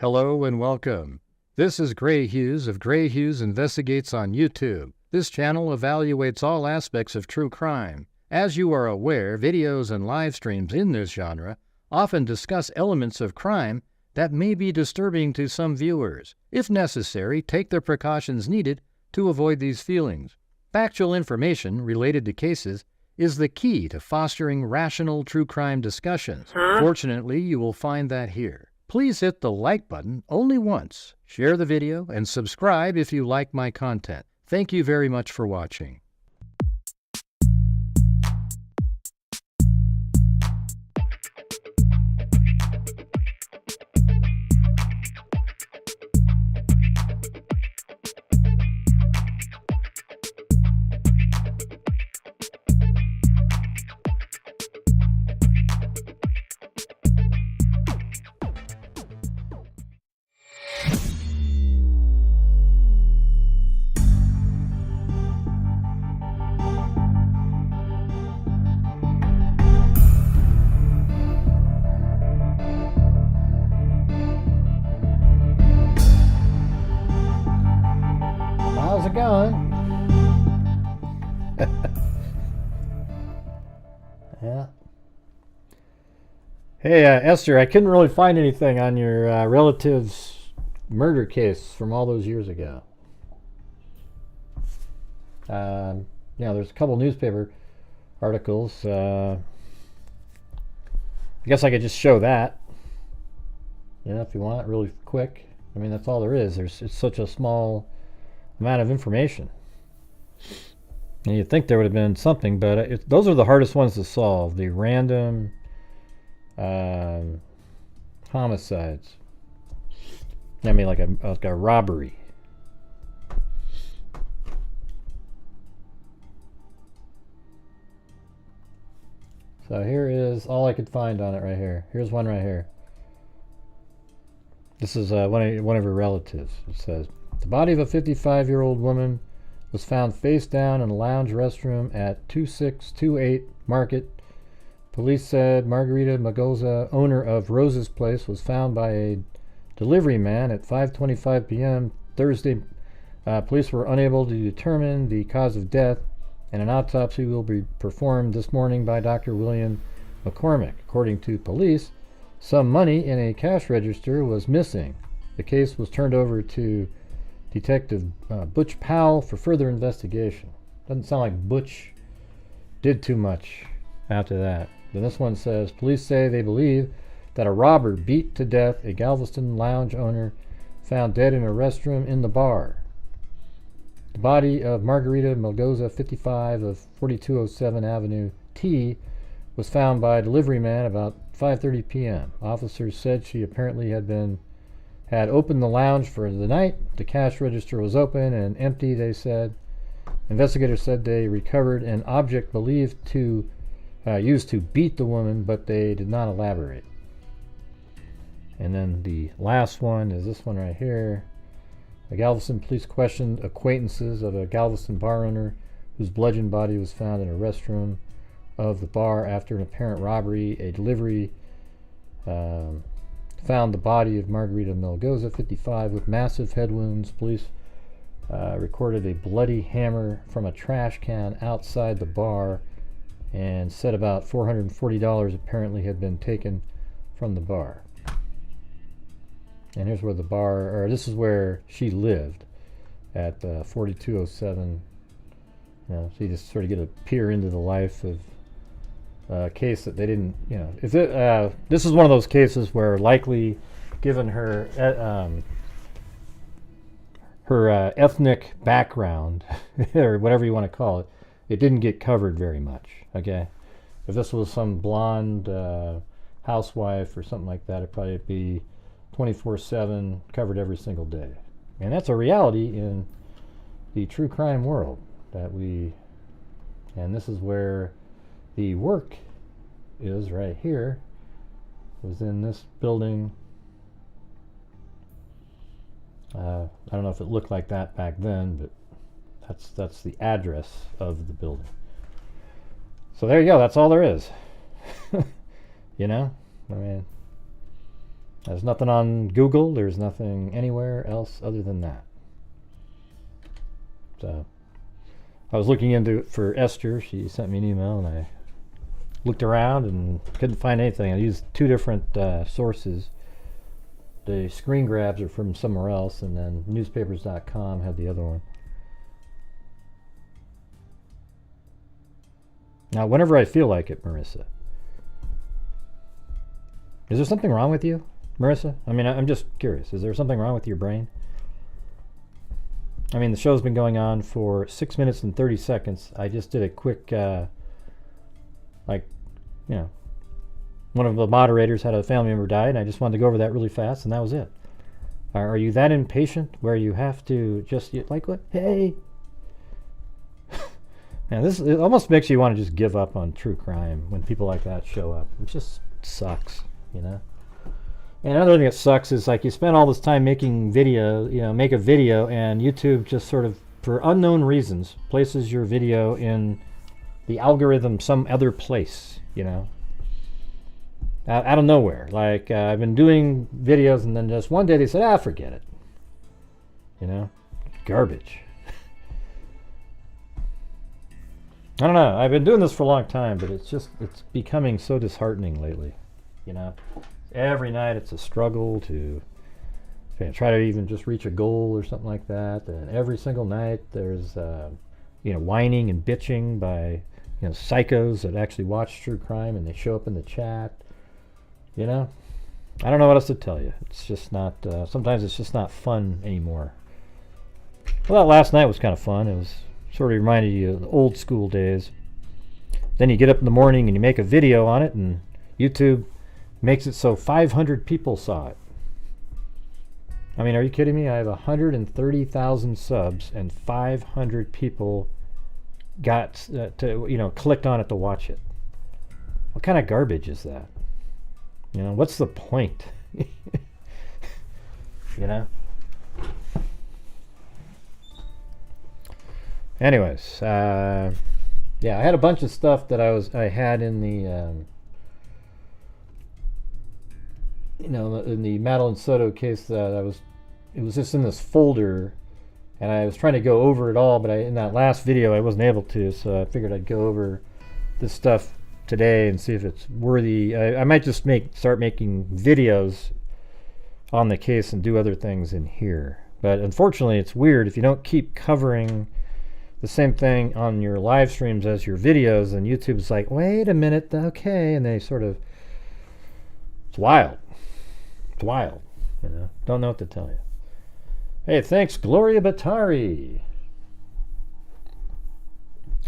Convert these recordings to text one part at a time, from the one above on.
Hello and welcome. This is Grant Hughes of Grant Hughes Investigates on YouTube. This channel evaluates all aspects of true crime. As you are aware, videos and live streams in this genre often discuss elements of crime that may be disturbing to some viewers. If necessary, take the precautions needed to avoid these feelings. Factual information related to cases is the key to fostering rational true crime discussions. Fortunately, you will find that here. Please hit the like button only once, share the video, and subscribe if you like my content. Thank you very much for watching. How's it going? Yeah. Hey, Esther, I couldn't really find anything on your relative's murder case from all those years ago. There's a couple newspaper articles. I guess I could just show that. Yeah, if you want, really quick. I mean, that's all there is. It's such a small amount of information. And you'd think there would have been something, but those are the hardest ones to solve. The random homicides. I mean, like a robbery. So here is all I could find on it right here. Here's one right here. This is one of her relatives. It says, the body of a 55-year-old woman was found face down in a lounge restroom at 2628 Market. Police said Margarita, melgoza, owner of Rose's Place, was found by a delivery man at 5:25 p.m. Thursday. Police were unable to determine the cause of death, and an autopsy will be performed this morning by Dr. William McCormick. According to police, some money in a cash register was missing. The case was turned over to Detective Butch Powell for further investigation. Doesn't sound like Butch did too much after that. Then this one says, police say they believe that a robber beat to death a Galveston lounge owner found dead in a restroom in the bar. The body of Margarita Melgoza, 55, of 4207 Avenue T, was found by a delivery man about 5:30 p.m. Officers said she apparently had opened the lounge for the night. The cash register was open and empty, they said. Investigators said they recovered an object believed to used to beat the woman, but they did not elaborate. And then the last one is this one right here. The Galveston police questioned acquaintances of a Galveston bar owner whose bludgeoned body was found in a restroom of the bar after an apparent robbery. A delivery found the body of Margarita Melgoza, 55, with massive head wounds. Police recorded a bloody hammer from a trash can outside the bar and said about $440 apparently had been taken from the bar. And here's where the bar, or this is where she lived at 4207. You know, so you just sort of get a peer into the life of a case that they didn't, you know, if it, this is one of those cases where likely, given her ethnic background, or whatever you want to call it, it didn't get covered very much. Okay, if this was some blonde housewife or something like that, it'd probably be 24/7, covered every single day. And that's a reality in the true crime world that and this is where the work is right here. It was in this building. I don't know if it looked like that back then, but that's the address of the building. So there you go. That's all there is. You know, I mean, There's nothing on Google. There's nothing anywhere else other than that. So I was looking into it for Esther. She sent me an email, and I looked around and couldn't find anything. I used 2 different sources. The screen grabs are from somewhere else, and then newspapers.com had the other one. Now, whenever I feel like it, Marissa. Is there something wrong with you, Marissa? I mean, I'm just curious. Is there something wrong with your brain? I mean, the show's been going on for 6 minutes and 30 seconds. I just did a quick, one of the moderators had a family member die, and I just wanted to go over that really fast, and that was it. Are you that impatient where you have to just, like, what? Hey! Man, it almost makes you want to just give up on true crime when people like that show up. It just sucks, you know? And another thing that sucks is, like, you spend all this time making video, make a video, and YouTube just sort of, for unknown reasons, places your video in the algorithm some other place, out of nowhere. Like, I've been doing videos, and then just one day they said, forget it. Garbage. I don't know. I've been doing this for a long time, but it's becoming so disheartening lately. Every night it's a struggle to try to even just reach a goal or something like that. And every single night there's, whining and bitching by, psychos that actually watch true crime, and they show up in the chat. I don't know what else to tell you. It's just not, sometimes it's just not fun anymore. Well, that last night was kind of fun. It was sort of reminded you of the old school days. Then you get up in the morning and you make a video on it, and YouTube makes it so 500 people saw it. I mean, are you kidding me? I have 130,000 subs, and 500 people got clicked on it to watch it. What kind of garbage is that? What's the point? Anyways, I had a bunch of stuff that I had in the in the Madeline Soto case that it was just in this folder, and I was trying to go over it all, but in that last video I wasn't able to, so I figured I'd go over this stuff today and see if it's worthy. I might just start making videos on the case and do other things in here. But unfortunately, it's weird if you don't keep covering the same thing on your live streams as your videos, and YouTube's like, wait a minute, okay, and they sort of, it's wild. It's wild. Don't know what to tell you. Hey, thanks, Gloria Batari.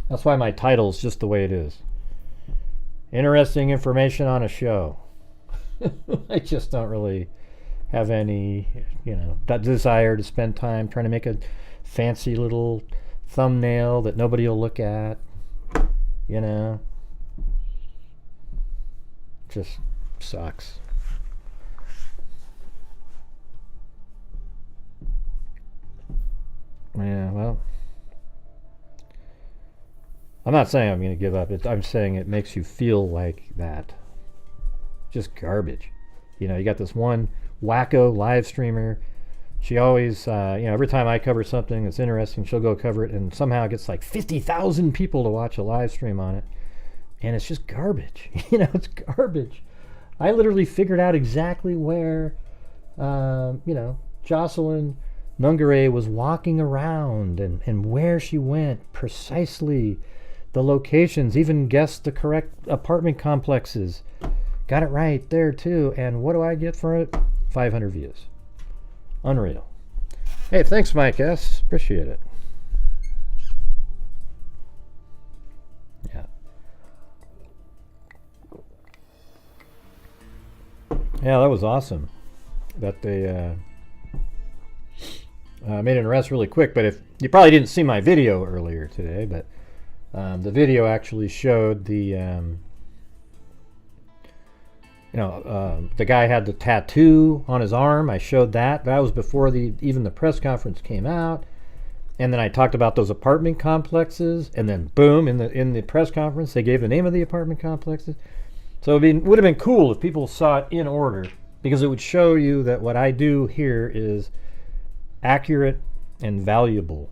That's why my title's just the way it is. Interesting information on a show. I just don't really have any, desire to spend time trying to make a fancy little thumbnail that nobody will look at. Just sucks. Yeah, well, I'm not saying I'm going to give up. I'm saying it makes you feel like that. Just garbage. You got this one wacko live streamer. She always, every time I cover something that's interesting, she'll go cover it, and somehow it gets like 50,000 people to watch a live stream on it. And it's just garbage. It's garbage. I literally figured out exactly where, Jocelyn Nungare was walking around and where she went precisely, the locations, even guessed the correct apartment complexes. Got it right there too. And what do I get for it? 500 views. Unreal. Hey, thanks, Mike S. Appreciate it. Yeah, that was awesome. That they made an arrest really quick. But if you probably didn't see my video earlier today, but the video actually showed the the guy had the tattoo on his arm. I showed that. That was before even the press conference came out. And then I talked about those apartment complexes. And then boom, in the press conference, they gave the name of the apartment complexes. So it would have been cool if people saw it in order. because it would show you that what I do here is accurate and valuable,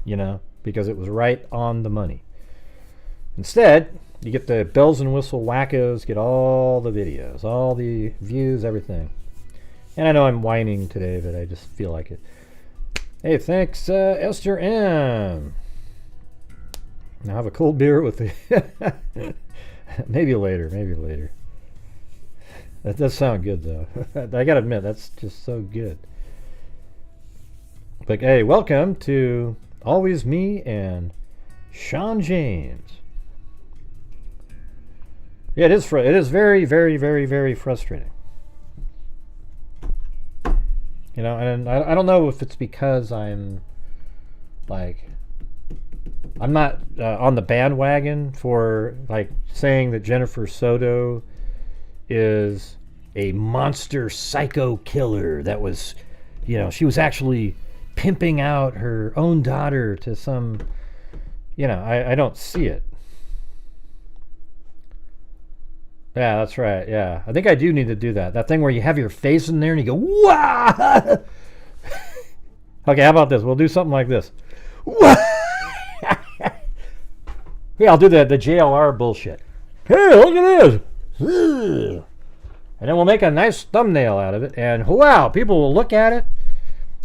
you know, because it was right on the money. Instead, you get the bells and whistle wackos, get all the videos, all the views, everything. And I know I'm whining today, but I just feel like it. Hey, thanks, Esther M. Now have a cold beer with the... maybe later. That does sound good, though. I gotta admit, that's just so good. But hey, welcome to Always Me and Sean James. Yeah, it is very, very, very, very frustrating. You know, and I don't know if it's because I'm not on the bandwagon for like saying that Jennifer Soto is a monster psycho killer that was, you know, she was actually pimping out her own daughter to some, you know, I don't see it. Yeah, that's right. Yeah, I think I do need to do that. That thing where you have your face in there and you go, "Wah!" Okay, how about this? We'll do something like this. Wah! Yeah, I'll do the JLR bullshit. Hey, look at this. And then we'll make a nice thumbnail out of it. And wow, people will look at it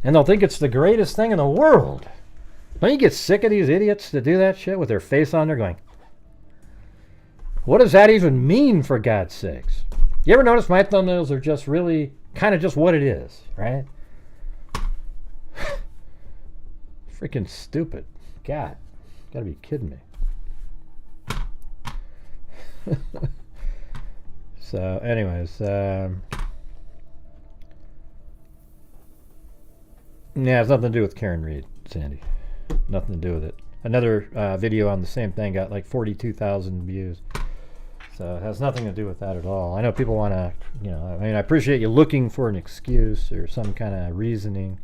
and they'll think it's the greatest thing in the world. Don't you get sick of these idiots that do that shit with their face on there going, what does that even mean, for God's sakes? You ever notice my thumbnails are just really kind of just what it is, right? Freaking stupid. God, gotta be kidding me. So, anyways, yeah, it's nothing to do with Karen Reed, Sandy. Nothing to do with it. Another video on the same thing got like 42,000 views. So it has nothing to do with that at all. I know people want to, you know, I mean, I appreciate you looking for an excuse or some kind of reasoning,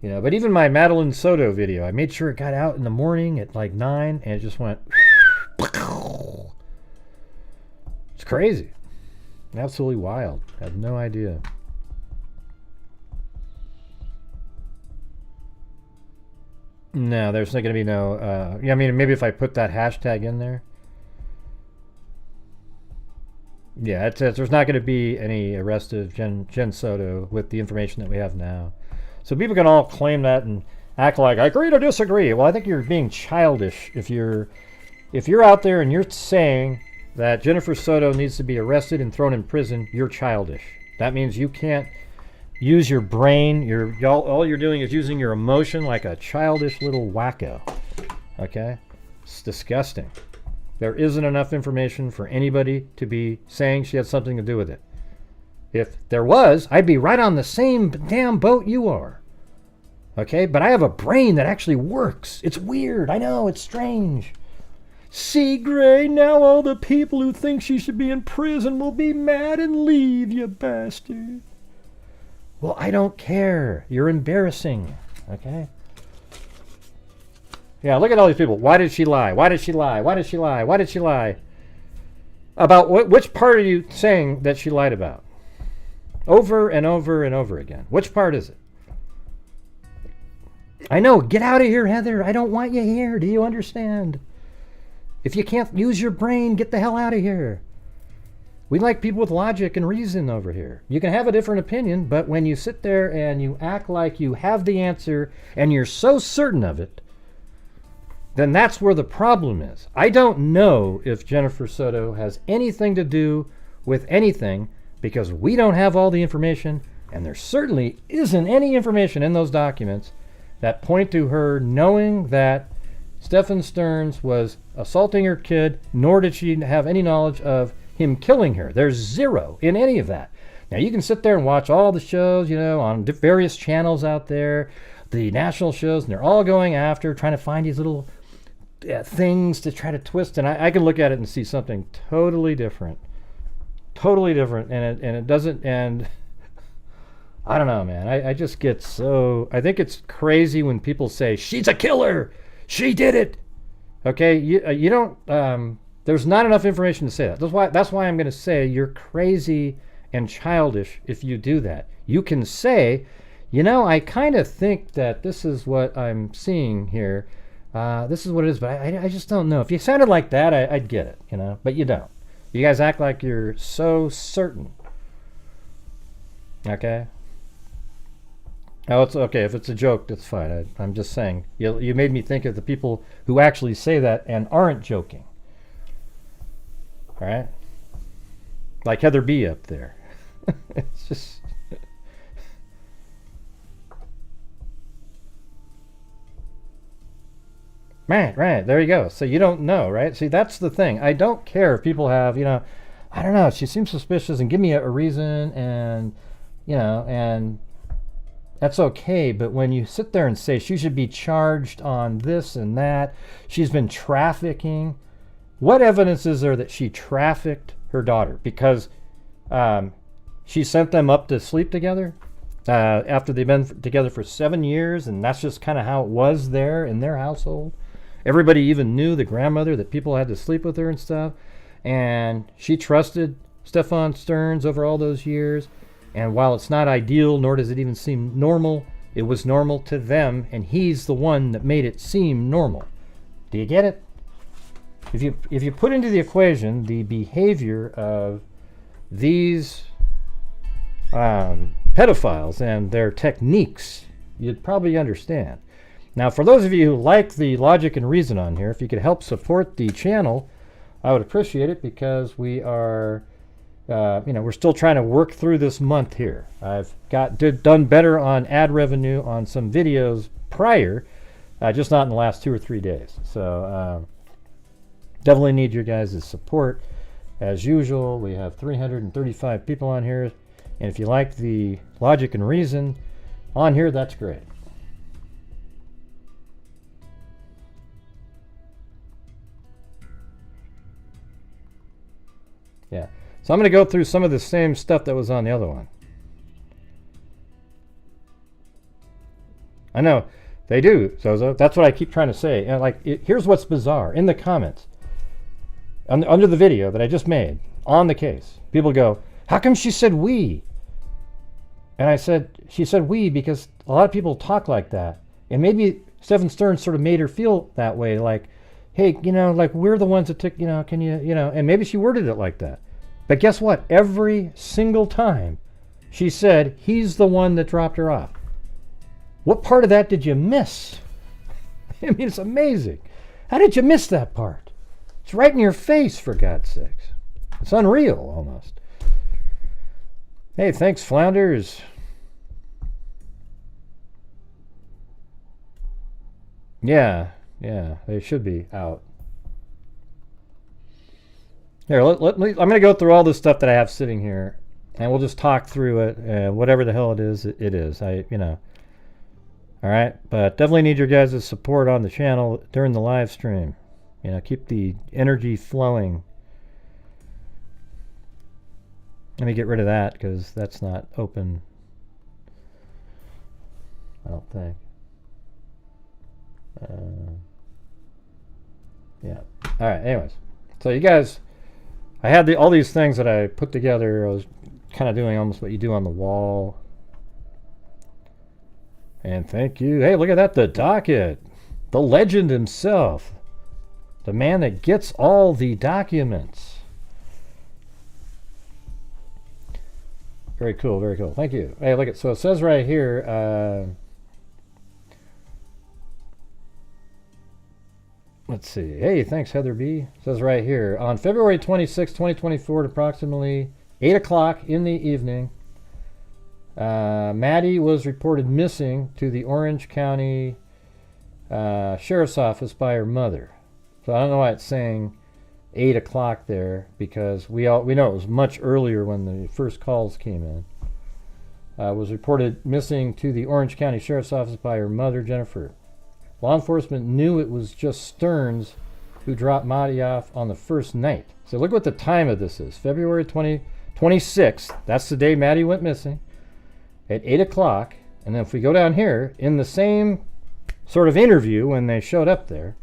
you know, but even my Madeline Soto video, I made sure it got out in the morning at like 9 and it just went, it's crazy. Absolutely wild. I have no idea. No, there's not going to be no, yeah, I mean, maybe if I put that hashtag in there. Yeah, there's not going to be any arrest of Jen Soto with the information that we have now. So people can all claim that and act like, I agree to disagree. Well, I think you're being childish if you're out there and you're saying that Jennifer Soto needs to be arrested and thrown in prison. You're childish. That means you can't use your brain. All you're doing is using your emotion like a childish little wacko. Okay? It's disgusting. There isn't enough information for anybody to be saying she had something to do with it. If there was, I'd be right on the same damn boat you are. Okay? But I have a brain that actually works. It's weird. I know. It's strange. See, Gray, now all the people who think she should be in prison will be mad and leave, you bastard. Well, I don't care. You're embarrassing. Okay? Yeah, look at all these people. Why did she lie? Why did she lie? Why did she lie? Why did she lie? About which part are you saying that she lied about? Over and over and over again. Which part is it? I know. Get out of here, Heather. I don't want you here. Do you understand? If you can't use your brain, get the hell out of here. We like people with logic and reason over here. You can have a different opinion, but when you sit there and you act like you have the answer and you're so certain of it, then that's where the problem is. I don't know if Jennifer Soto has anything to do with anything because we don't have all the information, and there certainly isn't any information in those documents that point to her knowing that Stephen Stearns was assaulting her kid, nor did she have any knowledge of him killing her. There's zero in any of that. Now, you can sit there and watch all the shows, you know, on various channels out there, the national shows, and they're all going after, trying to find these little things to try to twist, and I can look at it and see something totally different, and it doesn't. And I don't know, man. I just get so. I think it's crazy when people say she's a killer, she did it. Okay, you don't. There's not enough information to say that. That's why I'm going to say you're crazy and childish if you do that. You can say, you know, I kind of think that this is what I'm seeing here. This is what it is, but I just don't know. If you sounded like that, I'd get it, you know, but you don't. You guys act like you're so certain. Okay? Oh, it's okay. If it's a joke, that's fine. I'm just saying. You made me think of the people who actually say that and aren't joking. All right? Like Heather B up there. It's just... Right. There you go. So you don't know, right? See, that's the thing. I don't care if people have, you know, I don't know, she seems suspicious and give me a reason and, you know, and that's okay. But when you sit there and say she should be charged on this and that, she's been trafficking, what evidence is there that she trafficked her daughter? Because she sent them up to sleep together after they've been together for 7 years, and that's just kind of how it was there in their household. Everybody even knew the grandmother, that people had to sleep with her and stuff. And she trusted Stefan Stearns over all those years. And while it's not ideal, nor does it even seem normal, it was normal to them. And he's the one that made it seem normal. Do you get it? If you put into the equation the behavior of these pedophiles and their techniques, you'd probably understand. Now, for those of you who like the logic and reason on here, if you could help support the channel, I would appreciate it, because we are, we're still trying to work through this month here. I've done better on ad revenue on some videos prior, just not in the last 2 or 3 days. So definitely need your guys' support. As usual, we have 335 people on here, and if you like the logic and reason on here, that's great. Yeah, so I'm going to go through some of the same stuff that was on the other one. I know, they do, Zozo. That's what I keep trying to say. And here's what's bizarre. In the comments, under the video that I just made, on the case, people go, how come she said we? And I said, she said we because a lot of people talk like that. And maybe Stefan Stearns sort of made her feel that way, like, hey, you know, like we're the ones that took, you know, can you, you know, and maybe she worded it like that. But guess what? Every single time she said, he's the one that dropped her off. What part of that did you miss? I mean, it's amazing. How did you miss that part? It's right in your face, for God's sakes. It's unreal, almost. Hey, thanks, Flounders. Yeah, they should be out. Here, I'm going to go through all this stuff that I have sitting here, and we'll just talk through it. Whatever the hell it is, it is. All right, but definitely need your guys' support on the channel during the live stream. You know, keep the energy flowing. Let me get rid of that because that's not open. I don't think. Yeah. All right. Anyways, so you guys, I had all these things that I put together. I was kind of doing almost what you do on the wall. And thank you. Hey, look at that. The docket. The legend himself. The man that gets all the documents. Very cool. Very cool. Thank you. Hey, look at, so it says right here, let's see. Hey, thanks, Heather B. It says right here, on February 26, 2024, at approximately 8 o'clock in the evening, Maddie was reported missing to the Orange County Sheriff's Office by her mother. So I don't know why it's saying 8 o'clock there, because we know it was much earlier when the first calls came in. Was reported missing to the Orange County Sheriff's Office by her mother, Jennifer. Law enforcement knew it was just Stearns who dropped Maddie off on the first night. So look what the time of this is. February 26th. That's the day Maddie went missing. At 8 o'clock. And then if we go down here, in the same sort of interview when they showed up there,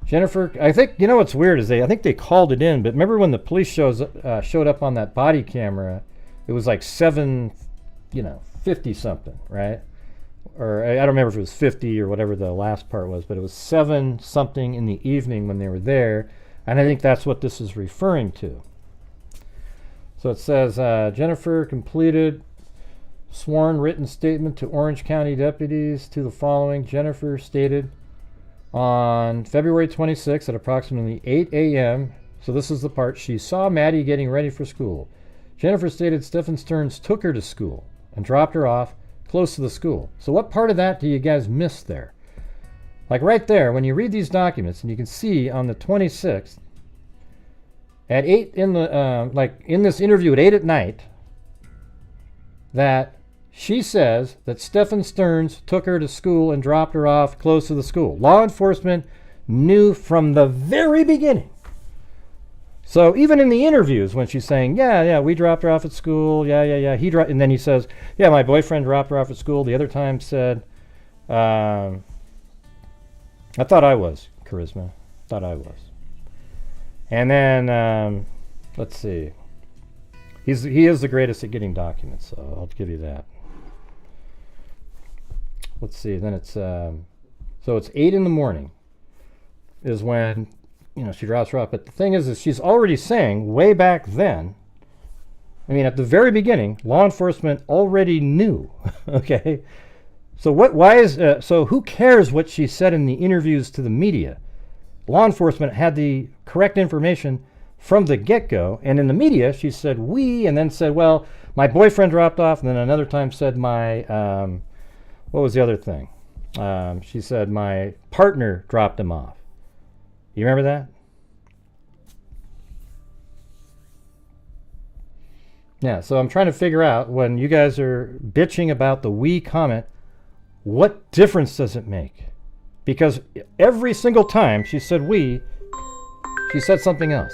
Jennifer, I think, you know what's weird is I think they called it in, but remember when the police showed up on that body camera it was like 7, 50 something, right? Or I don't remember if it was 50 or whatever the last part was, but it was 7 something in the evening when they were there, and I think that's what this is referring to. So it says, Jennifer completed sworn written statement to Orange County deputies to the following. Jennifer stated on February 26th at approximately 8 a.m., so this is the part, she saw Maddie getting ready for school. Jennifer stated Stephen Stearns took her to school and dropped her off close to the school. So what part of that do you guys miss there? Like right there, when you read these documents, and you can see on the 26th, at 8 in the, like in this interview at 8 at night, that she says that Stephen Stearns took her to school and dropped her off close to the school. Law enforcement knew from the very beginning. So even in the interviews when she's saying, yeah, we dropped her off at school, yeah, and then he says, yeah, my boyfriend dropped her off at school. The other time said, I thought I was, Charisma. Thought I was. And then, let's see. He is the greatest at getting documents, so I'll give you that. Let's see, then it's, so it's 8 in the morning is when, she drops her off. But the thing is she's already saying way back then, I mean, at the very beginning, law enforcement already knew, okay? So so who cares what she said in the interviews to the media? Law enforcement had the correct information from the get-go, and in the media, she said we, and then said, well, my boyfriend dropped off, and then another time said my, what was the other thing? She said my partner dropped him off. You remember that? Yeah, so I'm trying to figure out, when you guys are bitching about the we comment, what difference does it make? Because every single time she said we, she said something else.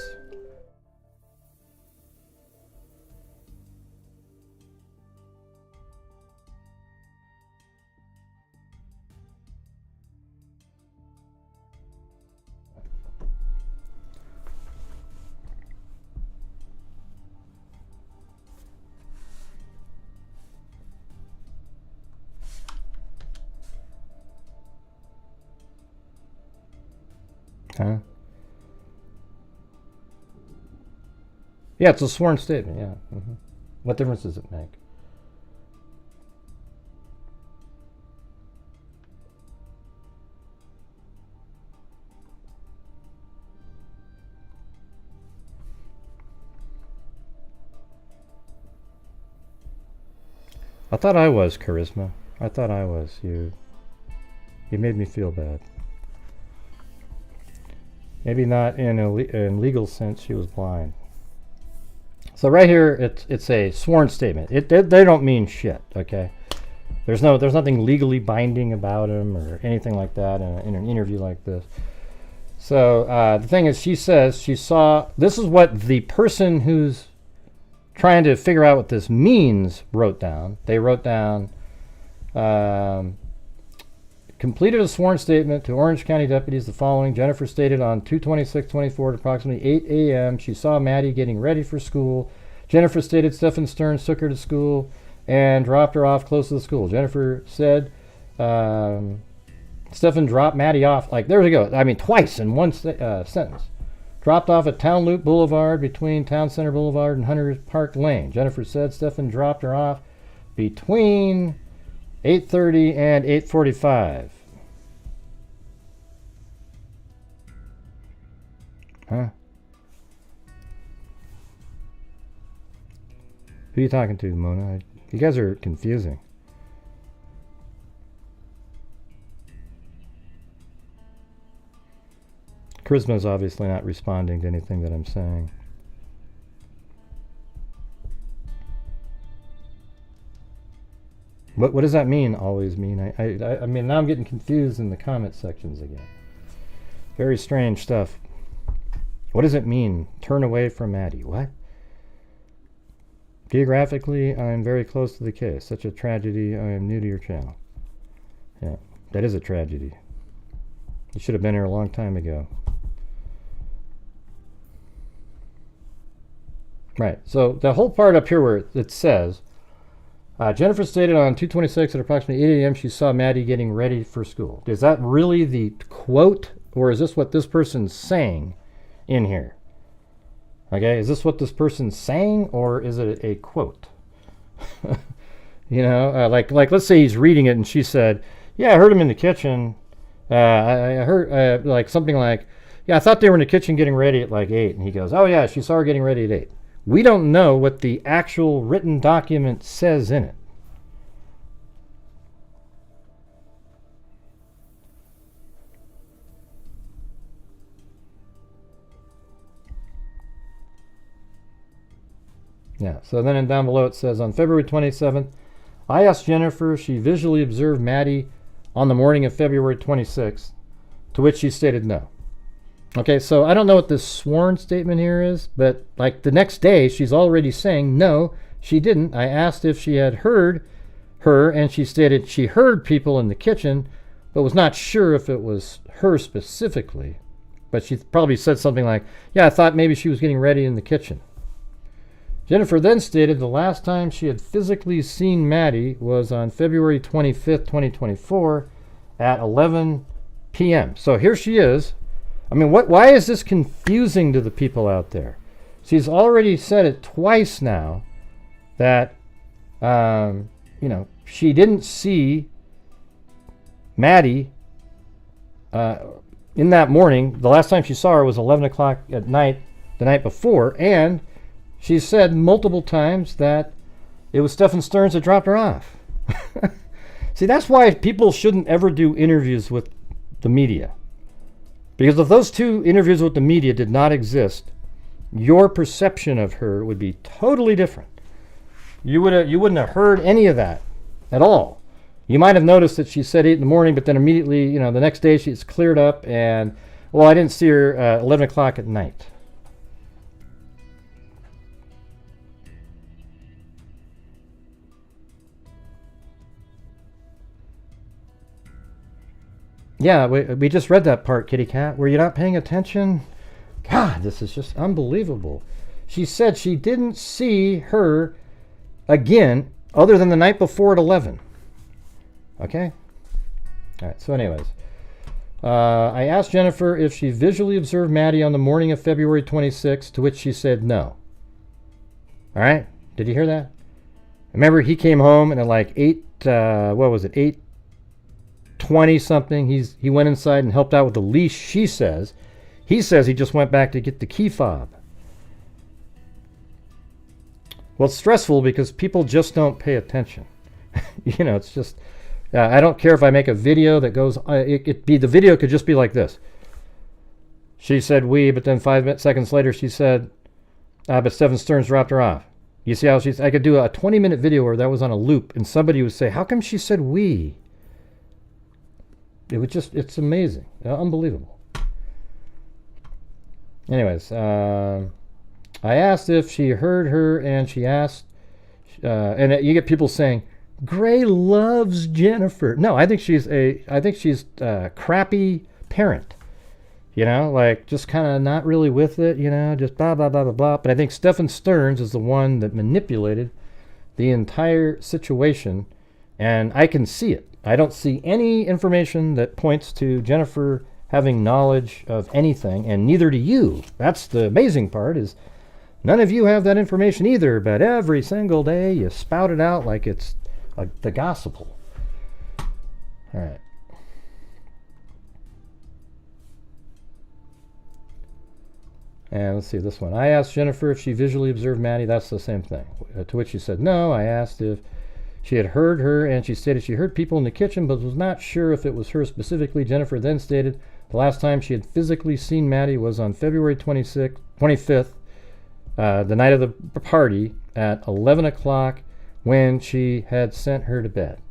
Huh? Yeah, it's a sworn statement, yeah. Mm-hmm. What difference does it make? I thought I was, Charisma. I thought I was. You made me feel bad. Maybe not in a legal sense. She was blind. So right here, it's a sworn statement. They don't mean shit. Okay, there's nothing legally binding about them or anything like that in an interview like this. So the thing is, she says she saw. This is what the person who's trying to figure out what this means wrote down. They wrote down. Completed a sworn statement to Orange County deputies the following. Jennifer stated on 2/26/24 at approximately 8 a.m. she saw Maddie getting ready for school. Jennifer stated Stephen Stearns took her to school and dropped her off close to the school. Jennifer said Stephen dropped Maddie off, like, there we go. I mean, twice in one sentence. Dropped off at Town Loop Boulevard between Town Center Boulevard and Hunter's Park Lane. Jennifer said Stephen dropped her off between 8:30 and 8:45. Huh? Who are you talking to, Mona? You guys are confusing. Charisma is obviously not responding to anything that I'm saying. What does that mean, always mean? I mean, now I'm getting confused in the comment sections again. Very strange stuff. What does it mean? Turn away from Maddie. What? Geographically, I am very close to the case. Such a tragedy. I am new to your channel. Yeah, that is a tragedy. You should have been here a long time ago. Right. So the whole part up here where it says, Jennifer stated on 2/26 at approximately 8 a.m. she saw Maddie getting ready for school. Is that really the quote, or is this what this person's saying in here? Okay, is this what this person's saying, or is it a quote? You know, like let's say he's reading it and she said, yeah, I heard him in the kitchen. I heard like something like, yeah, I thought they were in the kitchen getting ready at like 8. And he goes, oh yeah, she saw her getting ready at 8. We don't know what the actual written document says in it. Yeah, so then down below it says, on February 27th, I asked Jennifer if she visually observed Maddie on the morning of February 26th, to which she stated no. Okay, so I don't know what this sworn statement here is, but like the next day, she's already saying, no, she didn't. I asked if she had heard her, and she stated she heard people in the kitchen, but was not sure if it was her specifically. But she probably said something like, yeah, I thought maybe she was getting ready in the kitchen. Jennifer then stated the last time she had physically seen Maddie was on February 25th, 2024 at 11 p.m. So here she is. I mean, why is this confusing to the people out there? She's already said it twice now that, you know, she didn't see Maddie in that morning. The last time she saw her was 11 o'clock at night, the night before, and she said multiple times that it was Stephen Stearns that dropped her off. See, that's why people shouldn't ever do interviews with the media. Because if those two interviews with the media did not exist, your perception of her would be totally different. You wouldn't have heard any of that at all. You might have noticed that she said 8 in the morning, but then immediately, you know, the next day she's cleared up and, well, I didn't see her 11 o'clock at night. Yeah, we just read that part, kitty cat. Were you not paying attention? God, this is just unbelievable. She said she didn't see her again other than the night before at 11. Okay? All right, so anyways. I asked Jennifer if she visually observed Maddie on the morning of February 26th, to which she said no. All right? Did you hear that? Remember, he came home and at like 8:20 something, he went inside and helped out with the leash, she says. He says he just went back to get the key fob. Well, it's stressful because people just don't pay attention. You know, it's just, I don't care if I make a video that goes, the video could just be like this. She said we, but then 5 seconds later she said, but Stephen Stearns dropped her off. You see how I could do a 20-minute video where that was on a loop and somebody would say, how come she said we? It would just, it's amazing. Unbelievable. Anyways, I asked if she heard her, and she asked, and you get people saying, Gray loves Jennifer. No, I think she's a crappy parent. You know, like just kind of not really with it, you know, just blah, blah, blah, blah, blah. But I think Stephen Stearns is the one that manipulated the entire situation, and I can see it. I don't see any information that points to Jennifer having knowledge of anything, and neither do you. That's the amazing part, is none of you have that information either, but every single day you spout it out like it's the gospel. All right. And let's see this one. I asked Jennifer if she visually observed Maddie. That's the same thing. To which she said no. I asked if she had heard her, and she stated she heard people in the kitchen, but was not sure if it was her specifically. Jennifer then stated the last time she had physically seen Maddie was on February 25th, the night of the party, at 11 o'clock when she had sent her to bed.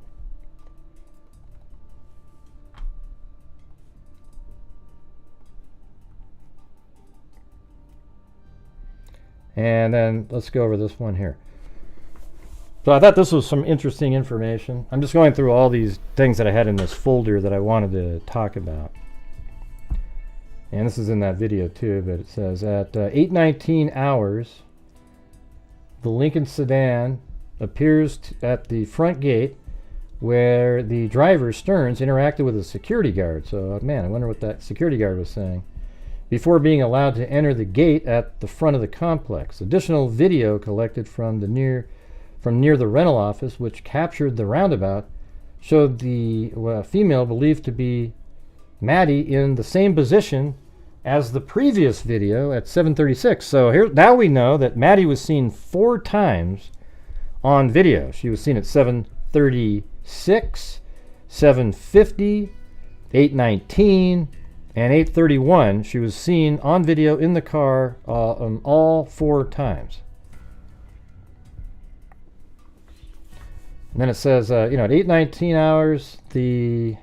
And then let's go over this one here. So I thought this was some interesting information. I'm just going through all these things that I had in this folder that I wanted to talk about. And this is in that video too, but it says at 8:19 hours, the Lincoln sedan appears at the front gate where the driver, Stearns, interacted with a security guard. So, man, I wonder what that security guard was saying. Before being allowed to enter the gate at the front of the complex. Additional video collected from near the rental office, which captured the roundabout, showed the female believed to be Maddie in the same position as the previous video at 7:36. So here, now we know that Maddie was seen 4 times on video. She was seen at 7:36, 7:50, 8:19, and 8:31. She was seen on video in the car all 4 times. And then it says, at 8:19 hours, I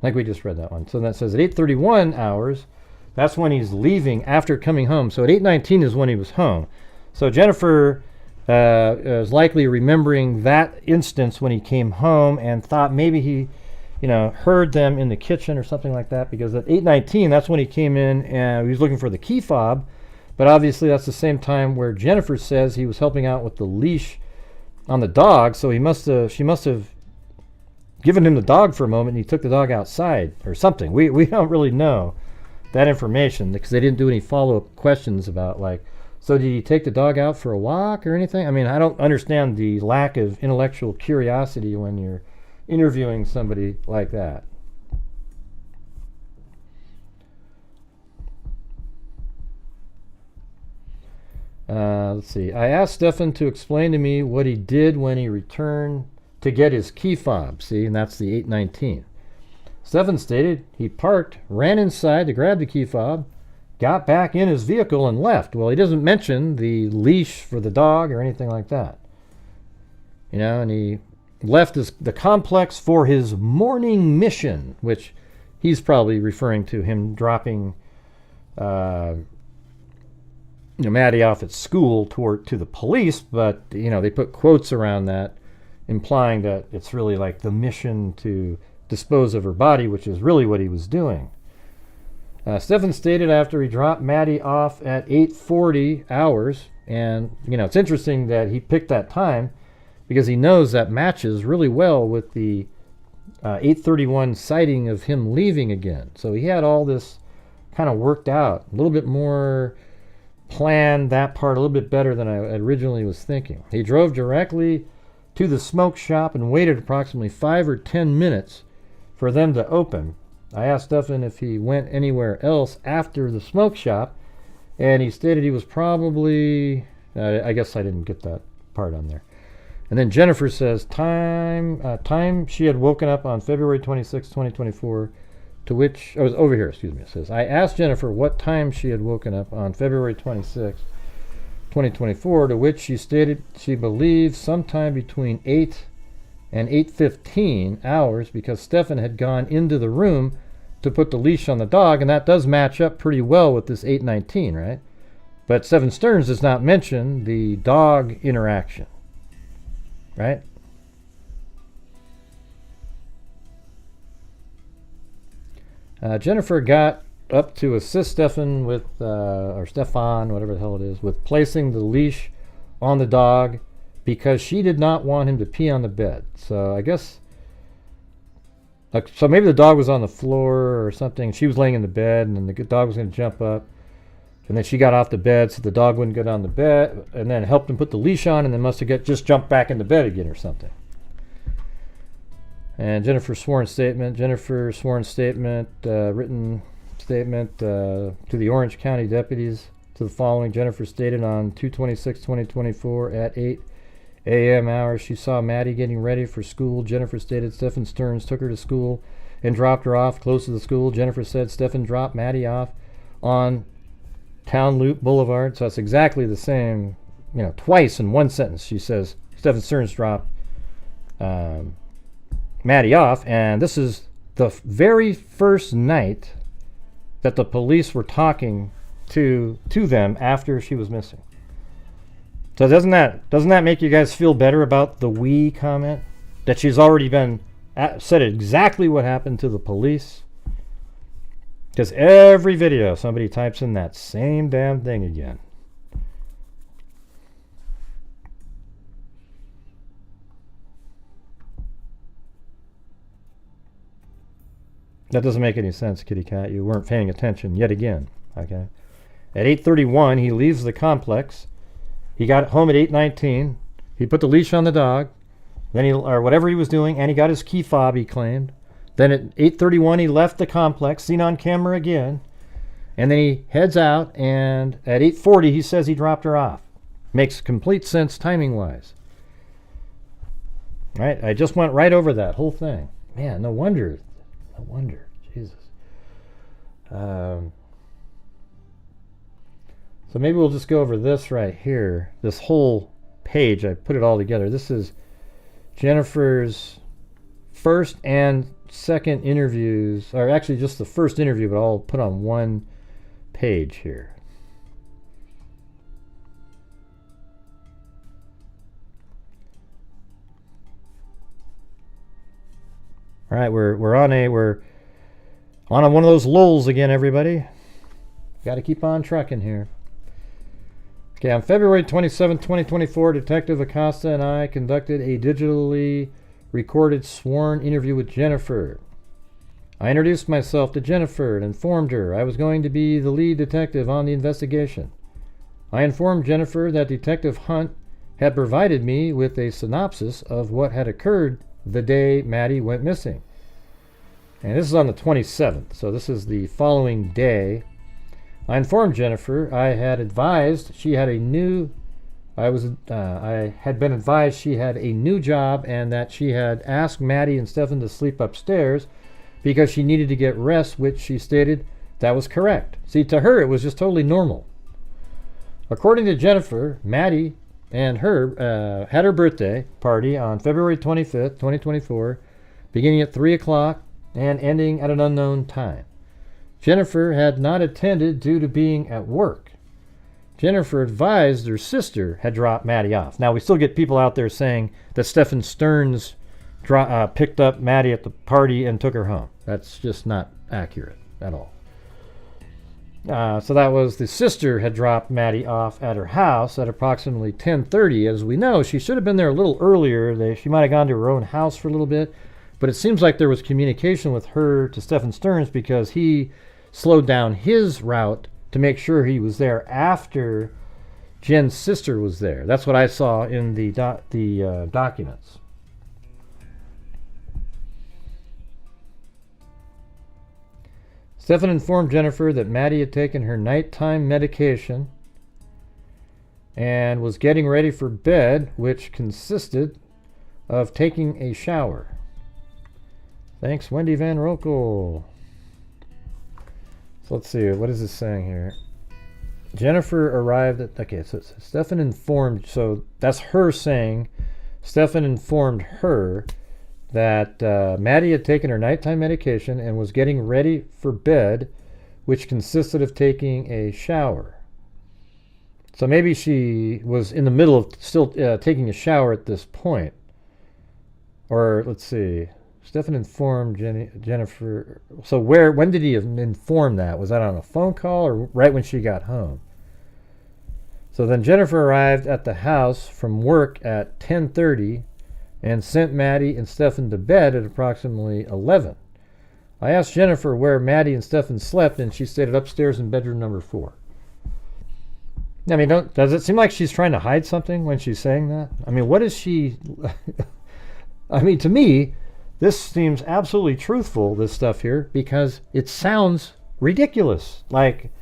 think we just read that one. So that says at 8:31 hours, that's when he's leaving after coming home. So at 8:19 is when he was home. So Jennifer is likely remembering that instance when he came home and thought maybe he, heard them in the kitchen or something like that, because at 8:19, that's when he came in and he was looking for the key fob. But obviously that's the same time where Jennifer says he was helping out with the leash on the dog. So she must have given him the dog for a moment and he took the dog outside or something. We don't really know that information because they didn't do any follow-up questions about, like, so did he take the dog out for a walk or anything? I mean, I don't understand the lack of intellectual curiosity when you're interviewing somebody like that. Let's see. I asked Stefan to explain to me what he did when he returned to get his key fob. See, and that's the 8:19. Stefan stated he parked, ran inside to grab the key fob, got back in his vehicle and left. Well, he doesn't mention the leash for the dog or anything like that. And he left the complex for his morning mission, which he's probably referring to him dropping Maddie off at school to the police, but they put quotes around that, implying that it's really like the mission to dispose of her body, which is really what he was doing. Stefan stated after he dropped Maddie off at 8:40 hours, and it's interesting that he picked that time because he knows that matches really well with the 8:31 sighting of him leaving again. So he had all this kind of worked out, a little bit more planned, that part a little bit better than I originally was thinking. He drove directly to the smoke shop and waited approximately 5 or 10 minutes for them to open. I asked Stefan if he went anywhere else after the smoke shop, and he stated he was probably, I guess I didn't get that part on there. And then Jennifer says time she had woken up on February 26, 2024, to which, I was over here, excuse me. It says, I asked Jennifer what time she had woken up on February 26, 2024, to which she stated she believed sometime between 8 and 8:15 hours, because Stefan had gone into the room to put the leash on the dog, and that does match up pretty well with this 8:19, right? But Stefan Stearns does not mention the dog interaction, right? Jennifer got up to assist Stefan with, or Stefan, whatever the hell it is, with placing the leash on the dog because she did not want him to pee on the bed. So I guess, so maybe the dog was on the floor or something. She was laying in the bed and then the dog was going to jump up. And then she got off the bed so the dog wouldn't get on the bed, and then helped him put the leash on, and then must have just jumped back into bed again or something. And Jennifer's sworn statement, written statement to the Orange County deputies to the following. Jennifer stated on 2/26/2024 at 8 a.m. hours she saw Maddie getting ready for school. Jennifer stated Stefan Stearns took her to school and dropped her off close to the school. Jennifer said Stefan dropped Maddie off on Town Loop Boulevard. So that's exactly the same, twice in one sentence. She says Stefan Stearns dropped Maddie off, and this is the very first night that the police were talking to them after she was missing. So doesn't that make you guys feel better about the "we" comment? That she's already said exactly what happened to the police? Because every video somebody types in that same damn thing again. That doesn't make any sense, kitty cat. You weren't paying attention yet again. Okay. At 8:31, he leaves the complex. He got home at 8:19. He put the leash on the dog, then or whatever he was doing, and he got his key fob, he claimed. Then at 8:31, he left the complex, seen on camera again, and then he heads out, and at 8:40, he says he dropped her off. Makes complete sense timing-wise. Right? I just went right over that whole thing. Man, no wonder. No wonder. Jesus. So maybe we'll just go over this right here. This whole page, I put it all together. This is Jennifer's first and second interviews, or actually just the first interview, but all put on one page here. All right, we're on one of those lulls again, everybody. Got to keep on trucking here. Okay, on February 27, 2024, Detective Acosta and I conducted a digitally recorded sworn interview with Jennifer. I introduced myself to Jennifer and informed her I was going to be the lead detective on the investigation. I informed Jennifer that Detective Hunt had provided me with a synopsis of what had occurred the day Maddie went missing. And this is on the 27th, so this is the following day. I informed Jennifer I had advised she had a new I had been advised she had a new job and that she had asked Maddie and Stefan to sleep upstairs because she needed to get rest, which she stated that was correct. See, to her it was just totally normal. According to Jennifer, Maddie and her had her birthday party on February 25th, 2024, beginning at 3 o'clock and ending at an unknown time. Jennifer had not attended due to being at work. Jennifer advised her sister had dropped Maddie off. Now, we still get people out there saying that Stefan Stearns picked up Maddie at the party and took her home. That's just not accurate at all. So that was the sister had dropped Maddie off at her house at approximately 10:30. As we know, she should have been there a little earlier. She might have gone to her own house for a little bit. But it seems like there was communication with her to Stefan Stearns because he slowed down his route to make sure he was there after Jen's sister was there. That's what I saw in the documents. Stefan informed Jennifer that Maddie had taken her nighttime medication and was getting ready for bed, which consisted of taking a shower. Thanks, Wendy Van Rokel. So let's see, what is this saying here? Jennifer arrived at, okay, so Stefan informed, so that's her saying, Stefan informed her that Maddie had taken her nighttime medication and was getting ready for bed, which consisted of taking a shower. So maybe she was in the middle of still taking a shower at this point. Or, let's see, Stefan informed Jennifer. So when did he inform that? Was that on a phone call or right when she got home? So then Jennifer arrived at the house from work at 10:30 and sent Maddie and Stefan to bed at approximately 11. I asked Jennifer where Maddie and Stefan slept, and she stated upstairs in bedroom number 4. I mean, does it seem like she's trying to hide something when she's saying that? I mean, what is she... I mean, to me, this seems absolutely truthful, this stuff here, because it sounds ridiculous. Like,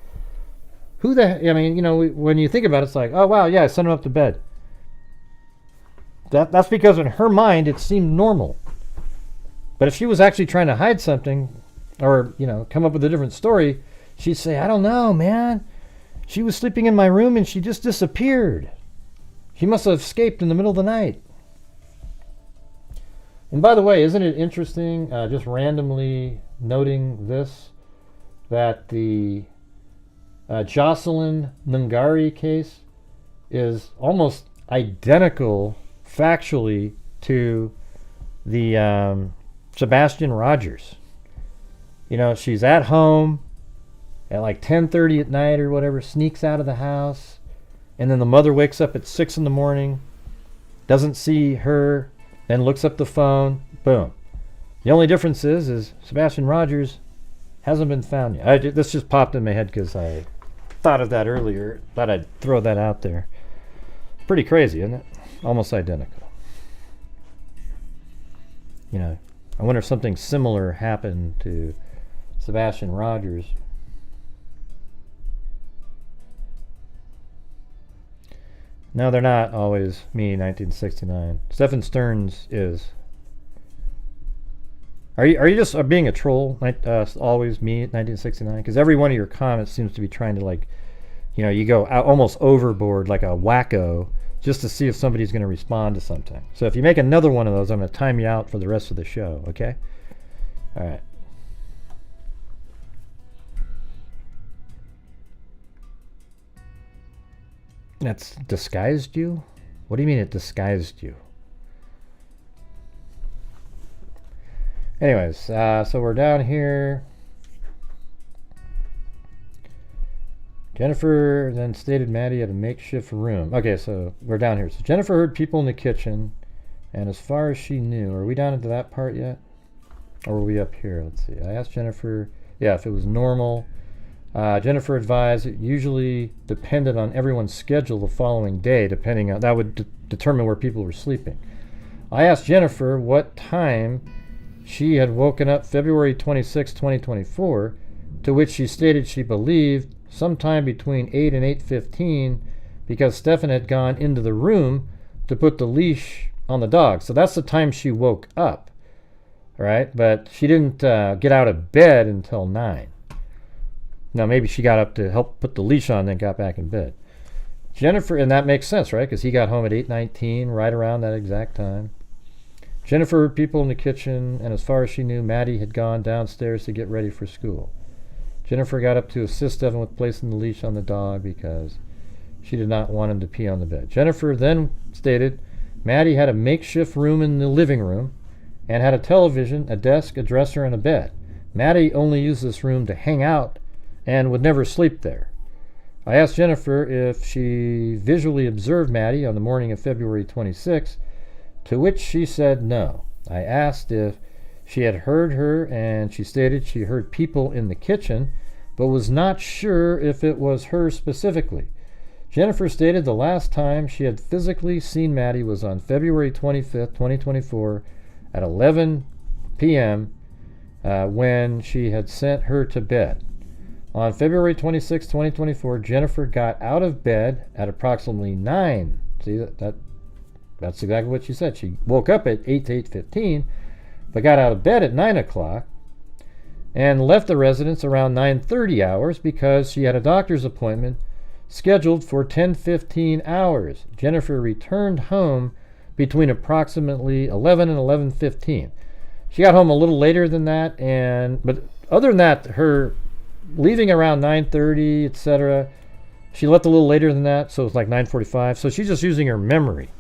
who the... I mean, you know, when you think about it, it's like, oh, wow, yeah, I sent him up to bed. That's because in her mind, it seemed normal. But if she was actually trying to hide something, or, you know, come up with a different story, she'd say, I don't know, man. She was sleeping in my room and she just disappeared. She must have escaped in the middle of the night. And by the way, isn't it interesting, just randomly noting this, that the Jocelyn Mungari case is almost identical factually to the Sebastian Rogers. You know, she's at home at like 10:30 at night or whatever, sneaks out of the house, and then the mother wakes up at 6 in the morning, doesn't see her, then looks up the phone, boom. The only difference is Sebastian Rogers hasn't been found yet. This just popped in my head because I thought of that earlier. Thought I'd throw that out there. Pretty crazy, isn't it? Almost identical. You know, I wonder if something similar happened to Sebastian Rogers. No, they're not always me, 1969. Stephen Stearns is. Are you just being a troll? Always me, 1969? Because every one of your comments seems to be trying to, like, you know, you go out almost overboard like a wacko just to see if somebody's going to respond to something. So if you make another one of those, I'm going to time you out for the rest of the show, okay? All right. That's disguised you? What do you mean it disguised you? Anyways, so we're down here. Jennifer then stated Maddie had a makeshift room. Okay, so we're down here. So Jennifer heard people in the kitchen, and as far as she knew, are we down into that part yet? Or are we up here? Let's see. I asked Jennifer, yeah, if it was normal. Jennifer advised it usually depended on everyone's schedule the following day, depending on, that would determine where people were sleeping. I asked Jennifer what time she had woken up February 26, 2024, to which she stated she believed sometime between 8 and 8:15 because Stefan had gone into the room to put the leash on the dog. So that's the time she woke up, right? But she didn't get out of bed until 9. Now, maybe she got up to help put the leash on, then got back in bed. Jennifer, and that makes sense, right? Because he got home at 8:19, right around that exact time. Jennifer heard people in the kitchen, and as far as she knew, Maddie had gone downstairs to get ready for school. Jennifer got up to assist Stephen with placing the leash on the dog because she did not want him to pee on the bed. Jennifer then stated Maddie had a makeshift room in the living room and had a television, a desk, a dresser, and a bed. Maddie only used this room to hang out and would never sleep there. I asked Jennifer if she visually observed Maddie on the morning of February 26, to which she said no. I asked if she had heard her, and she stated she heard people in the kitchen, but was not sure if it was her specifically. Jennifer stated the last time she had physically seen Maddie was on February 25th, 2024 at 11 p.m. When she had sent her to bed. On February 26, 2024, Jennifer got out of bed at approximately 9. See, that's exactly what she said. She woke up at 8 to 8:15, but got out of bed at 9 o'clock and left the residence around 9:30 hours because she had a doctor's appointment scheduled for 10:15 hours. Jennifer returned home between approximately 11 and 11:15. She got home a little later than that, but other than that, her leaving around 9:30, etc. She left a little later than that, so it was like 9:45. So she's just using her memory,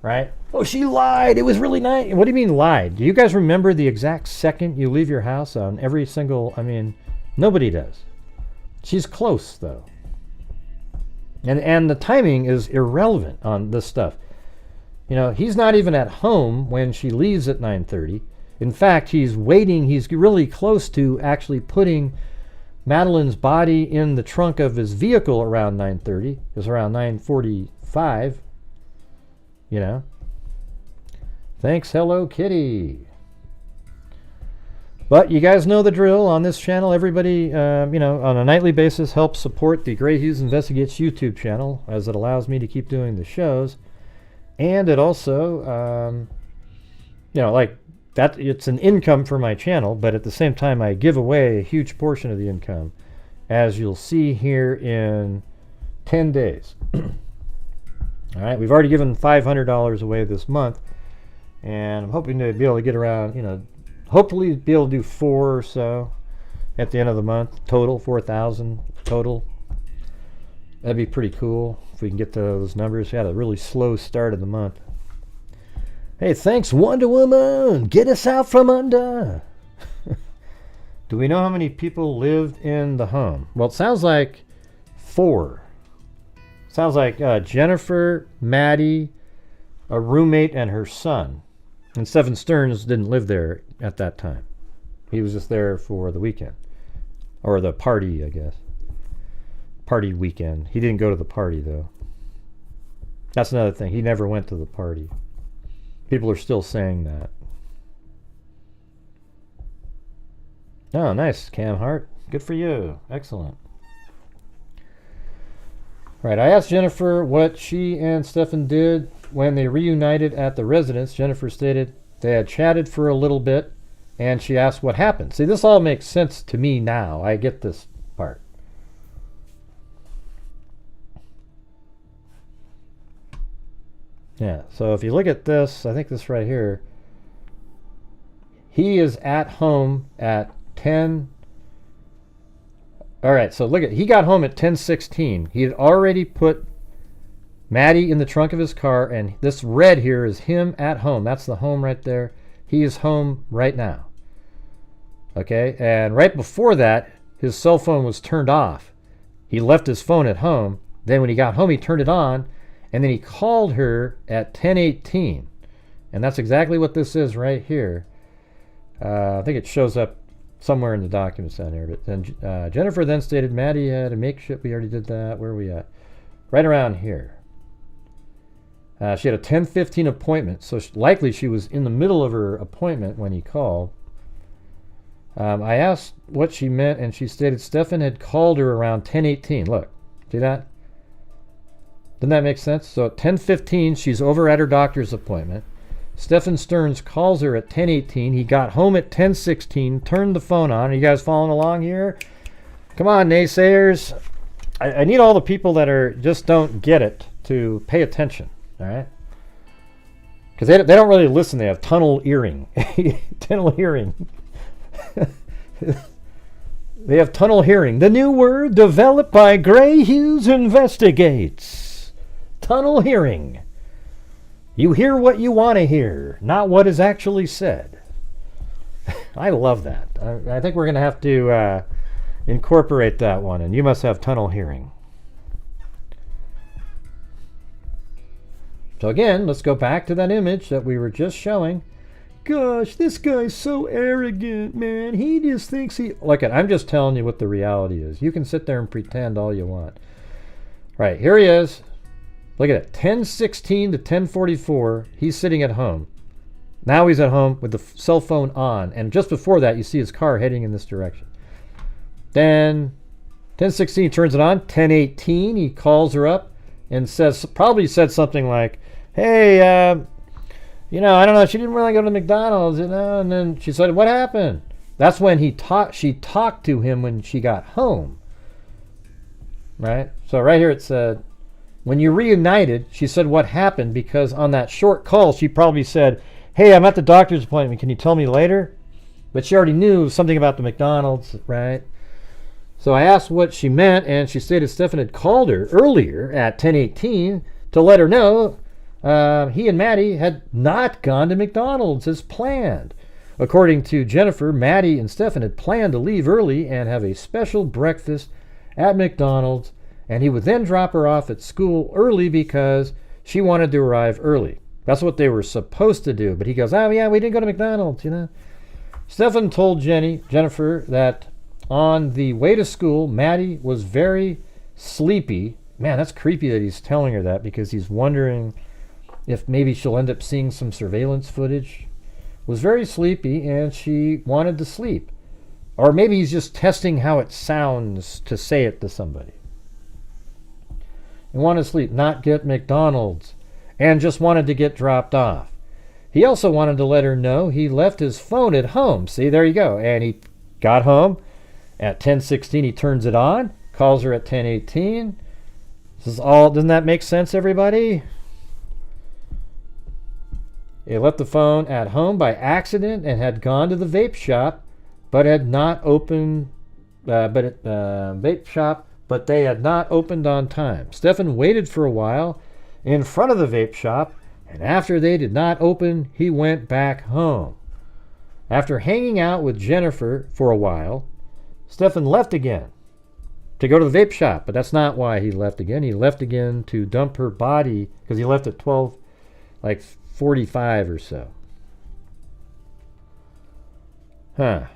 right? Oh, she lied. It was really nice. What do you mean lied? Do you guys remember the exact second you leave your house on every single? I mean, nobody does. She's close though, and the timing is irrelevant on this stuff. You know, he's not even at home when she leaves at 9:30. In fact, he's waiting. He's really close to actually putting Madeline's body in the trunk of his vehicle around 9:30. It was around 9:45. You know. Thanks, Hello Kitty. But you guys know the drill on this channel. Everybody, you know, on a nightly basis helps support the Grant Hughes Investigates YouTube channel, as it allows me to keep doing the shows. And it also, you know, like, that it's an income for my channel, but at the same time I give away a huge portion of the income, as you'll see here in 10 days. All right, we've already given $500 away this month, and I'm hoping to be able to get around, you know, hopefully be able to do 4 or so at the end of the month, total 4,000 total. That'd be pretty cool if we can get those numbers. We had a really slow start of the month. Hey, thanks, Wonder Woman. Get us out from under. Do we know how many people lived in the home? Well, it sounds like 4. Sounds like Jennifer, Maddie, a roommate, and her son. And Stephen Stearns didn't live there at that time. He was just there for the weekend. Or the party, I guess. Party weekend. He didn't go to the party, though. That's another thing. He never went to the party. People are still saying that. Oh, nice, Cam Hart. Good for you. Excellent. Right, I asked Jennifer what she and Stefan did when they reunited at the residence. Jennifer stated they had chatted for a little bit, and she asked what happened. See, this all makes sense to me now. I get this part. Yeah, so if you look at this, I think this right here, he is at home at 10. All right, so look at, he got home at 10:16. He had already put Maddie in the trunk of his car, and this red here is him at home. That's the home right there. He is home right now. Okay, and right before that, his cell phone was turned off. He left his phone at home. Then when he got home, he turned it on, and then he called her at 10:18. And that's exactly what this is right here. I think it shows up somewhere in the documents down here. But then Jennifer then stated Maddie had a makeshift. We already did that. Where are we at? Right around here. She had a 10:15 appointment, so likely she was in the middle of her appointment when he called. I asked what she meant, and she stated Stefan had called her around 10:18. Look, see that? Doesn't that make sense? So at 10:15, she's over at her doctor's appointment. Stefan Stearns calls her at 10:18. He got home at 10:16, turned the phone on. Are you guys following along here? Come on, naysayers. I need all the people that are just don't get it to pay attention, all right? Because they don't really listen. They have tunnel hearing. Tunnel hearing. They have tunnel hearing. The new word developed by Grant Hughes Investigates. Tunnel hearing. You hear what you want to hear, not what is actually said. I love that. I think we're going to have to incorporate that one, and you must have tunnel hearing. So again, let's go back to that image that we were just showing. Gosh, this guy's so arrogant, man. He just thinks he... Look, I'm just telling you what the reality is. You can sit there and pretend all you want. Right, here he is. Look at it, 10:16 to 10:44. He's sitting at home. Now he's at home with the cell phone on. And just before that, you see his car heading in this direction. Then 10:16, he turns it on. 10:18, he calls her up and says, probably said something like, hey, you know, I don't know, she didn't really go to McDonald's, you know, and then she said, what happened? That's when she talked to him when she got home. Right? So right here it said, when you reunited, she said what happened, because on that short call, she probably said, hey, I'm at the doctor's appointment, can you tell me later? But she already knew something about the McDonald's, right? So I asked what she meant, and she stated Stefan had called her earlier at 10:18 to let her know he and Maddie had not gone to McDonald's as planned. According to Jennifer, Maddie and Stefan had planned to leave early and have a special breakfast at McDonald's, and he would then drop her off at school early because she wanted to arrive early. That's what they were supposed to do. But he goes, oh yeah, we didn't go to McDonald's, you know. Stefan told Jennifer that on the way to school, Maddie was very sleepy. Man, that's creepy that he's telling her that, because he's wondering if maybe she'll end up seeing some surveillance footage. Was very sleepy and she wanted to sleep. Or maybe he's just testing how it sounds to say it to somebody. And wanted to sleep, not get McDonald's, and just wanted to get dropped off. He also wanted to let her know he left his phone at home. See, there you go. And he got home at 10:16. He turns it on, calls her at 10:18. This is all. Doesn't that make sense, everybody? He left the phone at home by accident and had gone to the vape shop, but had not opened. Vape shop. But they had not opened on time. Stefan waited for a while in front of the vape shop, and after they did not open, he went back home. After hanging out with Jennifer for a while, Stefan left again to go to the vape shop, but that's not why he left again. He left again to dump her body, because he left at 12:45 or so. Huh.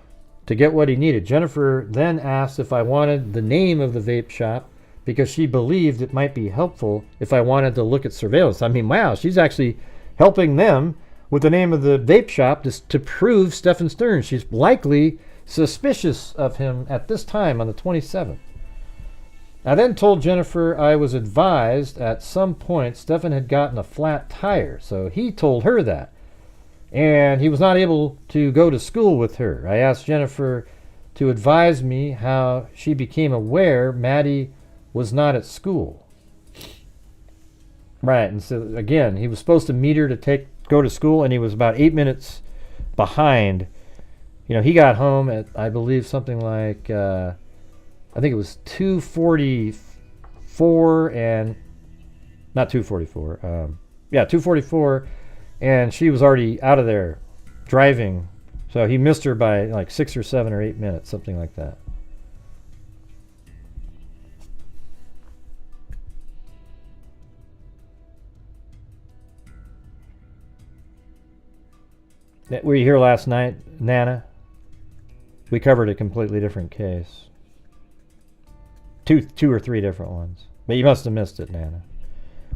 To get what he needed. Jennifer then asked if I wanted the name of the vape shop because she believed it might be helpful if I wanted to look at surveillance. I mean, wow, she's actually helping them with the name of the vape shop to prove Stefan Stern. She's likely suspicious of him at this time on the 27th. I then told Jennifer I was advised at some point Stefan had gotten a flat tire, so he told her that. And he was not able to go to school with her. I asked Jennifer to advise me how she became aware Maddie was not at school. Right, and so again, he was supposed to meet her to go to school, and he was about 8 minutes behind. You know, he got home at, I believe, something like, I think it was 2:44, and not 2:44. Yeah, 2:44. And she was already out of there driving. So he missed her by like 6 or 7 or 8 minutes, something like that. Were you here last night, Nana? We covered a completely different case. Two or three different ones. But you must have missed it, Nana.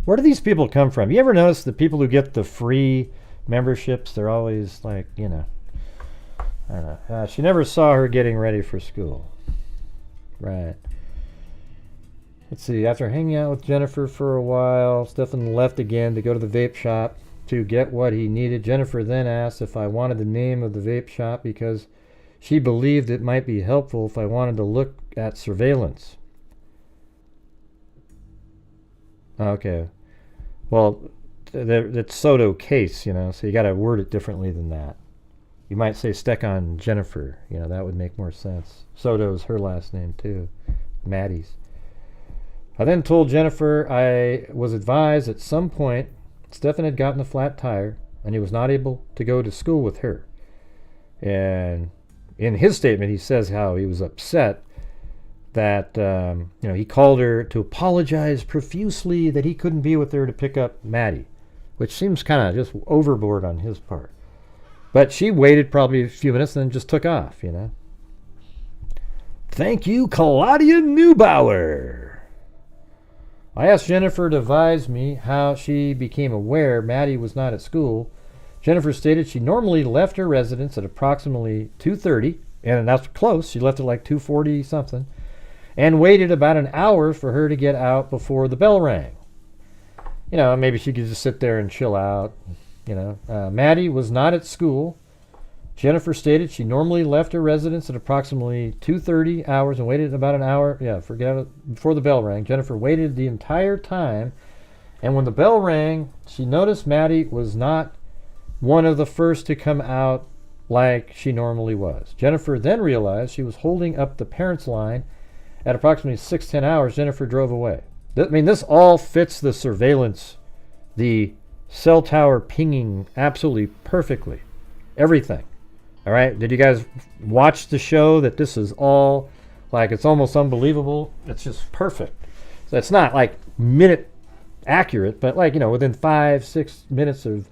Where do these people come from? You ever notice the people who get the free memberships, they're always like, you know, I don't know. She never saw her getting ready for school. Right. Let's see. After hanging out with Jennifer for a while, Stefan left again to go to the vape shop to get what he needed. Jennifer then asked if I wanted the name of the vape shop because she believed it might be helpful if I wanted to look at surveillance. Okay. Well, it's Soto case, you know, so you got to word it differently than that. You might say Stekan Jennifer, you know, that would make more sense. Soto's her last name too, Maddie's. I then told Jennifer I was advised at some point Stefan had gotten a flat tire and he was not able to go to school with her. And in his statement, he says how he was upset that you know, he called her to apologize profusely that he couldn't be with her to pick up Maddie, which seems kind of just overboard on his part. But she waited probably a few minutes and then just took off, you know. Thank you, Claudia Neubauer. I asked Jennifer to advise me how she became aware Maddie was not at school. Jennifer stated she normally left her residence at approximately 2:30, and that's close. She left at like 2:40 something, and waited about an hour for her to get out before the bell rang. You know, maybe she could just sit there and chill out. You know, Maddie was not at school. Jennifer stated she normally left her residence at approximately 2:30 hours and waited about an hour. Yeah, forget it, before the bell rang. Jennifer waited the entire time, and when the bell rang, she noticed Maddie was not one of the first to come out like she normally was. Jennifer then realized she was holding up the parents' line at approximately 6:10 hours. Jennifer drove away. I mean, this all fits the surveillance, the cell tower pinging absolutely perfectly. Everything. All right, did you guys watch the show that this is all, like, it's almost unbelievable? It's just perfect. So it's not like minute accurate, but like, you know, within 5-6 minutes of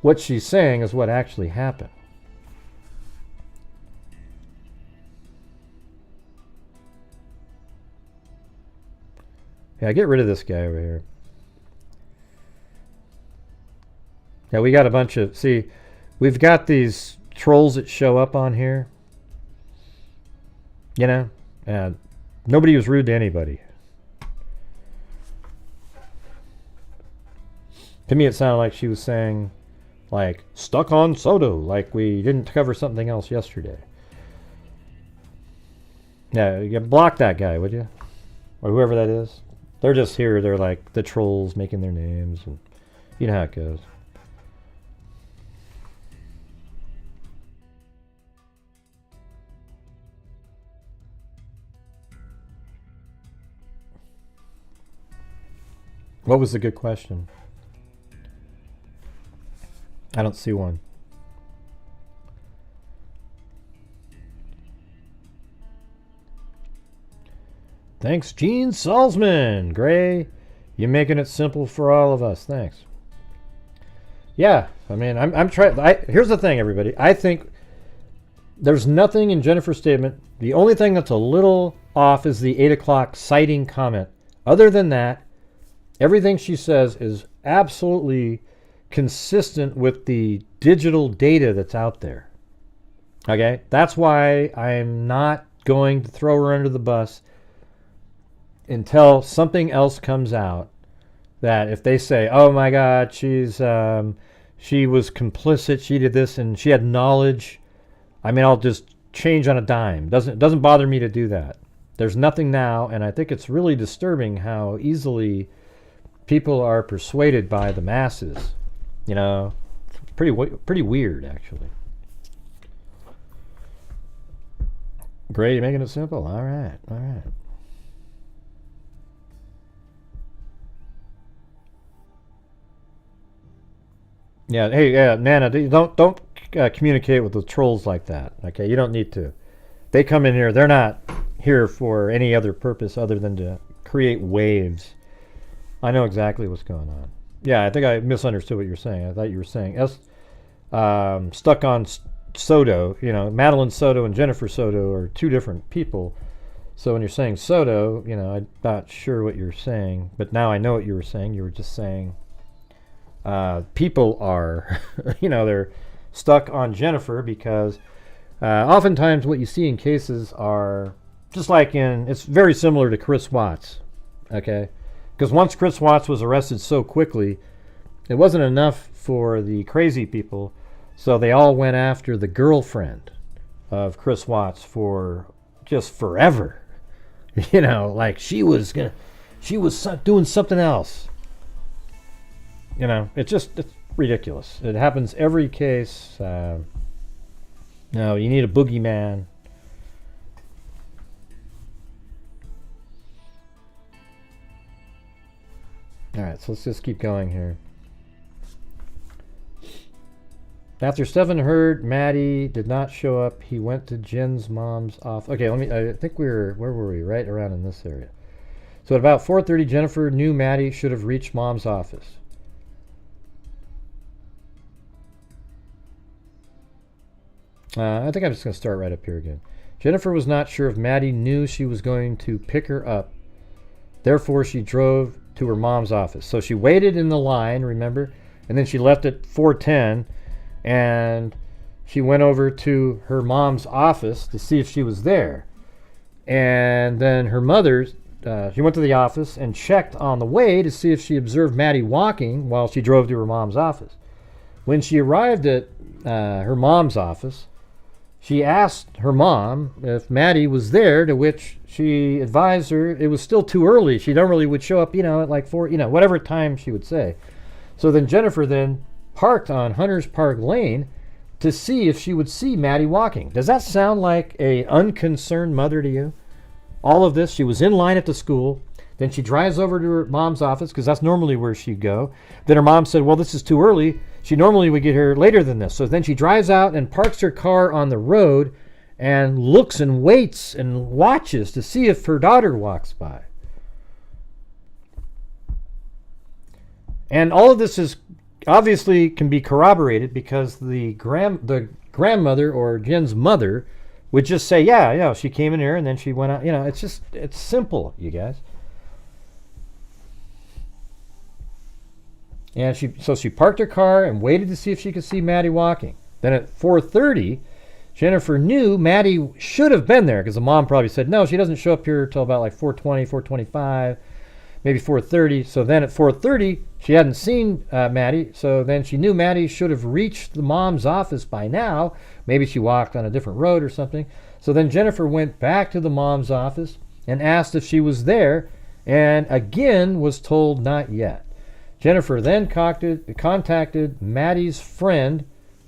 what she's saying is what actually happened. Yeah, get rid of this guy over here. Yeah, we got a bunch of, see, we've got these trolls that show up on here, you know, and nobody was rude to anybody. To me, it sounded like she was saying, like, stuck on Soto, like we didn't cover something else yesterday. Yeah, you block that guy, would you? Or whoever that is. They're just here, they're like the trolls making their names, and you know how it goes. What was the good question? I don't see one. Thanks, Gene Salzman. Gray, you're making it simple for all of us. Thanks. Yeah, I mean, I'm trying. Here's the thing, everybody. I think There's nothing in Jennifer's statement. The only thing that's a little off is the 8 o'clock sighting comment. Other than that, everything she says is absolutely consistent with the digital data that's out there. Okay? That's why I'm not going to throw her under the bus until something else comes out. That if they say, oh my God, she was complicit, she did this, and she had knowledge, I mean, I'll just change on a dime. Doesn't bother me to do that. There's nothing now, and I think it's really disturbing how easily people are persuaded by the masses. You know, pretty weird, actually. Great, you're making it simple. All right. Yeah, hey, Nana, don't communicate with the trolls like that. Okay, you don't need to. They come in here. They're not here for any other purpose other than to create waves. I know exactly what's going on. Yeah, I think I misunderstood what you're saying. I thought you were saying stuck on Soto. You know, Madeline Soto and Jennifer Soto are two different people. So when you're saying Soto, you know, I'm not sure what you're saying. But now I know what you were saying. You were just saying people are, you know, they're stuck on Jennifer because oftentimes what you see in cases are just like it's very similar to Chris Watts, okay? Because once Chris Watts was arrested so quickly, it wasn't enough for the crazy people, so they all went after the girlfriend of Chris Watts for just forever. You know, like she was doing something else. You know, it's ridiculous. It happens every case. No, you need a boogeyman. All right, so let's just keep going here. After Stephen heard Maddie did not show up, he went to Jen's mom's office. Okay, I think where were we? Right around in this area. So at about 4:30, Jennifer knew Maddie should have reached mom's office. I think I'm just going to start right up here again. Jennifer was not sure if Maddie knew she was going to pick her up. Therefore, she drove to her mom's office. So she waited in the line, remember? And then she left at 4:10, and she went over to her mom's office to see if she was there. And then her mother, she went to the office and checked on the way to see if she observed Maddie walking while she drove to her mom's office. When she arrived at her mom's office, she asked her mom if Maddie was there, to which she advised her it was still too early. She normally would show up, at like 4, whatever time she would say. So then Jennifer then parked on Hunters Park Lane to see if she would see Maddie walking. Does that sound like a unconcerned mother to you? All of this, she was in line at the school. Then she drives over to her mom's office because that's normally where she'd go. Then her mom said, well, this is too early. She normally would get here later than this. So then she drives out and parks her car on the road and looks and waits and watches to see if her daughter walks by. And all of this is obviously can be corroborated because the grandmother or Jen's mother would just say, yeah, she came in here and then she went out. It's simple, you guys. And she parked her car and waited to see if she could see Maddie walking. Then at 4:30, Jennifer knew Maddie should have been there because the mom probably said, no, she doesn't show up here until about like 4:20, 4:25, maybe 4:30. So then at 4:30, she hadn't seen Maddie. So then she knew Maddie should have reached the mom's office by now. Maybe she walked on a different road or something. So then Jennifer went back to the mom's office and asked if she was there, and again was told not yet. Jennifer then contacted Maddie's friend,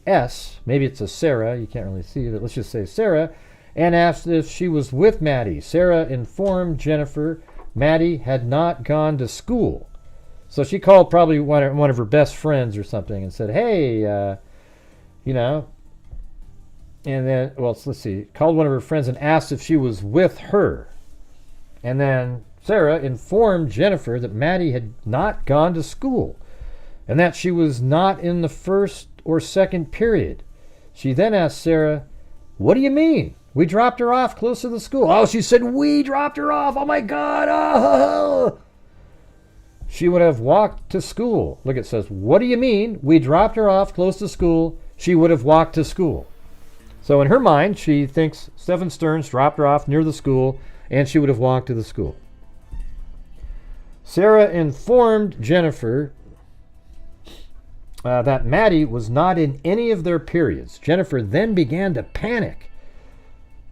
S, maybe it's a Sarah, you can't really see it, let's just say Sarah, and asked if she was with Maddie. Sarah informed Jennifer Maddie had not gone to school. So she called probably one of her best friends or something and said, hey, and then, let's see, called one of her friends and asked if she was with her. And then Sarah informed Jennifer that Maddie had not gone to school and that she was not in the first or second period. She then asked Sarah What do you mean? We dropped her off close to the school. Oh, she said we dropped her off. Oh my God. Oh. She would have walked to school. Look, it says, what do you mean? We dropped her off close to school. She would have walked to school. So in her mind, she thinks Stephen Stearns dropped her off near the school and she would have walked to the school. Sarah informed Jennifer that Maddie was not in any of their periods. Jennifer then began to panic.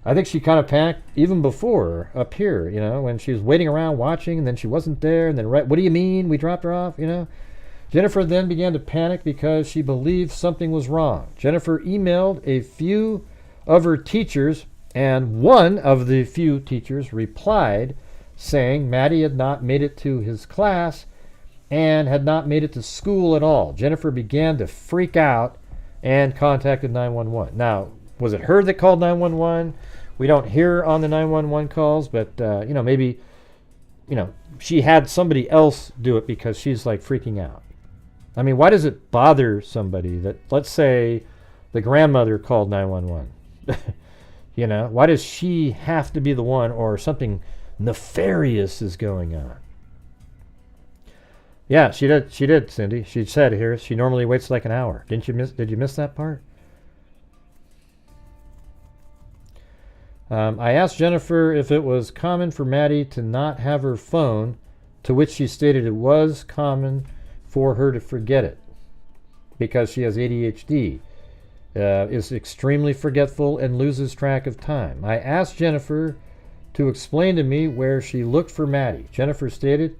I think she kind of panicked even before up here, when she was waiting around watching and then she wasn't there. And then, what do you mean we dropped her off, Jennifer then began to panic because she believed something was wrong. Jennifer emailed a few of her teachers, and one of the few teachers replied saying Maddie had not made it to his class and had not made it to school at all. Jennifer began to freak out and contacted 911. Now, was it her that called 911? We don't hear on the 911 calls, but maybe she had somebody else do it because she's like freaking out. I mean, why does it bother somebody that, let's say, the grandmother called 911? Why does she have to be the one, or something nefarious is going on? Yeah, she did, Cindy. She said here she normally waits like an hour. Did you miss that part? I asked Jennifer if it was common for Maddie to not have her phone, to which she stated it was common for her to forget it because she has ADHD, is extremely forgetful and loses track of time. I asked Jennifer to explain to me where she looked for Maddie. Jennifer stated,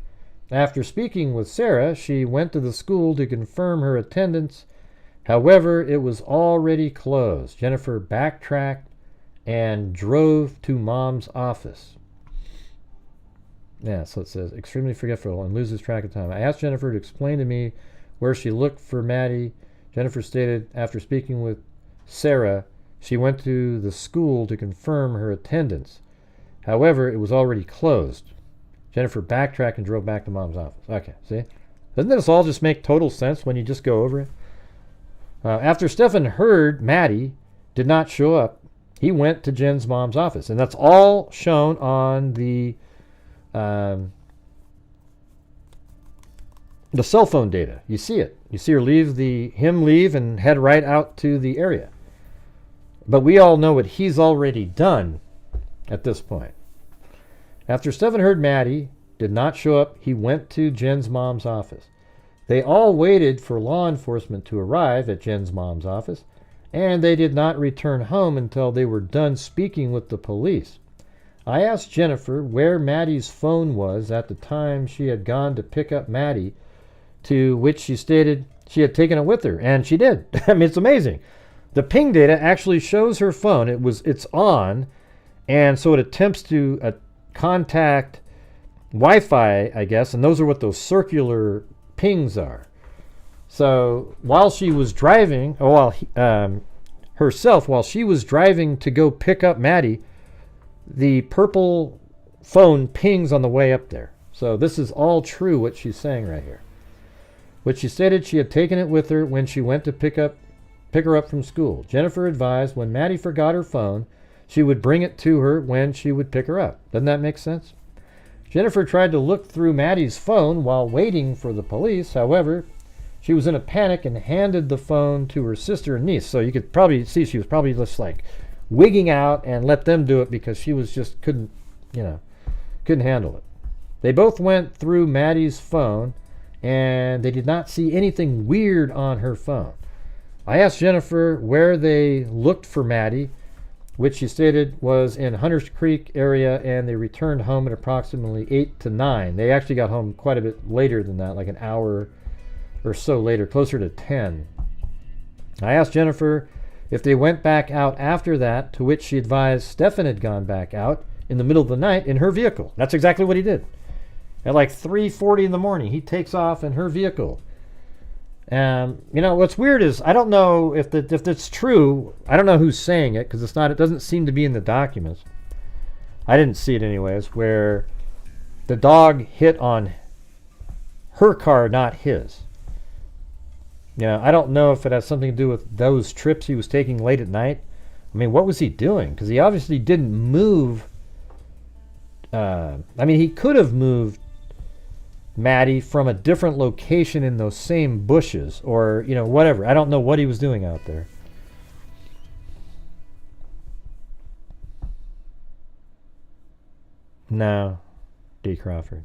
after speaking with Sarah, she went to the school to confirm her attendance. However, it was already closed. Jennifer backtracked and drove to Mom's office. Yeah, so it says, extremely forgetful and loses track of time. I asked Jennifer to explain to me where she looked for Maddie. Jennifer stated, after speaking with Sarah, she went to the school to confirm her attendance. However, it was already closed. Jennifer backtracked and drove back to Mom's office. Okay, see? Doesn't this all just make total sense when you just go over it? After Stephen heard Maddie did not show up, he went to Jen's mom's office. And that's all shown on the cell phone data. You see it. You see him leave and head right out to the area. But we all know what he's already done at this point. After Stephen heard Maddie did not show up, he went to Jen's mom's office. They all waited for law enforcement to arrive at Jen's mom's office, and they did not return home until they were done speaking with the police. I asked Jennifer where Maddie's phone was at the time she had gone to pick up Maddie, to which she stated she had taken it with her, and she did. I mean, it's amazing. The ping data actually shows her phone. It's on, and so it attempts to contact Wi-Fi, I guess, and those are what those circular pings are. So while she was driving, while she was driving to go pick up Maddie, the purple phone pings on the way up there. So this is all true, what she's saying right here. Which she stated she had taken it with her when she went to pick her up from school. Jennifer advised when Maddie forgot her phone, she would bring it to her when she would pick her up. Doesn't that make sense? Jennifer tried to look through Maddie's phone while waiting for the police. However, she was in a panic and handed the phone to her sister and niece. So you could probably see she was probably just like wigging out and let them do it because she was just couldn't handle it. They both went through Maddie's phone and they did not see anything weird on her phone. I asked Jennifer where they looked for Maddie, which she stated was in Hunters Creek area, and they returned home at approximately 8 to 9. They actually got home quite a bit later than that, like an hour or so later, closer to 10. I asked Jennifer if they went back out after that, to which she advised Stefan had gone back out in the middle of the night in her vehicle. That's exactly what he did. At like 3:40 in the morning, he takes off in her vehicle. What's weird is I don't know if that's true. I don't know who's saying it because it doesn't seem to be in the documents. I didn't see it anyways, where the dog hit on her car, not his. I don't know if it has something to do with those trips he was taking late at night. mean, what was he doing? Because he obviously didn't move. I mean, he could have moved Maddie from a different location in those same bushes, or, you know, whatever. I don't know what he was doing out there. No, D. Crawford.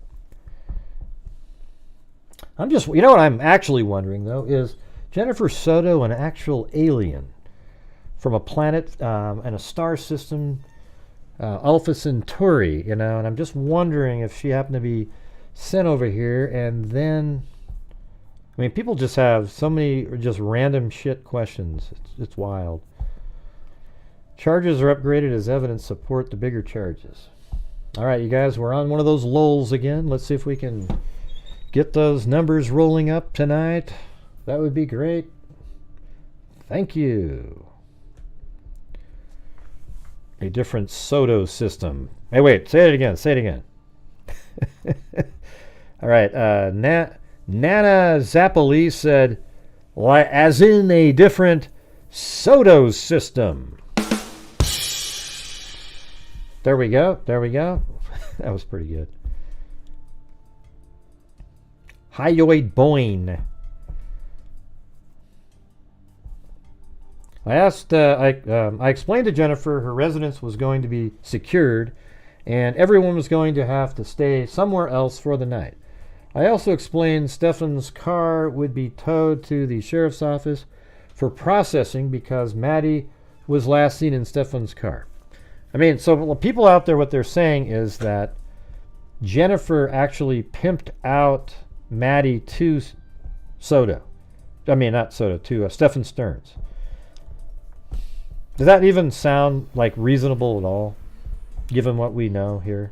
I'm just, you know what I'm actually wondering, though, is Jennifer Soto an actual alien from a planet and a star system, Alpha Centauri, you know? And I'm just wondering if she happened to be sent over here, and then, I mean, people just have so many just random shit questions. It's wild. Charges are upgraded as evidence support the bigger charges. All right, you guys, we're on one of those lulls again. Let's see if we can get those numbers rolling up tonight. That would be great. Thank you. A different Soto system. Hey, wait, say it again. Say it again. All right, Nana Zappoli said, as in a different Soto system. There we go. There we go. That was pretty good. Hyoid Boyne. I asked, I explained to Jennifer her residence was going to be secured and everyone was going to have to stay somewhere else for the night. I also explained Stefan's car would be towed to the sheriff's office for processing because Maddie was last seen in Stefan's car. I mean, so people out there, what they're saying is that Jennifer actually pimped out Maddie to Soto. I mean, not Soto, to Stefan Stearns. Does that even sound like reasonable at all, given what we know here?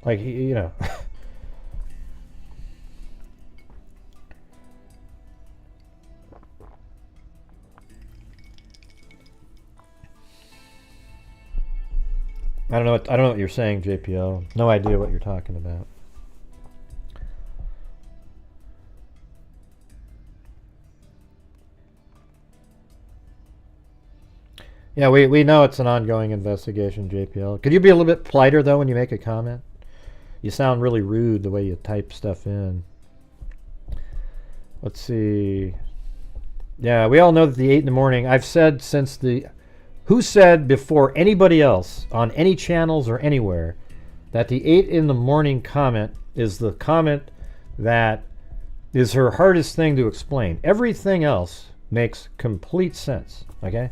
Like, you know. I don't know what you're saying, JPL. No idea what you're talking about. Yeah, we know it's an ongoing investigation, JPL. Could you be a little bit politer, though, when you make a comment? You sound really rude the way you type stuff in. Let's see. Yeah, we all know that the 8 in the morning, I've said since the... Who said before anybody else on any channels or anywhere that the 8 in the morning comment is the comment that is her hardest thing to explain? Everything else makes complete sense, okay?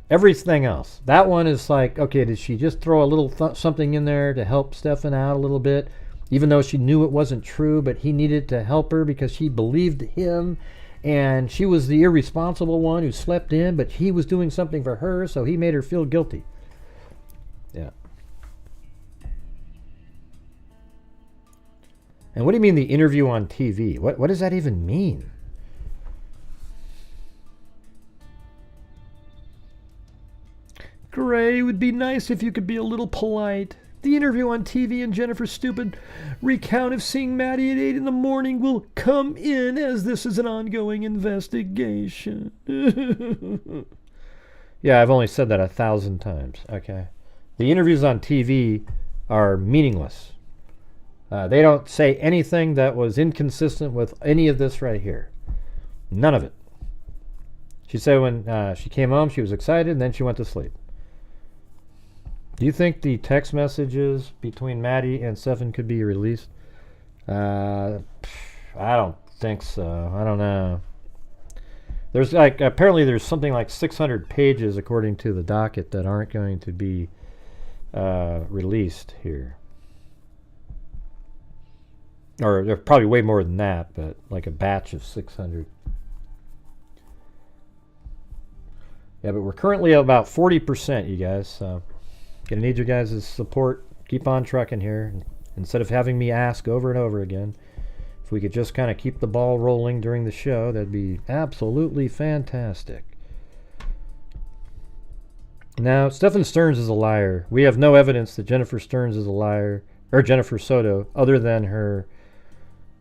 Everything else. That one is like, okay, did she just throw a little something in there to help Stefan out a little bit, even though she knew it wasn't true, but he needed to help her because she believed him, and she was the irresponsible one who slept in, but he was doing something for her, so he made her feel guilty. Yeah. And what do you mean the interview on TV? What does that even mean? Gray, it would be nice if you could be a little polite. The interview on TV and Jennifer's stupid recount of seeing Maddie at 8 in the morning will come in as this is an ongoing investigation. Yeah, I've only said that 1,000 times. Okay. The interviews on TV are meaningless. They don't say anything that was inconsistent with any of this right here. None of it. She said when she came home, she was excited, and then she went to sleep. Do you think the text messages between Maddie and Stefan could be released? I don't think so. I don't know. There's like, apparently there's something like 600 pages according to the docket that aren't going to be released here. Or there's probably way more than that, but like a batch of 600. Yeah, but we're currently at about 40%, you guys, so gonna need your guys' support. Keep on trucking here. Instead of having me ask over and over again, if we could just kind of keep the ball rolling during the show, that'd be absolutely fantastic. Now, Stefan Stearns is a liar. We have no evidence that Jennifer Stearns is a liar, or Jennifer Soto, other than her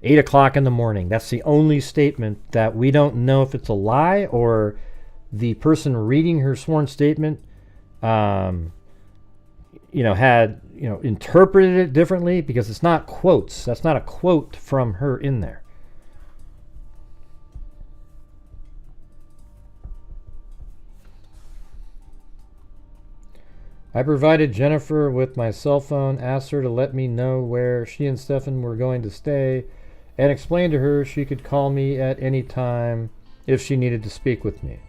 8 o'clock in the morning. That's the only statement that we don't know if it's a lie or the person reading her sworn statement, had, interpreted it differently, because it's not quotes. That's not a quote from her in there. I provided Jennifer with my cell phone, asked her to let me know where she and Stefan were going to stay, and explained to her she could call me at any time if she needed to speak with me.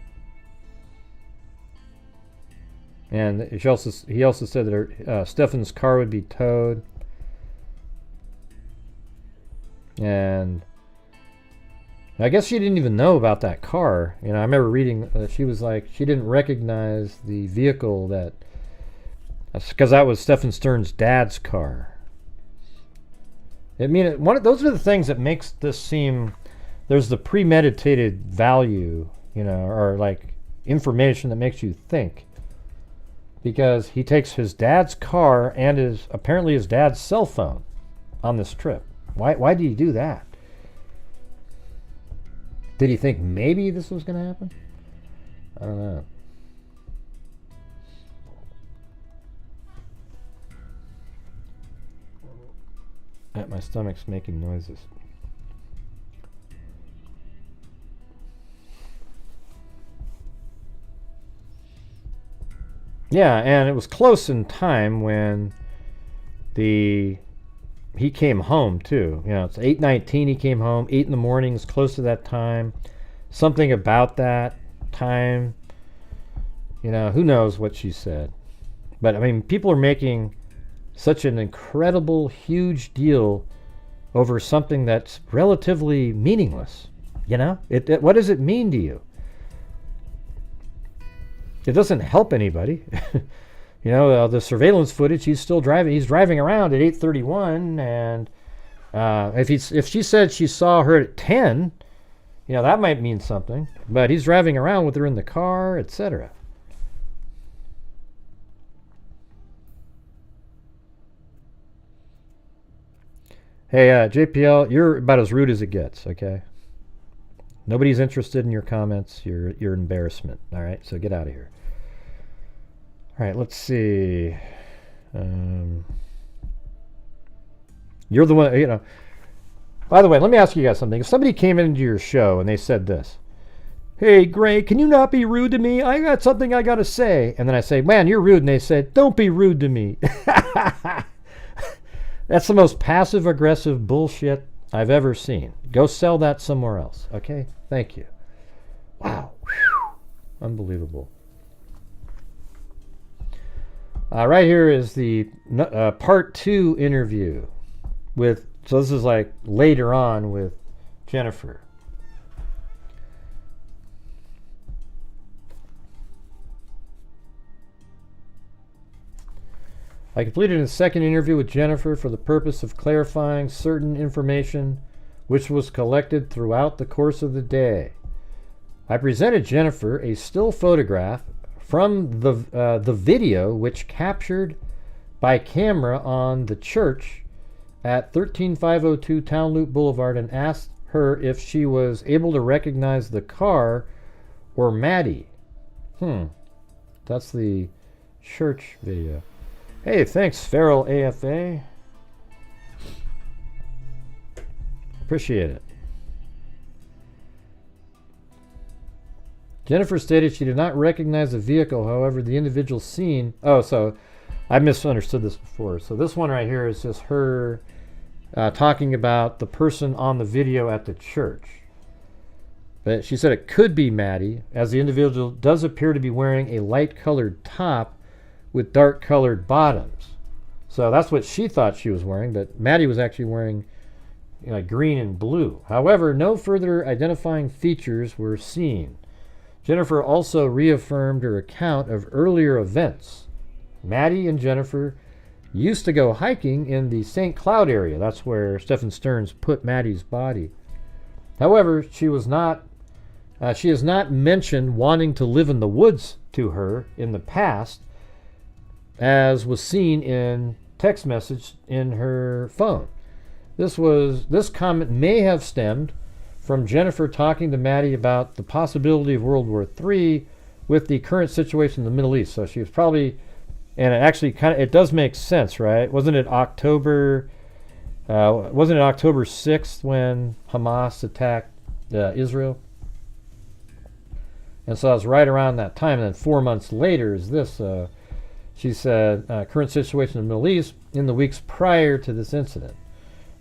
And he also said that Stefan's car would be towed. And I guess she didn't even know about that car. I remember reading that she was like, she didn't recognize the vehicle because that was Stefan Stern's dad's car. Those are the things that makes this seem, there's the premeditated value, or like information that makes you think. Because he takes his dad's car and apparently his dad's cell phone on this trip. Why did he do that? Did he think maybe this was going to happen? I don't know. My stomach's making noises. Yeah, and it was close in time when he came home too. It's 8:19 he came home, 8 in the morning is close to that time. Something about that time, who knows what she said. But people are making such an incredible, huge deal over something that's relatively meaningless. What does it mean to you? It doesn't help anybody. The surveillance footage, he's still driving. He's driving around at 8:31, and if she said she saw her at 10, that might mean something. But he's driving around with her in the car, etc. Hey, JPL, you're about as rude as it gets, okay? Nobody's interested in your comments. You're embarrassment, all right? So get out of here. All right, let's see. You're the one, By the way, let me ask you guys something. If somebody came into your show and they said this, "Hey, Gray, can you not be rude to me? I got something I got to say." And then I say, "Man, you're rude." And they said, "Don't be rude to me." That's the most passive-aggressive bullshit I've ever seen. Go sell that somewhere else, okay? Thank you. Wow. Whew. Unbelievable. Right here is the part 2 interview so this is like later on with Jennifer. I completed a second interview with Jennifer for the purpose of clarifying certain information which was collected throughout the course of the day. I presented Jennifer a still photograph from the video which captured by camera on the church at 13502 Town Loop Boulevard and asked her if she was able to recognize the car or Maddie. That's the church video. Hey, thanks, Feral AFA. Appreciate it. Jennifer stated she did not recognize the vehicle, however, the individual seen... Oh, so I misunderstood this before. So this one right here is just her talking about the person on the video at the church. But she said it could be Maddie, as the individual does appear to be wearing a light-colored top with dark-colored bottoms. So that's what she thought she was wearing, but Maddie was actually wearing green and blue. However, no further identifying features were seen. Jennifer also reaffirmed her account of earlier events. Maddie and Jennifer used to go hiking in the St. Cloud area. That's where Stefan Stearns put Maddie's body. However, she has not mentioned wanting to live in the woods to her in the past, as was seen in text message in her phone. This comment may have stemmed from Jennifer talking to Maddie about the possibility of World War III with the current situation in the Middle East. So she was probably, and it actually it does make sense, right? Wasn't it October 6th when Hamas attacked Israel? And so that was right around that time. And then 4 months later is this. She said, current situation in the Middle East in the weeks prior to this incident.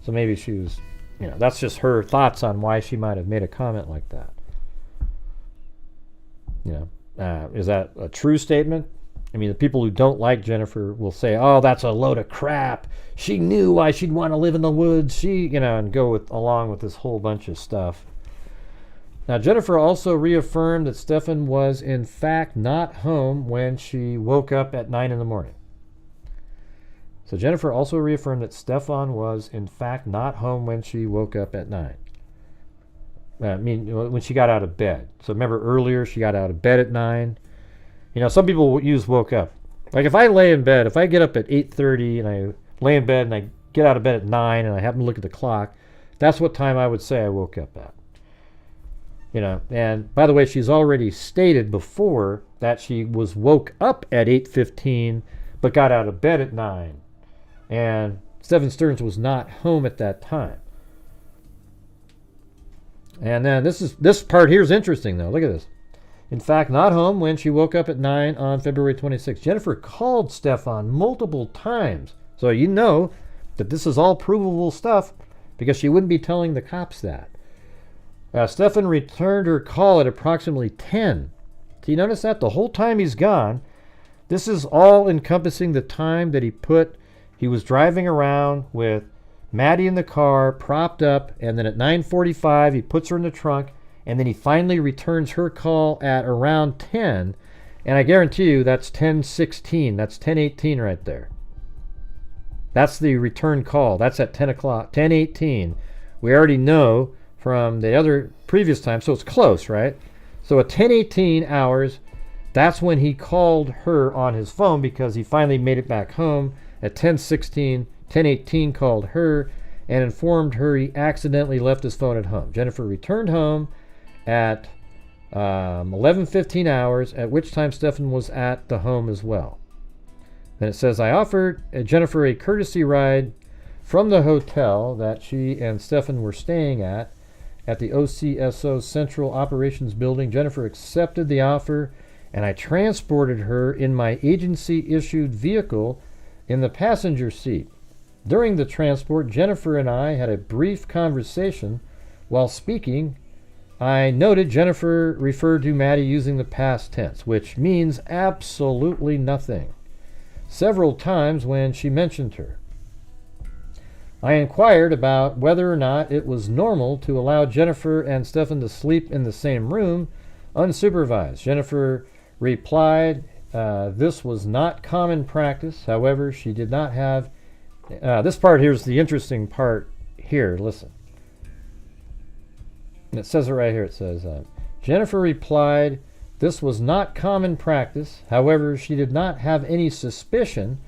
So maybe she was, that's just her thoughts on why she might have made a comment like that. Is that a true statement? I mean, the people who don't like Jennifer will say, oh, that's a load of crap. She knew why she'd want to live in the woods. And go along with this whole bunch of stuff. Now, Jennifer also reaffirmed that Stefan was, in fact, not home when she woke up at 9 in the morning. So Jennifer also reaffirmed that Stefan was, in fact, not home when she woke up at 9. I mean, when she got out of bed. So remember earlier, she got out of bed at 9. Some people use woke up. Like if I lay in bed, if I get up at 8:30 and I lay in bed and I get out of bed at 9 and I happen to look at the clock, that's what time I would say I woke up at. And by the way, she's already stated before that she was woke up at 8:15 but got out of bed at 9. And Stefan Stearns was not home at that time. And then this part here is interesting, though. Look at this. In fact, not home when she woke up at 9 on February 26th. Jennifer called Stefan multiple times. So you know that this is all provable stuff because she wouldn't be telling the cops that. Stefan returned her call at approximately 10. Do you notice that? The whole time he's gone, this is all encompassing the time that he was driving around with Maddie in the car, propped up, and then at 9:45 he puts her in the trunk, and then he finally returns her call at around 10, and I guarantee you that's 10:16. That's 10:18 right there. That's the return call. That's at 10 o'clock, 10:18. We already know from the other previous time, so it's close, right? So at 10:18 hours, that's when he called her on his phone because he finally made it back home. At 10:16, 10:18 called her and informed her he accidentally left his phone at home. Jennifer returned home at 11:15 hours, at which time Stefan was at the home as well. Then it says, I offered Jennifer a courtesy ride from the hotel that she and Stefan were staying at the OCSO Central Operations Building. Jennifer accepted the offer, and I transported her in my agency-issued vehicle in the passenger seat. During the transport, Jennifer and I had a brief conversation. While speaking, I noted Jennifer referred to Maddie using the past tense, which means absolutely nothing, several times when she mentioned her. I inquired about whether or not it was normal to allow Jennifer and Stefan to sleep in the same room unsupervised. Jennifer replied, this was not common practice. However, she did not have... this part here is the interesting part here. Listen. And it says it right here. It says, Jennifer replied, this was not common practice. However, she did not have any suspicion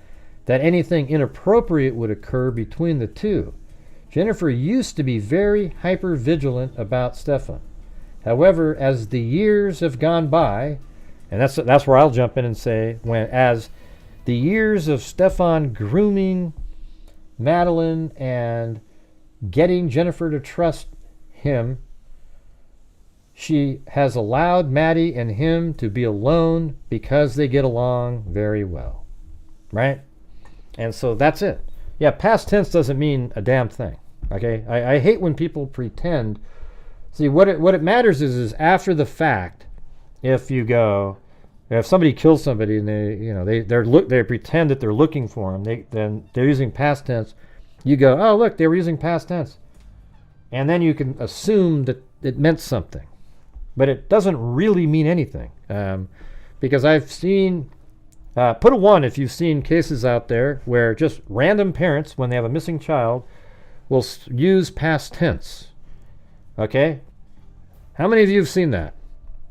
that anything inappropriate would occur between the two. Jennifer used to be very hyper-vigilant about Stefan. However, as the years have gone by, and that's where I'll jump in and say, as the years of Stefan grooming Madeline and getting Jennifer to trust him, she has allowed Maddie and him to be alone because they get along very well. Right? And so that's it. Yeah, past tense doesn't mean a damn thing. Okay? I hate when people pretend. See, what it matters is after the fact, if somebody kills somebody and they pretend that they're looking for him, then they're using past tense. You go, oh look, they were using past tense, and then you can assume that it meant something, but it doesn't really mean anything. Because I've seen, put a 1 if you've seen cases out there where just random parents, when they have a missing child, will use past tense. Okay, how many of you have seen that?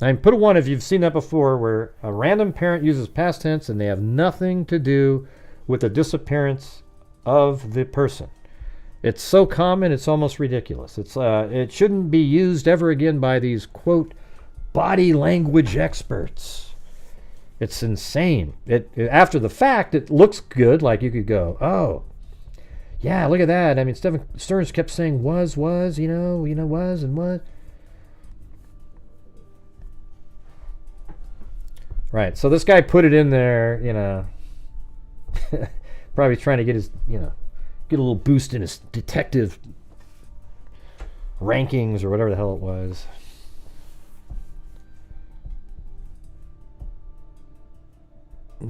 I mean, put a 1 if you've seen that before, where a random parent uses past tense and they have nothing to do with the disappearance of the person. It's so common, it's almost ridiculous. It shouldn't be used ever again by these, quote, body language experts. It's insane. After the fact, it looks good. Like you could go, oh, yeah, look at that. I mean, Stearns kept saying was, was and was. Right. So this guy put it in there, probably trying to get his, get a little boost in his detective rankings or whatever the hell it was.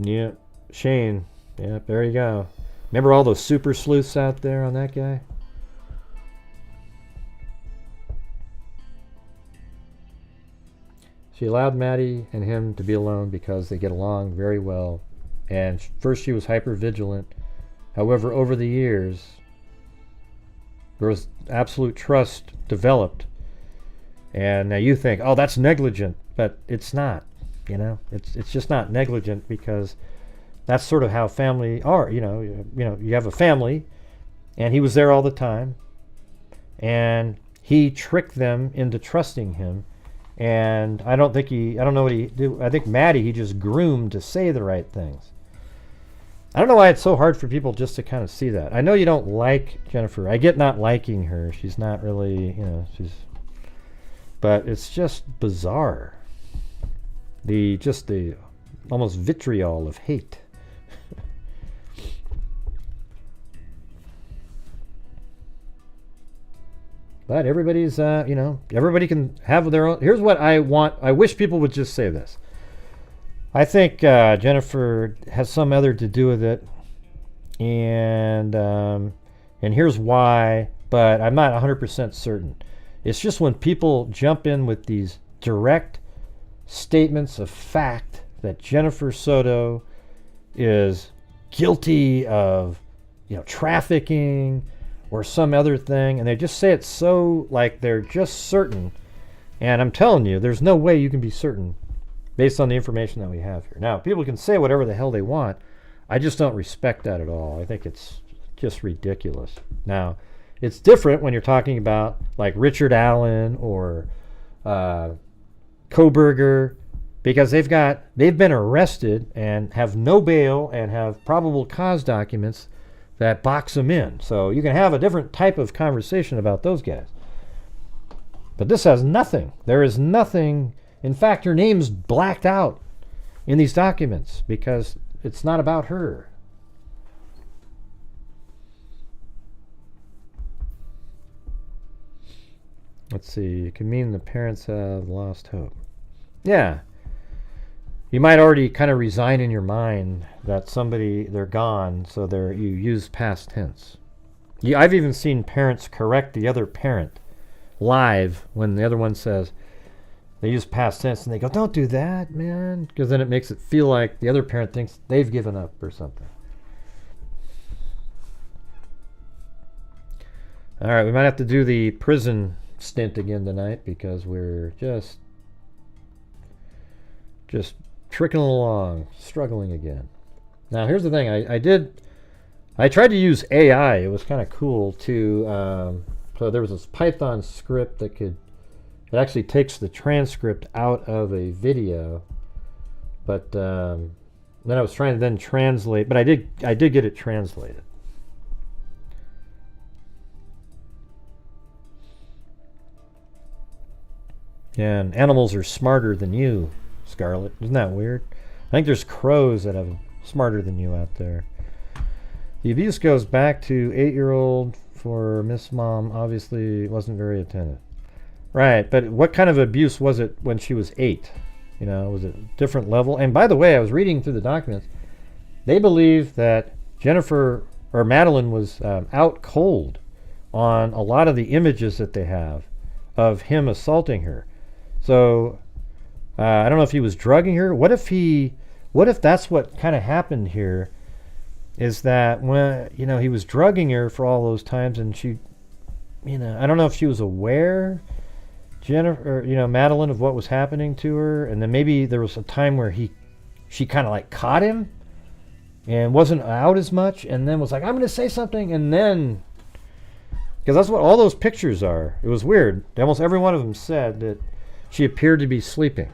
Yeah, Shane. Yeah, there you go. Remember all those super sleuths out there on that guy? She allowed Maddie and him to be alone because they get along very well. And first she was hyper vigilant. However, over the years, there was absolute trust developed. And now you think, oh, that's negligent, but it's not. It's just not negligent, because that's sort of how family are. You have a family, and he was there all the time, and he tricked them into trusting him. And I don't know what he did. I think Maddie, he just groomed to say the right things. I don't know why it's so hard for people just to kind of see that. I know you don't like Jennifer. I get not liking her. She's not really, but it's just bizarre. The almost vitriol of hate. But everybody's, everybody can have their own. Here's what I want. I wish people would just say this. I think Jennifer has some other to do with it, and here's why. But I'm not 100% certain. It's just when people jump in with these direct statements of fact that Jennifer Soto is guilty of, trafficking or some other thing, and they just say it so like they're just certain. And I'm telling you, there's no way you can be certain based on the information that we have here. Now, people can say whatever the hell they want. I just don't respect that at all. I think it's just ridiculous. Now, it's different when you're talking about like Richard Allen or Koberger, because they've been arrested and have no bail and have probable cause documents that box them in. So you can have a different type of conversation about those guys. But this has nothing. There is nothing. In fact, her name's blacked out in these documents because it's not about her. Let's see. It can mean the parents have lost hope. Yeah. You might already kind of resign in your mind that they're gone, so you use past tense. I've even seen parents correct the other parent live when the other one says, they use past tense, and they go, don't do that, man, because then it makes it feel like the other parent thinks they've given up or something. All right, we might have to do the prison stint again tonight because we're just trickling along, struggling again. Now, here's the thing. I tried to use AI. It was kind of cool to. So there was this Python script that it actually takes the transcript out of a video, but then I was trying to then translate. But I did get it translated. Yeah, and animals are smarter than you, Scarlett. Isn't that weird? I think there's crows that are smarter than you out there. The abuse goes back to 8-year-old for Miss Mom. Obviously wasn't very attentive. Right, but what kind of abuse was it when she was 8? Was it a different level? And by the way, I was reading through the documents. They believe that Jennifer or Madeline was out cold on a lot of the images that they have of him assaulting her. So I don't know if he was drugging her. What if that's what kind of happened here? Is that when he was drugging her for all those times, and she, I don't know if she was aware, Jennifer, or, Madeline, of what was happening to her, and then maybe there was a time where she kind of like caught him, and wasn't out as much, and then was like, I'm going to say something, and then, because that's what all those pictures are. It was weird. Almost every one of them said that she appeared to be sleeping.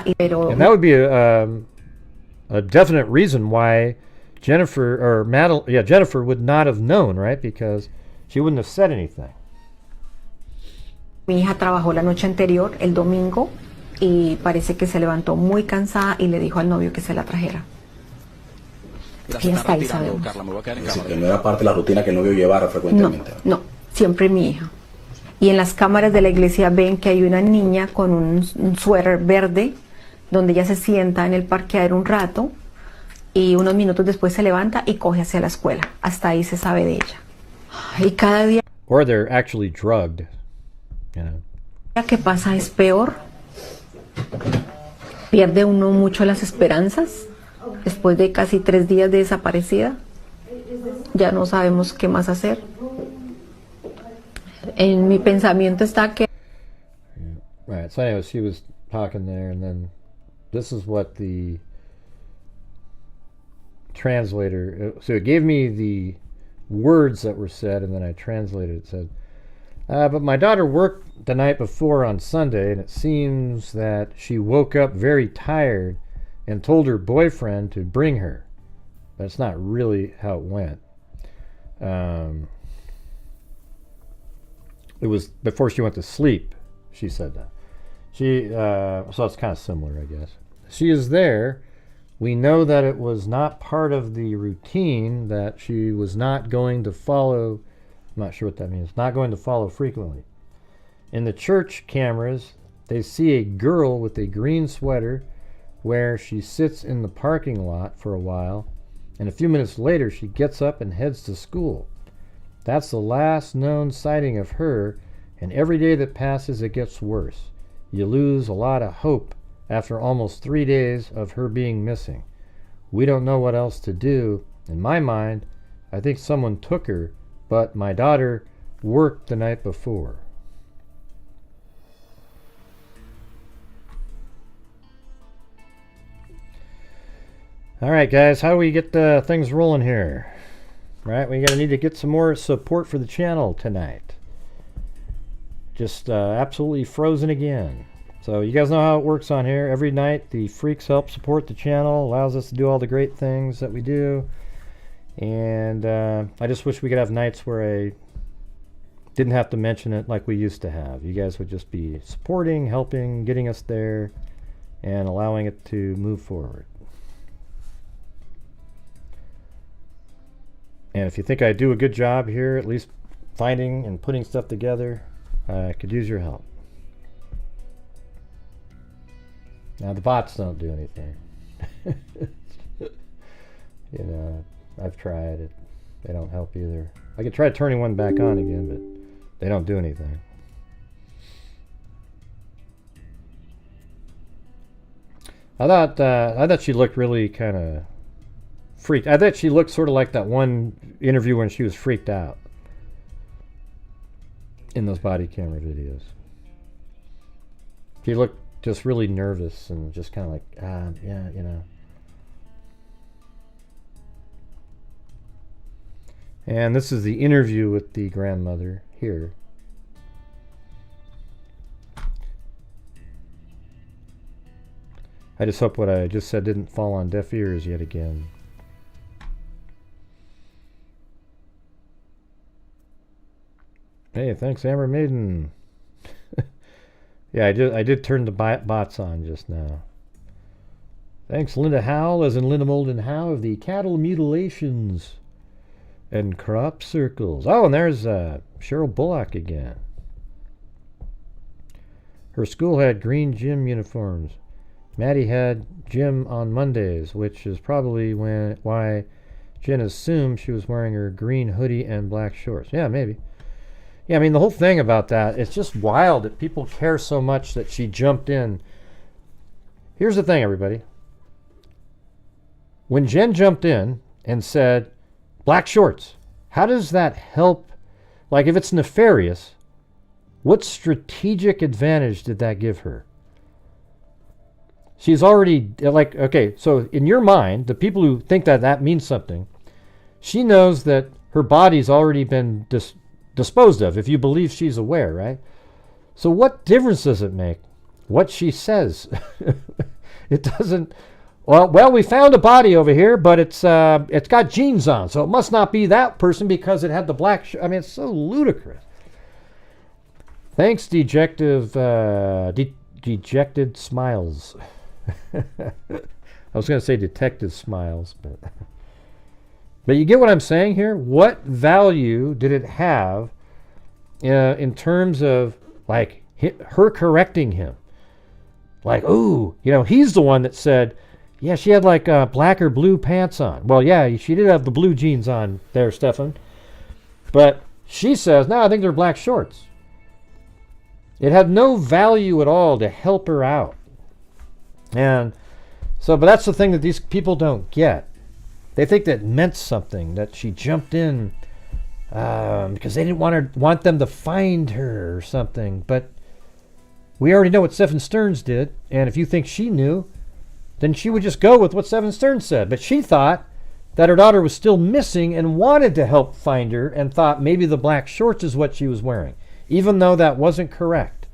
And that would be a definite reason why Jennifer would not have known, right? Because she wouldn't have said anything. Mi hija trabajó la noche anterior, el domingo, y parece que se levantó muy cansada y le dijo al novio que se la trajera. Y hasta ahí sabemos. Es decir, que no era parte de la rutina que el novio llevara frecuentemente. No, siempre mi hija. Y en las cámaras de la iglesia ven que hay una niña con un suéter verde, donde ella se sienta en el parqueadero un rato, y unos minutos después se levanta y coge hacia la escuela. Hasta ahí se sabe de ella. Y cada día... Or they're actually drugged. You know. Que pasa es peor. Pierde uno mucho las esperanzas. Después de casi 3 días de desaparecida, ya no sabemos qué más hacer. En mi pensamiento está que... Right, so anyway, she was talking there, and then this is what the translator... So it gave me the words that were said, and then I translated it. It said, but my daughter worked the night before on Sunday, and it seems that she woke up very tired and told her boyfriend to bring her. That's not really how it went. It was before she went to sleep, she said that. So it's kind of similar, I guess. She is there. We know that it was not part of the routine, that she was not going to follow. I'm not sure what that means. Not going to follow frequently. In the church cameras, they see a girl with a green sweater where she sits in the parking lot for a while, and a few minutes later she gets up and heads to school. That's the last known sighting of her, and every day that passes it gets worse. You lose a lot of hope after almost 3 days of her being missing. We don't know what else to do. In my mind, I think someone took her, but my daughter worked the night before. All right, guys, how do we get things rolling here? Right, we're gonna need to get some more support for the channel tonight. Just absolutely frozen again. So you guys know how it works on here. Every night the freaks help support the channel, allows us to do all the great things that we do. And I just wish we could have nights where I didn't have to mention it like we used to have. You guys would just be supporting, helping, getting us there, and allowing it to move forward. And if you think I do a good job here, at least finding and putting stuff together, I could use your help. Now the bots don't do anything. You know, I've tried it. They don't help either. I could try turning one back on again, but they don't do anything. I thought she looked really kind of freaked. I thought she looked sort of like that one interview when she was freaked out in those body camera videos. She looked just really nervous and just kind of like, yeah, you know. And this is the interview with the grandmother here. I just hope what I just said didn't fall on deaf ears yet again. Hey, thanks, Amber Maiden. Yeah, I did turn the bots on just now. Thanks, Linda Howell, as in Linda Molden Howe of the Cattle Mutilations and Crop Circles. Oh, and there's Cheryl Bullock again. Her school had green gym uniforms. Maddie had gym on Mondays, which is probably why Jen assumed she was wearing her green hoodie and black shorts. Yeah, maybe. Yeah, I mean, the whole thing about that, it's just wild that people care so much that she jumped in. Here's the thing, everybody. When Jen jumped in and said, black shorts, how does that help? Like, if it's nefarious, what strategic advantage did that give her? She's already, like, okay, so in your mind, the people who think that that means something, she knows that her body's already been disposed of, if you believe she's aware, right? So what difference does it make what she says? It doesn't. Well, we found a body over here, but it's got jeans on, so it must not be that person because it had the black shirt. I mean, it's so ludicrous. Thanks, dejected smiles. I was going to say detective smiles, but you get what I'm saying here? What value did it have in terms of like her correcting him? Like, ooh, he's the one that said, yeah, she had like black or blue pants on. Well, yeah, she did have the blue jeans on there, Stefan. But she says, no, I think they're black shorts. It had no value at all to help her out. And so, but that's the thing that these people don't get. They think that meant something, that she jumped in because they didn't want them to find her or something. But we already know what Stefan Stearns did. And if you think she knew, then she would just go with what Stefan Stearns said. But she thought that her daughter was still missing and wanted to help find her and thought maybe the black shorts is what she was wearing, even though that wasn't correct.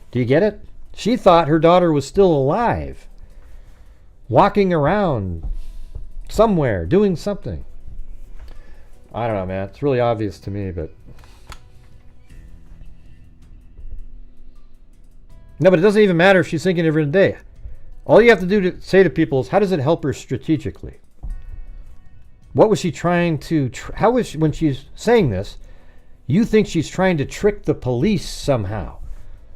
Do you get it? She thought her daughter was still alive, walking around somewhere, doing something. I don't know, man. It's really obvious to me, but... No, but it doesn't even matter if she's thinking every day. All you have to do to say to people is, how does it help her strategically? What was she trying to... how was she, when she's saying this, you think she's trying to trick the police somehow.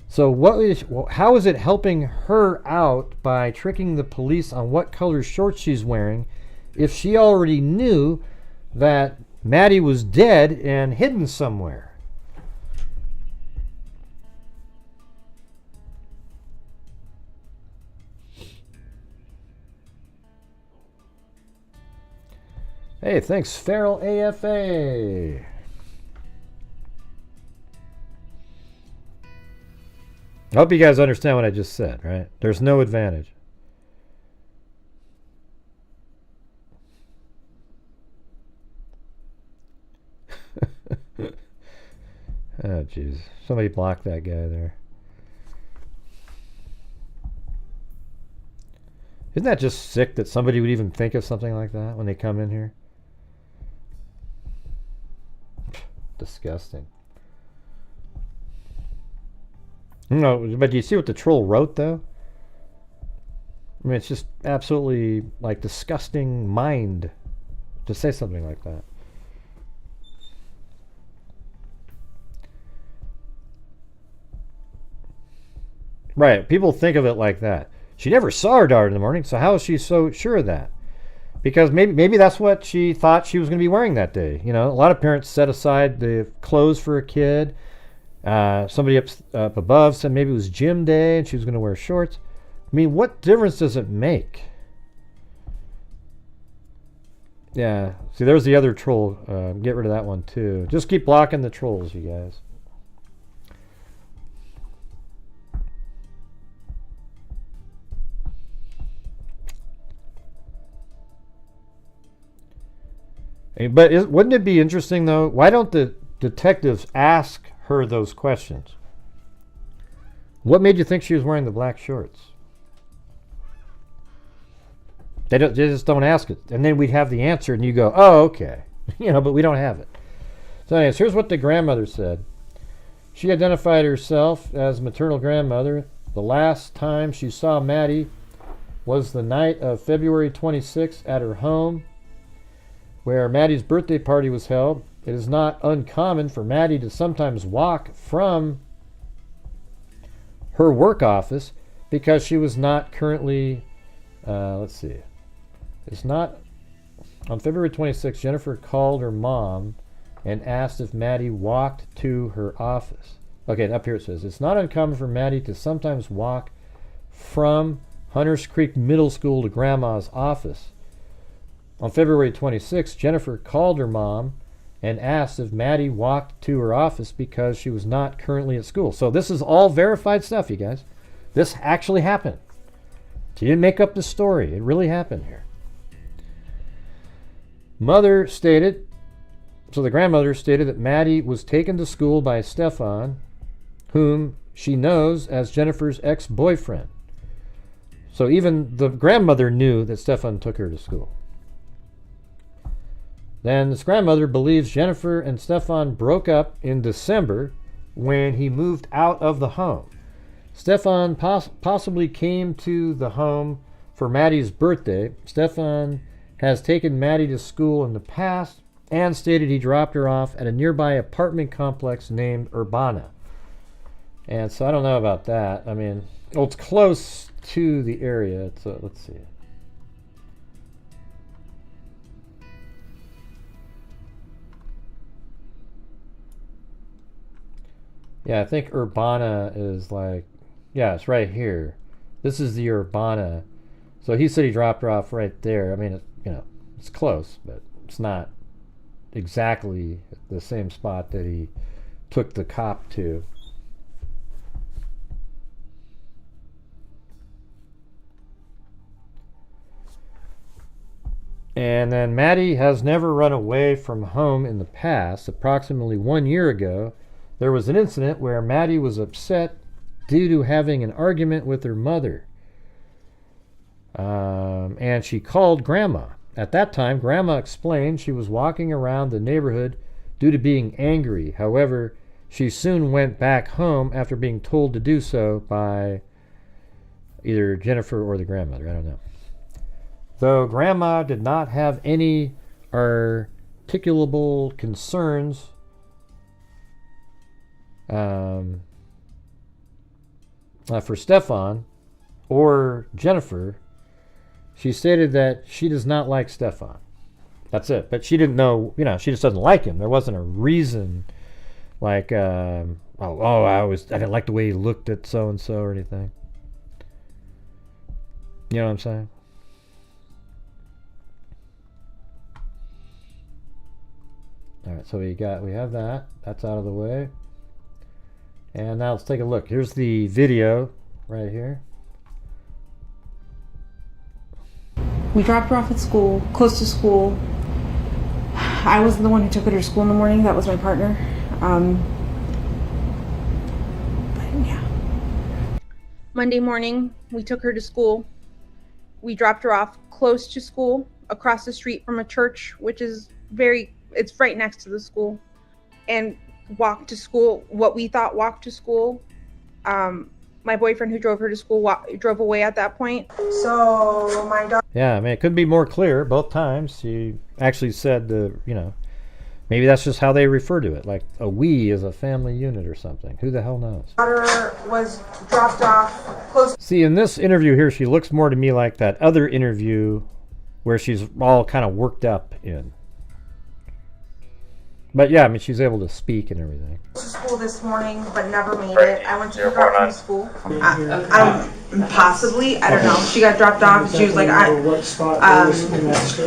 So how is it helping her out by tricking the police on what color shorts she's wearing if she already knew that Maddie was dead and hidden somewhere? Hey, thanks, Feral AFA. I hope you guys understand what I just said, right? There's no advantage. Oh, jeez. Somebody blocked that guy there. Isn't that just sick that somebody would even think of something like that when they come in here? Disgusting. No, but do you see what the troll wrote, though? I mean, it's just absolutely, like, disgusting mind to say something like that. Right, people think of it like that. She never saw her daughter in the morning, so how is she so sure of that? Because maybe that's what she thought she was going to be wearing that day. You know, a lot of parents set aside the clothes for a kid. Somebody up above said maybe it was gym day and she was going to wear shorts. I mean, what difference does it make? Yeah, see, there's the other troll. Get rid of that one too. Just keep blocking the trolls, you guys. But wouldn't it be interesting, though? Why don't the detectives ask her those questions? What made you think she was wearing the black shorts? They just don't ask it. And then we'd have the answer, and you go, oh, okay. But we don't have it. So anyways, here's what the grandmother said. She identified herself as maternal grandmother. The last time she saw Maddie was the night of February 26th at her home, where Maddie's birthday party was held. It is not uncommon for Maddie to sometimes walk from her work office because she was not currently, let's see. It's not, on February 26th, Jennifer called her mom and asked if Maddie walked to her office. Okay, up here it says, it's not uncommon for Maddie to sometimes walk from Hunters Creek Middle School to Grandma's office. On February 26th, Jennifer called her mom and asked if Maddie walked to her office because she was not currently at school. So this is all verified stuff, you guys. This actually happened. She didn't make up the story. It really happened here. Mother stated, so the grandmother stated that Maddie was taken to school by Stefan, whom she knows as Jennifer's ex-boyfriend. So even the grandmother knew that Stefan took her to school. Then this grandmother believes Jennifer and Stefan broke up in December when he moved out of the home. Stefan possibly came to the home for Maddie's birthday. Stefan has taken Maddie to school in the past and stated he dropped her off at a nearby apartment complex named Urbana. And so I don't know about that. I mean, well, it's close to the area. So let's see. Yeah, I think Urbana is like, yeah, it's right here. This is the Urbana. So he said he dropped her off right there. I mean, it's close, but it's not exactly the same spot that he took the cop to. And then Maddie has never run away from home in the past. Approximately 1 year ago, there was an incident where Maddie was upset due to having an argument with her mother. And she called Grandma. At that time, Grandma explained she was walking around the neighborhood due to being angry. However, she soon went back home after being told to do so by either Jennifer or the grandmother. I don't know. Though Grandma did not have any articulable concerns for Stefan or Jennifer, she stated that she does not like Stefan. That's it. But she didn't know, she just doesn't like him. There wasn't a reason like, I didn't like the way he looked at so-and-so or anything. You know what I'm saying? All right, so we have that. That's out of the way. And now let's take a look. Here's the video right here. We dropped her off at school, close to school. I wasn't the one who took her to school in the morning. That was my partner. But yeah. Monday morning, we took her to school. We dropped her off close to school, across the street from a church, which is it's right next to the school, and walked to school, what we thought walked to school. My boyfriend who drove her to school drove away at that point. So my daughter... Yeah, I mean, it couldn't be more clear both times. She actually said, maybe that's just how they refer to it, like a we is a family unit or something. Who the hell knows? Daughter was dropped off close... See, in this interview here, she looks more to me like that other interview where she's all kind of worked up in. But yeah, I mean, she's able to speak and everything. To school this morning, but never made it. I went to pick her up from school. Possibly, I don't know. She got dropped off. She was like, so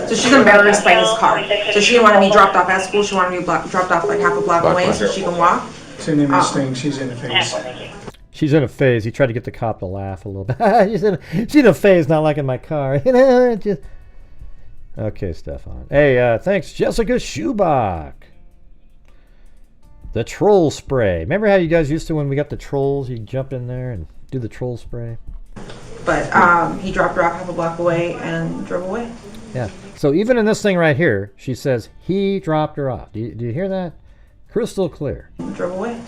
she's embarrassed by his car. So she didn't want to be dropped off at school. She wanted to be dropped off like half a block away so she can walk. It's an interesting. She's in a phase. She's in a phase. He tried to get the cop to laugh a little bit. she's in a phase, not liking my car. Okay, Stefan. Hey, thanks, Jessica Schubach. The troll spray. Remember how you guys used to, when we got the trolls, you jump in there and do the troll spray? But he dropped her off half a block away and drove away. Yeah. So even in this thing right here, she says he dropped her off. Do you hear that? Crystal clear. Drove away.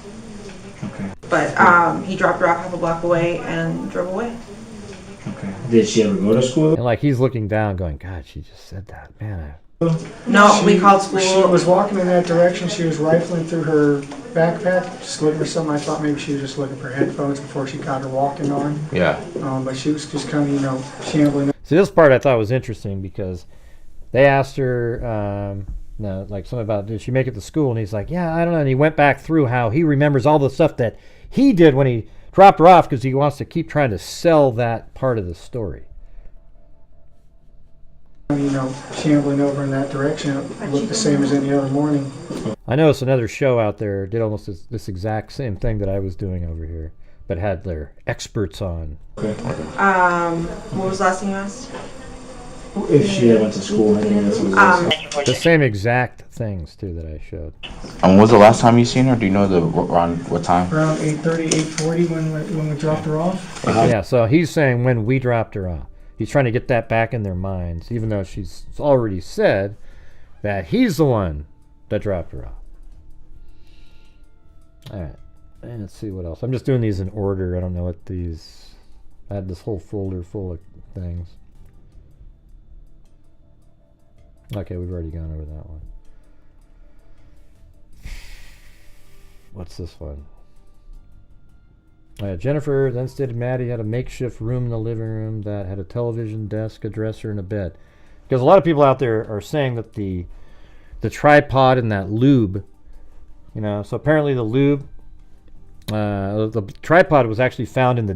Okay. But he dropped her off half a block away and drove away. Okay. Did she ever go to school? And like he's looking down going, God, she just said that. Man, No, we called school. She was walking in that direction. She was rifling through her backpack, just looking for something. I thought maybe she was just looking for headphones before she got her walking on. Yeah. But she was just kind of, shambling. See, this part I thought was interesting because they asked her, like something about, did she make it to school? And he's like, yeah, I don't know. And he went back through how he remembers all the stuff that he did when he dropped her off because he wants to keep trying to sell that part of the story. Shambling over in that direction. It looked the same as any other morning. I noticed another show out there did almost this exact same thing that I was doing over here, but had their experts on. What was the last thing you asked? If she had went to school, I think that's what it was. The same exact things too that I showed. And when was the last time you seen her? Do you know around what time? Around 8:30, 8:40 when we dropped her off. Yeah, so he's saying when we dropped her off. He's trying to get that back in their minds, even though she's already said that he's the one that dropped her off. All right, and let's see what else. I'm just doing these in order. I don't know what these. I had this whole folder full of things. Okay, we've already gone over that one. What's this one? Jennifer then stated Maddie had a makeshift room in the living room that had a television, desk, a dresser, and a bed. Because a lot of people out there are saying that the tripod and that lube, you know, so apparently the lube, the tripod was actually found in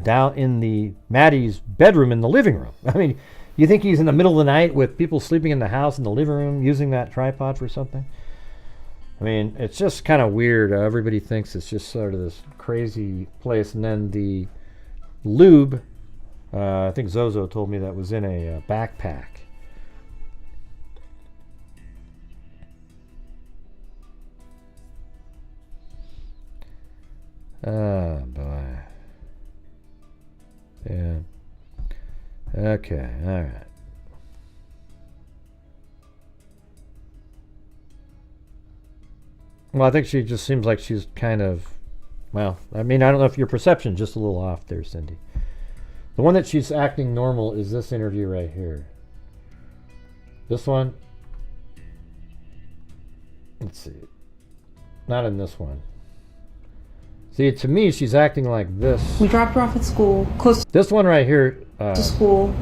the Maddie's bedroom in the living room. I mean, you think he's in the middle of the night with people sleeping in the house in the living room using that tripod for something? I mean, it's just kind of weird. Everybody thinks it's just sort of this crazy place. And then the lube, I think Zozo told me that was in a backpack. Oh, boy. Yeah. Okay, all right. Well, I think she just seems like she's kind of, well, I mean, I don't know if your perception's just a little off there, Cindy. The one that she's acting normal is this interview right here. This one. Let's see. Not in this one. See, to me, she's acting like this. We dropped her off at school, close This one right here. to school.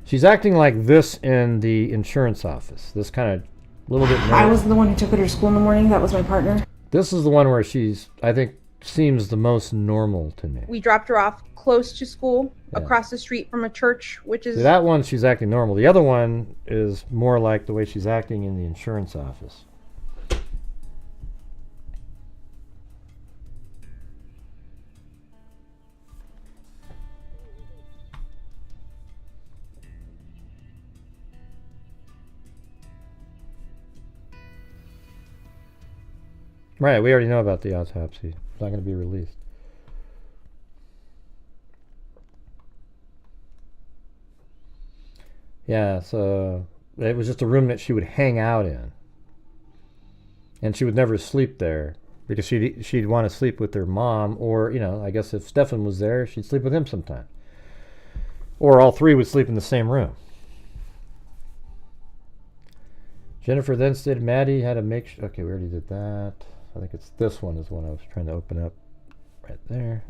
She's acting like this in the insurance office. This kind of little bit nervous. I was the one who took her to school in the morning. That was my partner. This is the one where she's, I think, seems the most normal to me. We dropped her off close to school, Yeah. across the street from a church, which is See, that one, she's acting normal. The other one is more like the way she's acting in the insurance office. Right, we already know about the autopsy. It's not going to be released. Yeah, so it was just a room that she would hang out in. And she would never sleep there because she'd want to sleep with her mom, or, you know, I guess if Stefan was there, she'd sleep with him sometime. Or all three would sleep in the same room. Jennifer then stated Maddie had a okay, we already did that. I think it's this one is one I was trying to open up right there.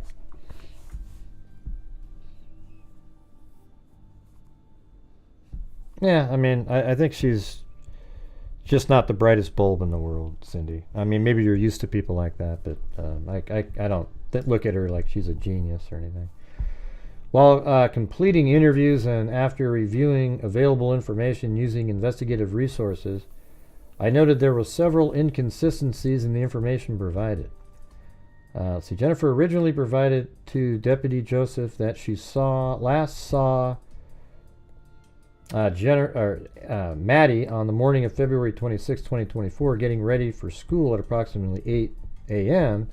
Yeah, I mean, I think she's just not the brightest bulb in the world, Cindy. I mean, maybe you're used to people like that, but I don't look at her like she's a genius or anything. While completing interviews and after reviewing available information using investigative resources, I noted there were several inconsistencies in the information provided. See, Jennifer originally provided to Deputy Joseph that she last saw Maddie on the morning of February 26, 2024, getting ready for school at approximately 8 a.m.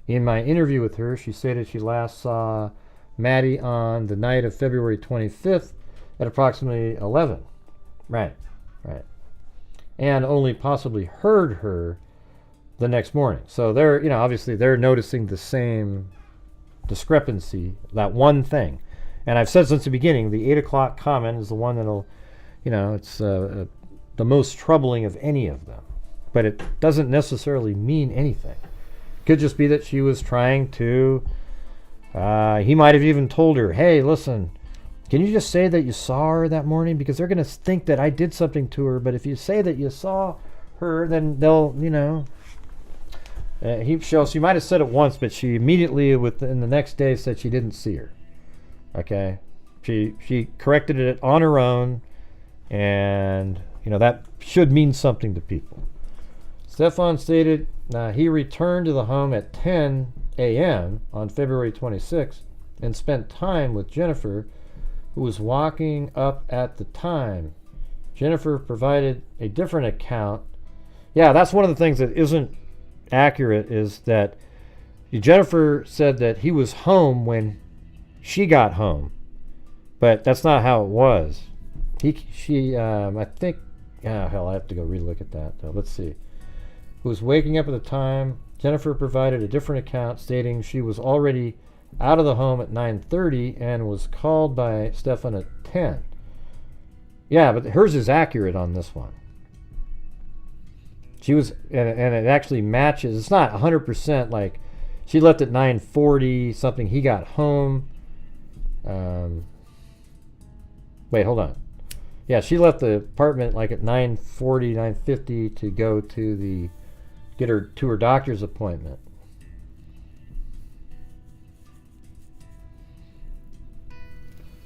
In my interview with her, she stated she last saw Maddie on the night of February 25th at approximately 11. Right. And only possibly heard her the next morning. So they're, you know, obviously they're noticing the same discrepancy, that one thing. And I've said since the beginning, the 8 o'clock comment is the one that'll, you know, it's the most troubling of any of them. But it doesn't necessarily mean anything. Could just be that she was trying to, he might have even told her, hey, listen, can you just say that you saw her that morning? Because they're going to think that I did something to her. But if you say that you saw her, then they'll, you know. She might have said it once, but she immediately, within the next day, said she didn't see her. Okay? She corrected it on her own. And, you know, that should mean something to people. Stefan stated he returned to the home at 10 a.m. on February 26th and spent time with Jennifer who was walking up at the time. Jennifer provided a different account. Yeah, that's one of the things that isn't accurate, is that Jennifer said that he was home when she got home, but that's not how it was. I think, hell, I have to go relook at that. Let's see. Who was waking up at the time. Jennifer provided a different account stating she was already out of the home at 9:30 and was called by Stefan at 10. Yeah, but hers is accurate on this one. She was, and it actually matches. It's not 100% like she left at 9:40 something. He got home. Wait, hold on. Yeah, she left the apartment like at 9:40, 9:50 to go to get her to her doctor's appointment.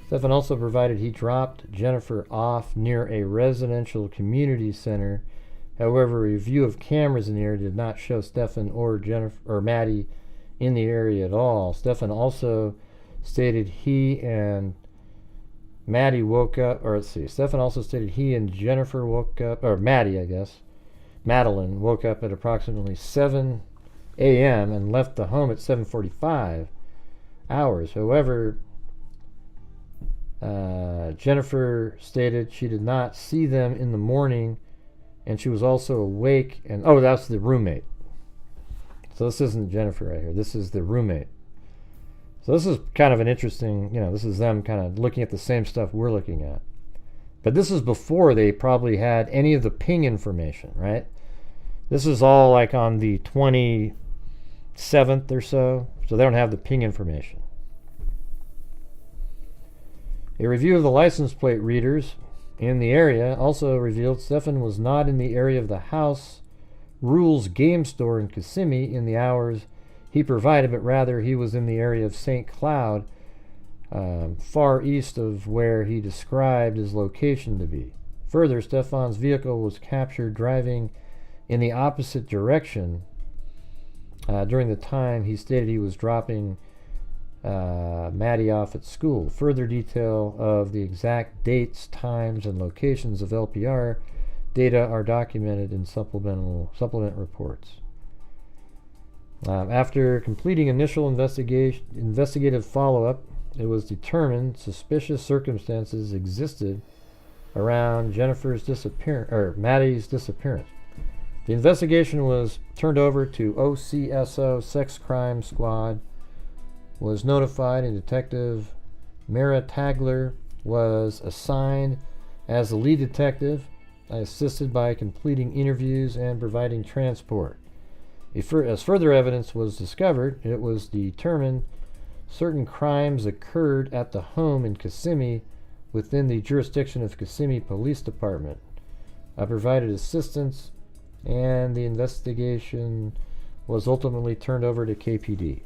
Stefan also provided he dropped Jennifer off near a residential community center. However, a review of cameras in the area did not show Stefan or Jennifer or Maddie in the area at all. Stefan also stated he and Maddie woke up, or let's see, Stefan also stated he and Jennifer woke up, or Maddie, I guess, Madeline woke up at approximately 7 a.m. and left the home at 7:45 hours. However, Jennifer stated she did not see them in the morning, and she was also awake. And oh, that's the roommate. So this isn't Jennifer right here. This is the roommate. So this is kind of an interesting, this is them kind of looking at the same stuff we're looking at. But this is before they probably had any of the ping information, right? This is all like on the 27th or so they don't have the ping information. A review of the license plate readers in the area also revealed Stefan was not in the area of the House Rules game store in Kissimmee in the hours he provided, but rather he was in the area of St. Cloud, far east of where he described his location to be. Further, Stefan's vehicle was captured driving in the opposite direction during the time he stated he was dropping Maddie off at school. Further detail of the exact dates, times, and locations of LPR data are documented in supplement reports. After completing initial investigative follow-up, it was determined suspicious circumstances existed around Maddie's disappearance. The investigation was turned over to OCSO Sex Crime Squad, was notified, and Detective Mara Tagler was assigned as the lead detective, assisted by completing interviews and providing transport. As further evidence was discovered, it was determined certain crimes occurred at the home in Kissimmee within the jurisdiction of Kissimmee Police Department. I provided assistance, and the investigation was ultimately turned over to KPD.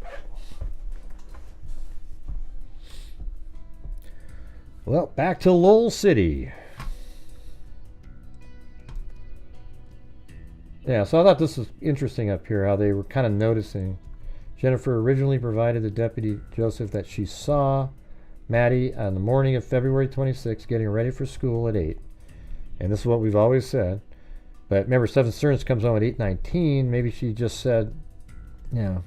Well, back to Lowell City. Yeah, so I thought this was interesting up here, how they were kind of noticing. Jennifer originally provided the deputy Joseph that she saw Maddie on the morning of February 26th getting ready for school at 8. And this is what we've always said. But remember, Stephen Stearns comes home at 8:19. Maybe she just said, I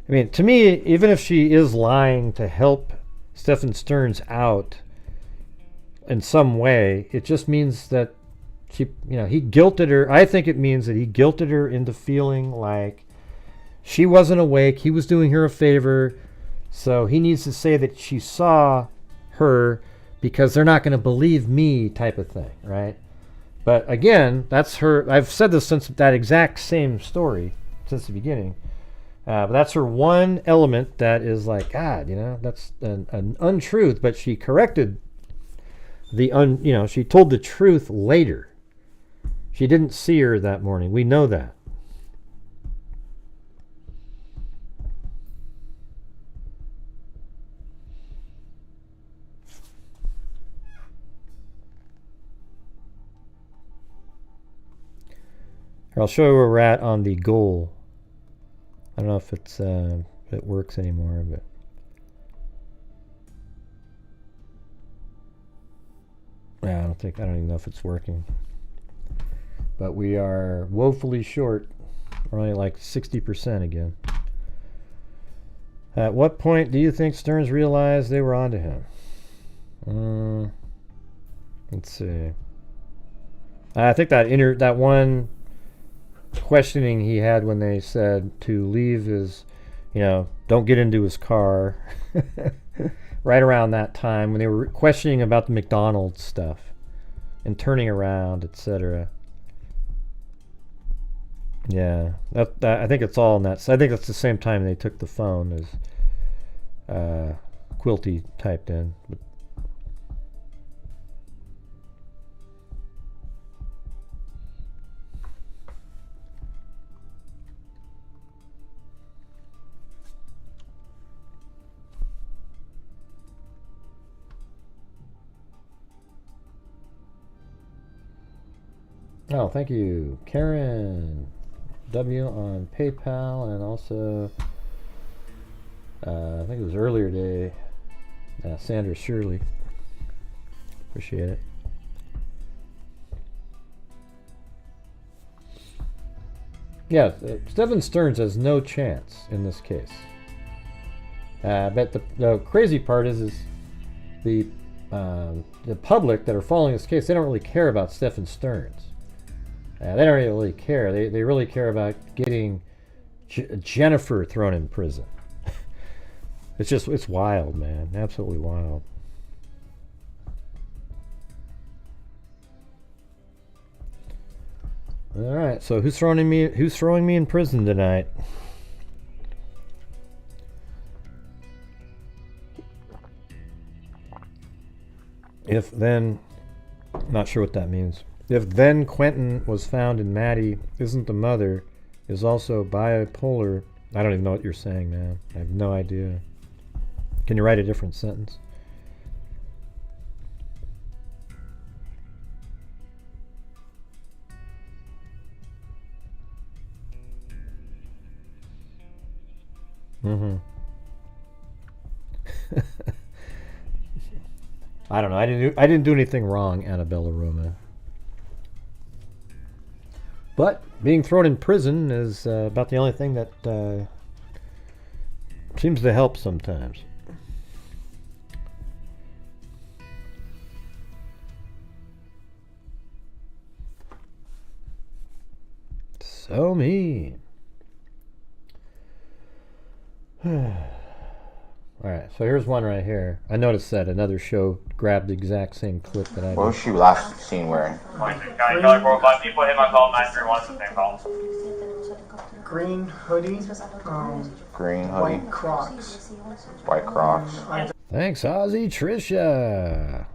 mean, to me, even if she is lying to help Stephen Stearns out in some way, it just means that he guilted her. I think it means that he guilted her into feeling like she wasn't awake. He was doing her a favor. So he needs to say that she saw her because they're not going to believe me, type of thing, right? But again, that's her. I've said this since that exact same story since the beginning. But that's her one element that is like, God, that's an untruth. But she corrected she told the truth later. She didn't see her that morning. We know that. I'll show you where we're at on the goal. I don't know if it works anymore, but I don't even know if it's working. But we are woefully short. We're only like 60% again. At what point do you think Stearns realized they were onto him? Let's see. I think that one questioning he had when they said to leave his, don't get into his car. Right around that time when they were questioning about the McDonald's stuff and turning around, etc. Yeah, that I think it's all in that. I think that's the same time they took the phone as Quilty typed in. But oh, thank you, Karen W on PayPal, and also I think it was earlier today, Sandra Shirley. Appreciate it. Yeah, Stephen Stearns has no chance in this case. But the crazy part is the public that are following this case, they don't really care about Stephen Stearns. They don't really care. They really care about getting Jennifer thrown in prison. It's wild, man. Absolutely wild. All right. So who's throwing me in prison tonight? If then, not sure what that means. If then Quentin was found and Maddie isn't the mother, is also bipolar. I don't even know what you're saying, man. I have no idea. Can you write a different sentence? I don't know. I didn't do anything wrong, Annabella Roma. But being thrown in prison is about the only thing that seems to help sometimes. So mean. Alright, so here's one right here. I noticed that another show grabbed the exact same clip that I did. What was she last seen wearing? Green hoodie. Green hoodie. White Crocs. White Crocs. Thanks, Ozzy Trisha.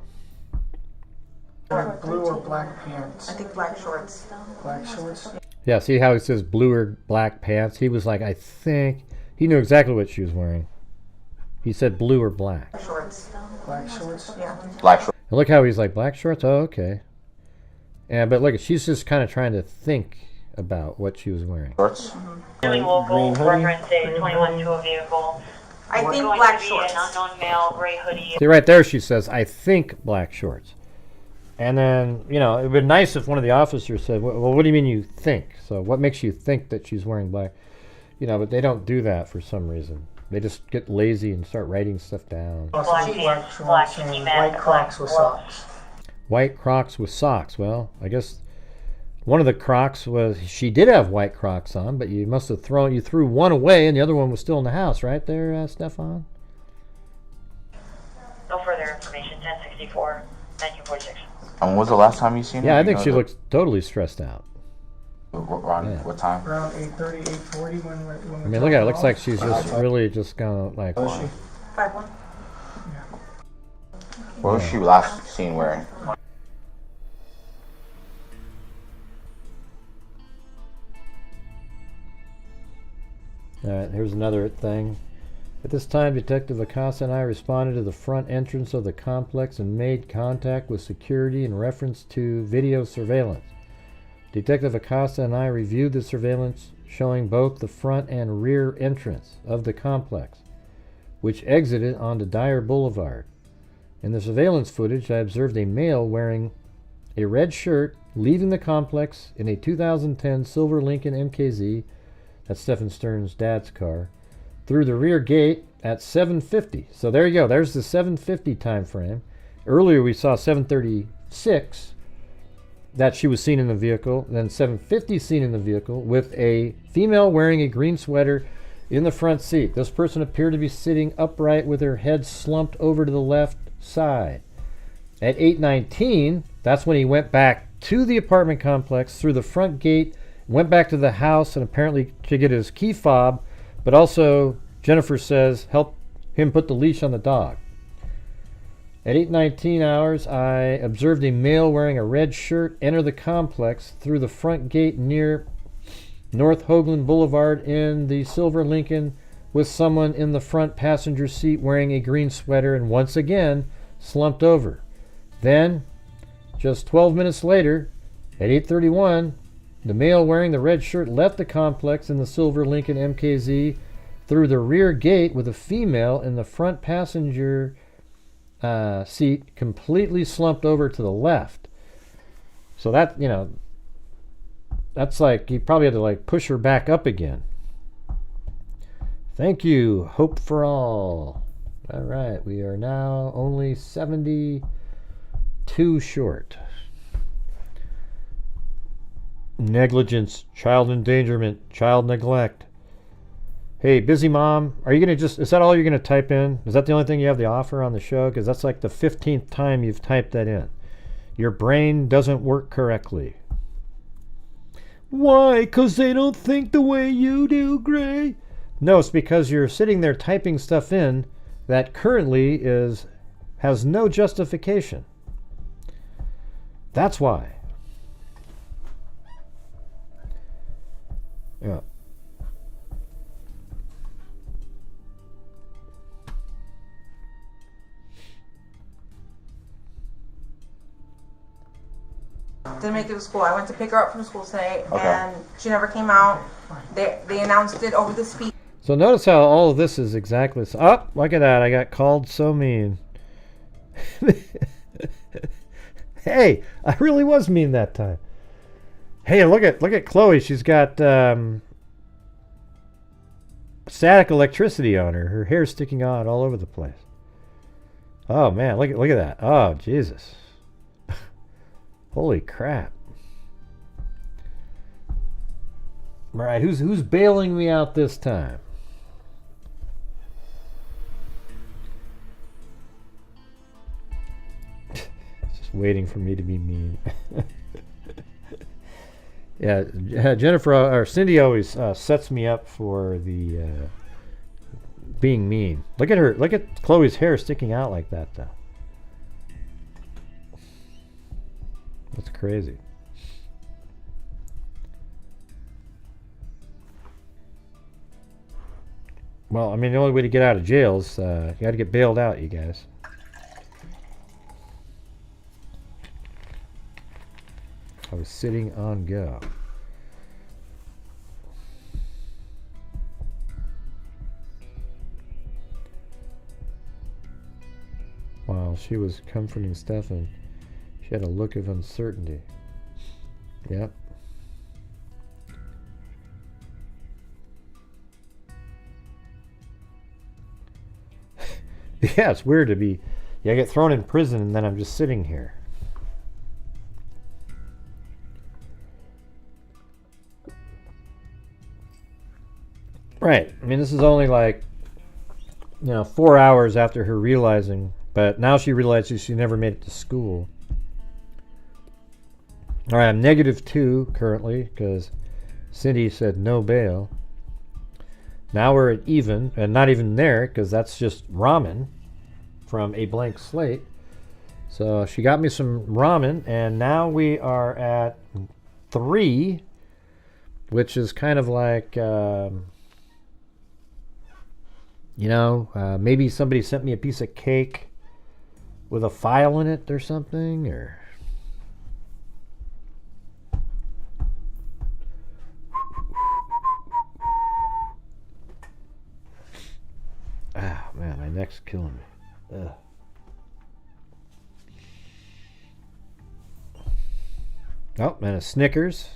Blue or black pants. I think black shorts. Black shorts. Yeah, see how it says blue or black pants? He was like, I think. He knew exactly what she was wearing. He said blue or black. Shorts. Black shorts. Yeah. Black shorts. And look how he's like, black shorts? Oh, okay. Yeah, but look, she's just kind of trying to think about what she was wearing. Shorts. Doing local, reference a 21-2 vehicle. I think Going black to be shorts. an unknown male, gray hoodie. See, right there she says, I think black shorts. And then, it would be nice if one of the officers said, well, what do you mean you think? So what makes you think that she's wearing black? But they don't do that for some reason. They just get lazy and start writing stuff down. Black shorts and white Crocs with socks. White Crocs with socks. Well, I guess one of the Crocs was, she did have white Crocs on, but you must have threw one away and the other one was still in the house, right there, Stefan? No further information, 1064, 1946. And when was the last time you seen her? Yeah, I Do you think know she the- looks totally stressed out. Around Yeah. what time? Around 8:30, 8:40 when we I mean, look at it. It looks like she's just really just gonna like. 5-1. What was she last seen wearing? All right, here's another thing. At this time, Detective Acosta and I responded to the front entrance of the complex and made contact with security in reference to video surveillance. Detective Acosta and I reviewed the surveillance showing both the front and rear entrance of the complex, which exited onto Dyer Boulevard. In the surveillance footage, I observed a male wearing a red shirt leaving the complex in a 2010 silver Lincoln MKZ, that's Stephen Stern's dad's car, through the rear gate at 7:50. So there you go. There's the 7:50 time frame. Earlier we saw 7:36 that she was seen in the vehicle, then 7:50 seen in the vehicle with a female wearing a green sweater in the front seat. This person appeared to be sitting upright with her head slumped over to the left side. At 8:19, that's when he went back to the apartment complex through the front gate, went back to the house, and apparently to get his key fob, but also, Jennifer says, help him put the leash on the dog. At 8:19 hours, I observed a male wearing a red shirt enter the complex through the front gate near North Hoagland Boulevard in the silver Lincoln with someone in the front passenger seat wearing a green sweater and once again slumped over. Then, just 12 minutes later, at 8:31, the male wearing the red shirt left the complex in the silver Lincoln MKZ through the rear gate with a female in the front passenger seat completely slumped over to the left. So that, that's like, he probably had to like push her back up again. Thank you. Hope for all. All right, we are now only 72 short. Negligence, child endangerment, child neglect. Hey, busy mom, are you going to is that all you're going to type in? Is that the only thing you have to offer on the show? Because that's like the 15th time you've typed that in. Your brain doesn't work correctly. Why? Because they don't think the way you do, Gray? No, it's because you're sitting there typing stuff in that currently has no justification. That's why. Yeah. Didn't make it to school. I went to pick her up from school today, and she never came out. They announced it over the speaker. So notice how all of this is exactly... Oh, look at that. I got called so mean. Hey, I really was mean that time. Hey, look at Chloe. She's got static electricity on her. Her hair's sticking out all over the place. Oh man, look at that. Oh Jesus. Holy crap. All right, who's bailing me out this time? Just waiting for me to be mean. Yeah, Jennifer or Cindy always sets me up for the being mean. Look at Chloe's hair sticking out like that though. That's crazy. Well, I mean, the only way to get out of jail is you got to get bailed out, you guys. I was sitting on go. While she was comforting Stefan, she had a look of uncertainty. Yep. Yeah, it's weird to be... Yeah, I get thrown in prison and then I'm just sitting here. Right. I mean, this is only like, 4 hours after her realizing... But now she realizes she never made it to school. All right, I'm -2 currently because Cindy said no bail. Now we're at even, and not even there because that's just ramen from a blank slate. So she got me some ramen, and now we are at 3, which is kind of like, maybe somebody sent me a piece of cake with a file in it or something, or... Ah, man, my neck's killing me. Ugh. Oh, and a Snickers.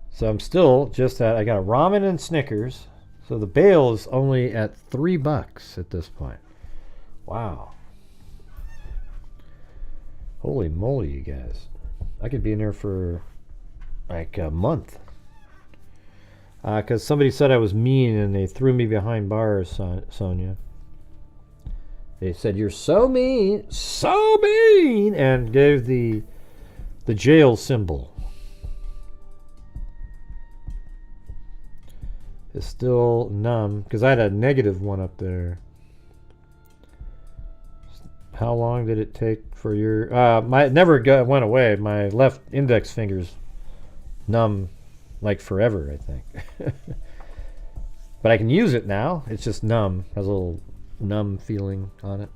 So I'm still just at, I got a ramen and Snickers. So the bail is only at $3 at this point. Wow. Holy moly, you guys. I could be in there for like a month. Because somebody said I was mean and they threw me behind bars, Sonia. They said, you're so mean, and gave the jail symbol. It's still numb, because I had a negative one up there. How long did it take for your... it never went away. My left index finger's numb like forever, I think. But I can use it now. It's just numb. Has a little numb feeling on it.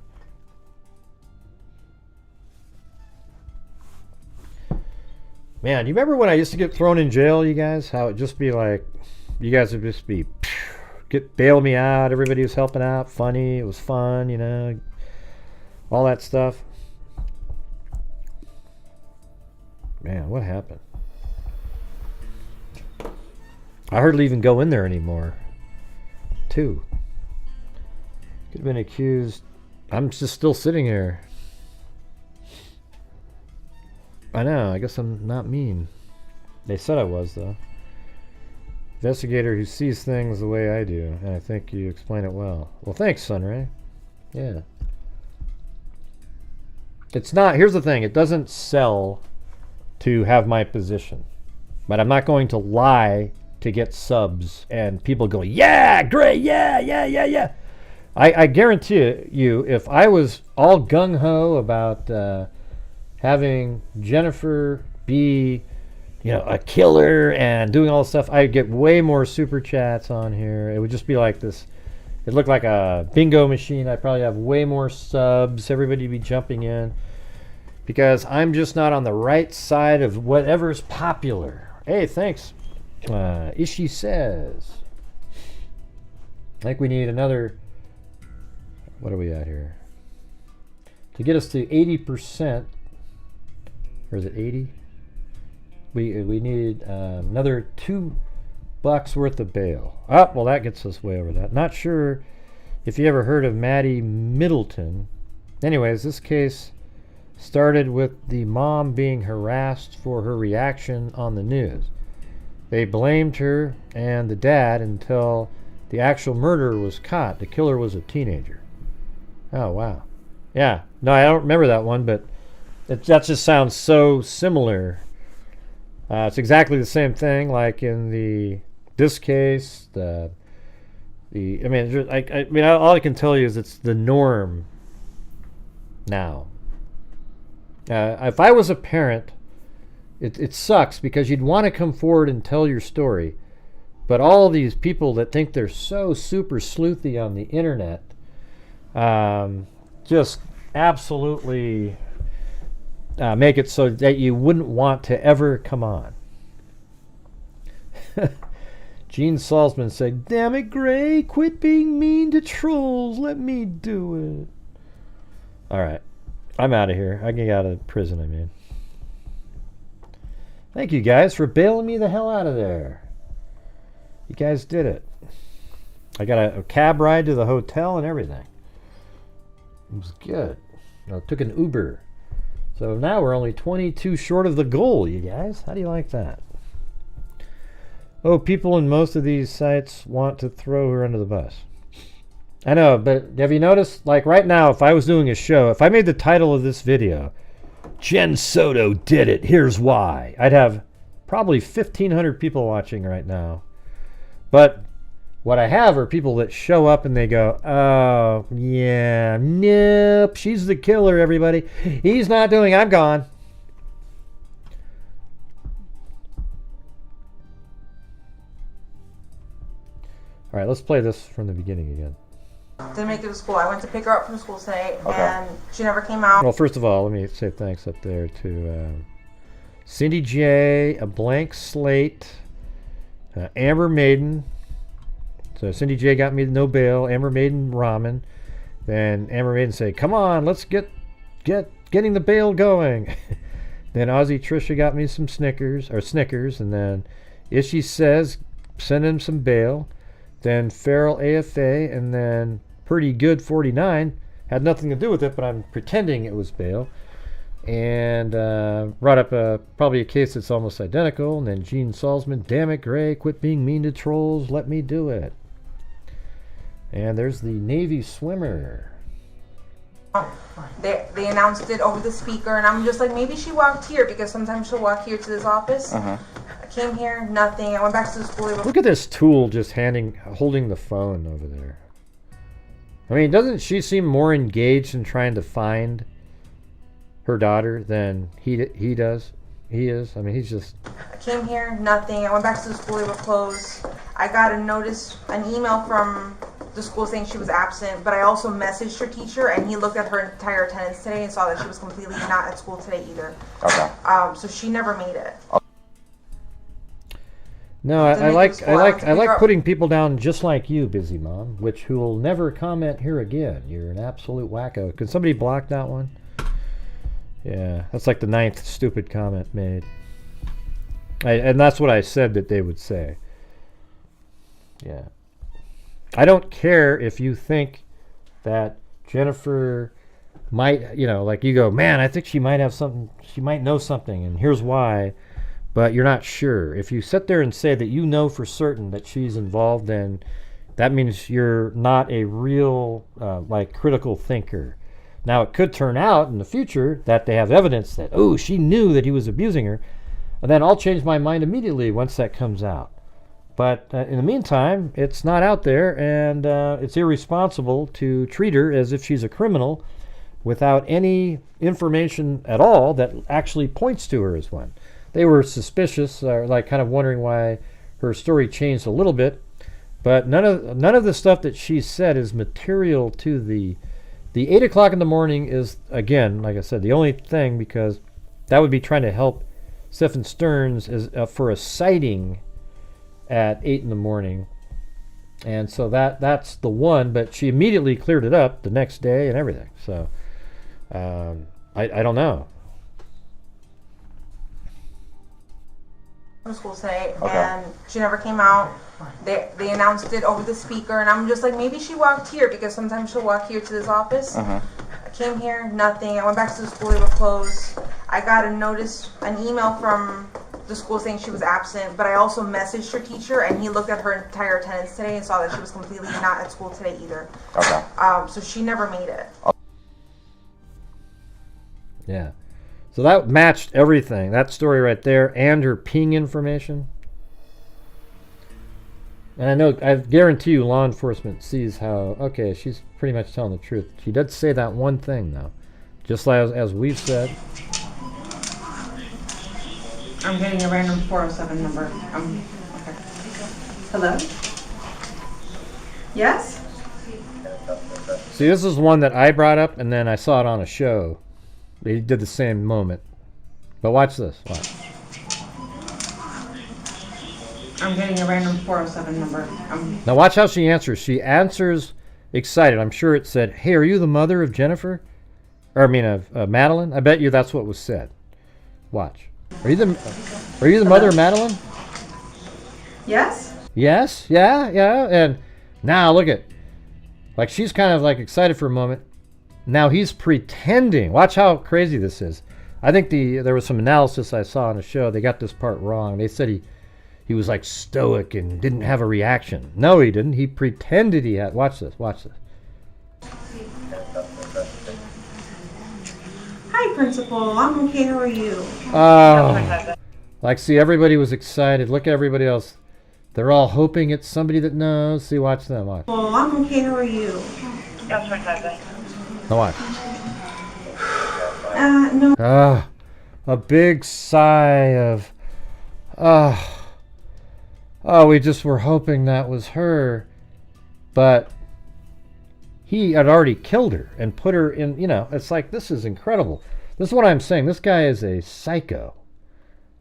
Man, you remember when I used to get thrown in jail, you guys? How it'd just be like... You guys would just be... bail me out. Everybody was helping out. Funny. It was fun, you know. All that stuff. Man, what happened? I hardly even go in there anymore. Could have been accused. I'm just still sitting here. I know. I guess I'm not mean. They said I was, though. Investigator who sees things the way I do. And I think you explain it well. Well, thanks, Sunray. Yeah. It's not... Here's the thing. It doesn't sell to have my position. But I'm not going to lie to get subs and people go, yeah, great, yeah. I guarantee you, if I was all gung-ho about having Jennifer be, you know, a killer and doing all this stuff, I'd get way more super chats on here. It would just be like this. It looked like a bingo machine. I'd probably have way more subs. Everybody would be jumping in. Because I'm just not on the right side of whatever's popular. Hey, thanks. Ishi says. I think we need another... What are we at here? To get us to 80%, or is it 80? We need another $2 worth of bail. Oh, well, that gets us way over that. Not sure if you ever heard of Maddie Middleton. Anyways, this case started with the mom being harassed for her reaction on the news. They blamed her and the dad until the actual murderer was caught. The killer was a teenager. Oh, wow. Yeah. No, I don't remember that one, but that just sounds so similar. It's exactly the same thing, like in this case. I mean, all I can tell you is it's the norm now. If I was a parent, it sucks because you'd want to come forward and tell your story, but all these people that think they're so super sleuthy on the internet just absolutely make it so that you wouldn't want to ever come on. Gene Salzman said, "Damn it, Gray, quit being mean to trolls. Let me do it." All right. I'm out of here. I can get out of prison, I mean. Thank you guys for bailing me the hell out of there. You guys did it. I got a cab ride to the hotel and everything. It was good. I took an Uber. So now we're only 22 short of the goal, you guys. How do you like that? Oh, people in most of these sites want to throw her under the bus. I know, but have you noticed, like right now, if I was doing a show, if I made the title of this video, Jen Soto did it, here's why, I'd have probably 1,500 people watching right now. But what I have are people that show up and they go, oh, yeah, nope, she's the killer, everybody. He's not doing it, I'm gone. All right, let's play this from the beginning again. Didn't make it to school. I went to pick her up from school today, and she never came out. Well, first of all, let me say thanks up there to Cindy J, A Blank Slate, Amber Maiden. So Cindy J got me no bail. Amber Maiden ramen. Then Amber Maiden say, "Come on, let's getting the bail going." Then Aussie Trisha got me some Snickers, and then Ishi says send him some bail. Then Feral AFA, and then Pretty Good 49 had nothing to do with it, but I'm pretending it was bail. And brought up probably a case that's almost identical. And then Gene Salzman, damn it, Gray, quit being mean to trolls, let me do it. And there's the Navy swimmer. They announced it over the speaker, and I'm just like, maybe she walked here, because sometimes she'll walk here to this office. I came here, nothing. I went back to the school. Look at this tool just holding the phone over there. I mean, doesn't she seem more engaged in trying to find her daughter than he does? He is. I mean, he's just... I came here, nothing. I went back to the school. They were closed. I got an email from the school saying she was absent, but I also messaged her teacher, and he looked at her entire attendance today and saw that she was completely not at school today either. Okay. So she never made it. No, I like putting people down just like you, Busy Mom, who will never comment here again. You're an absolute wacko. Can somebody block that one? Yeah, that's like the 9th stupid comment made. And that's what I said that they would say. Yeah. I don't care if you think that Jennifer might, like you go, man, I think she might have something, she might know something, and here's why, but you're not sure. If you sit there and say that you know for certain that she's involved, then that means you're not a real, critical thinker. Now, it could turn out in the future that they have evidence that, oh, she knew that he was abusing her, and then I'll change my mind immediately once that comes out. But in the meantime, it's not out there, and it's irresponsible to treat her as if she's a criminal without any information at all that actually points to her as one. They were suspicious, kind of wondering why her story changed a little bit, but none of the stuff that she said is material to the 8 o'clock in the morning is, again, like I said, the only thing, because that would be trying to help Stephen Stearns for a sighting at 8 in the morning. And so that's the one, but she immediately cleared it up the next day and everything. So I don't know. School today, and she never came out. They announced it over the speaker, and I'm just like, maybe she walked here, because sometimes she'll walk here to this office. I came here, nothing. I went back to the school. They were closed. I got an email from the school saying she was absent, but I also messaged her teacher, and he looked at her entire attendance today and saw that she was completely not at school today either. So she never made it. Yeah. So that matched everything. That story right there, and her ping information. And I guarantee you law enforcement sees how, okay, she's pretty much telling the truth. She did say that one thing, though. Just as we've said. I'm getting a random 407 number. Okay. Hello? Yes? See, this is one that I brought up, and then I saw it on a show. They did the same moment. But watch this. Watch. I'm getting a random 407 number. Now watch how she answers. She answers excited. I'm sure it said, hey, are you the mother of Jennifer? Or I mean of Madeline? I bet you that's what was said. Watch. Are you the mother of Madeline? Yes? Yes? Yeah? And now look at, like she's kind of like excited for a moment. Now he's pretending. Watch how crazy this is. I think there was some analysis I saw on the show. They got this part wrong. They said he was like stoic and didn't have a reaction. No, he didn't. He pretended he had. Watch this. Watch this. Hi, Principal. I'm okay. How are you? Oh. Like, see, everybody was excited. Look at everybody else. They're all hoping it's somebody that knows. See, watch them. Watch. Well, I'm okay. How are you? Now watch. No. A big sigh of, we just were hoping that was her. But he had already killed her and put her in, it's like, this is incredible. This is what I'm saying. This guy is a psycho.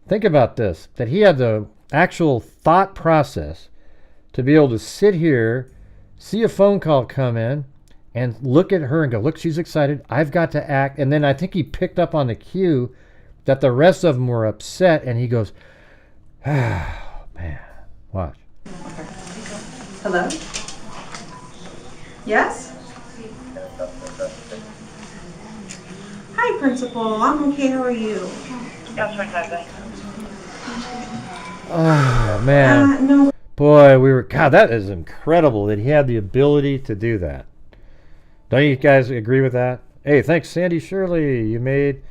Think about this, that he had the actual thought process to be able to sit here, see a phone call come in, and look at her and go, look, she's excited. I've got to act. And then I think he picked up on the cue that the rest of them were upset, and he goes, "Oh man, watch." Okay. Hello? Yes? Hi, Principal. I'm okay. How are you? Oh man. No. Boy, God, that is incredible that he had the ability to do that. Don't you guys agree with that? Hey, thanks, Sandy Shirley. You made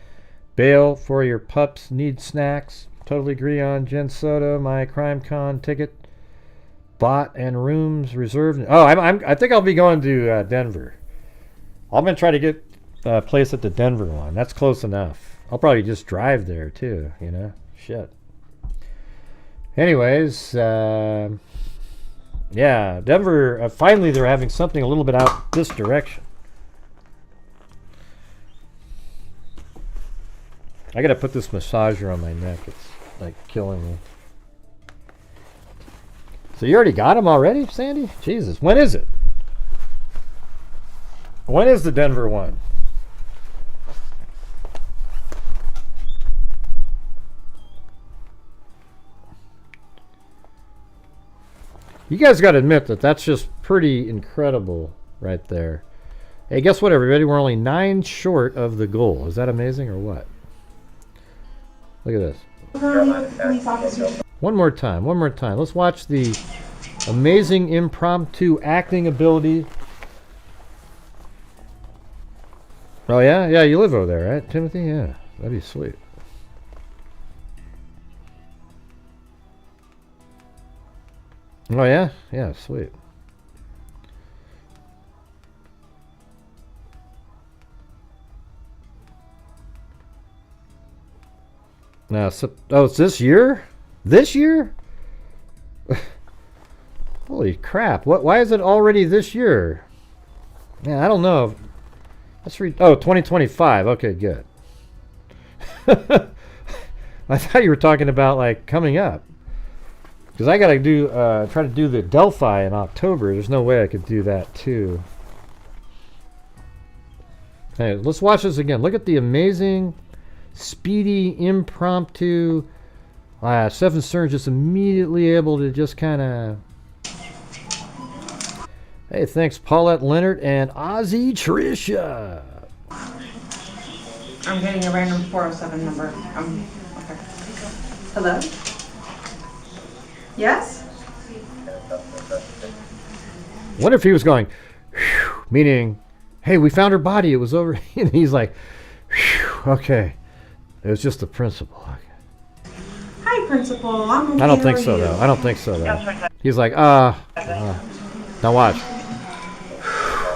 bail for your pups need snacks. Totally agree on Jen Soto. My CrimeCon ticket bought and rooms reserved. Oh, I think I'll be going to Denver. I'm gonna try to get a place at the Denver one. That's close enough. I'll probably just drive there too. You know, shit. Anyways, yeah, Denver. Finally, they're having something a little bit out this direction. I gotta put this massager on my neck. It's like killing me. So you already got him already, Sandy? Jesus, when is it? When is the Denver one? You guys got to admit that that's just pretty incredible right there. Hey, guess what, everybody? We're only 9 short of the goal. Is that amazing or what? Look at this. One more time. Let's watch the amazing impromptu acting ability. Oh, yeah? Yeah, you live over there, right, Timothy? Yeah, that'd be sweet. Oh, yeah? Yeah, sweet. Now, oh, it's this year? This year? Holy crap. Why is it already this year? Yeah, I don't know. Let's read. Oh, 2025. Okay, good. I thought you were talking about, like, coming up. Because I got to do, try to do the Delphi in October. There's no way I could do that, too. Hey, let's watch this again. Look at the amazing, speedy, impromptu. 7 Stern just immediately able to just kind of... Hey, thanks, Paulette Leonard and Ozzy Tricia. I'm getting a random 407 number. Okay. Hello? Yes? Wonder if he was going, whew, meaning, hey, we found her body. It was over. And he's like, whew, okay. It was just the principal. Okay. Hi, Principal. I'm okay. I don't think so, though. I don't think so, though. He's like, now watch.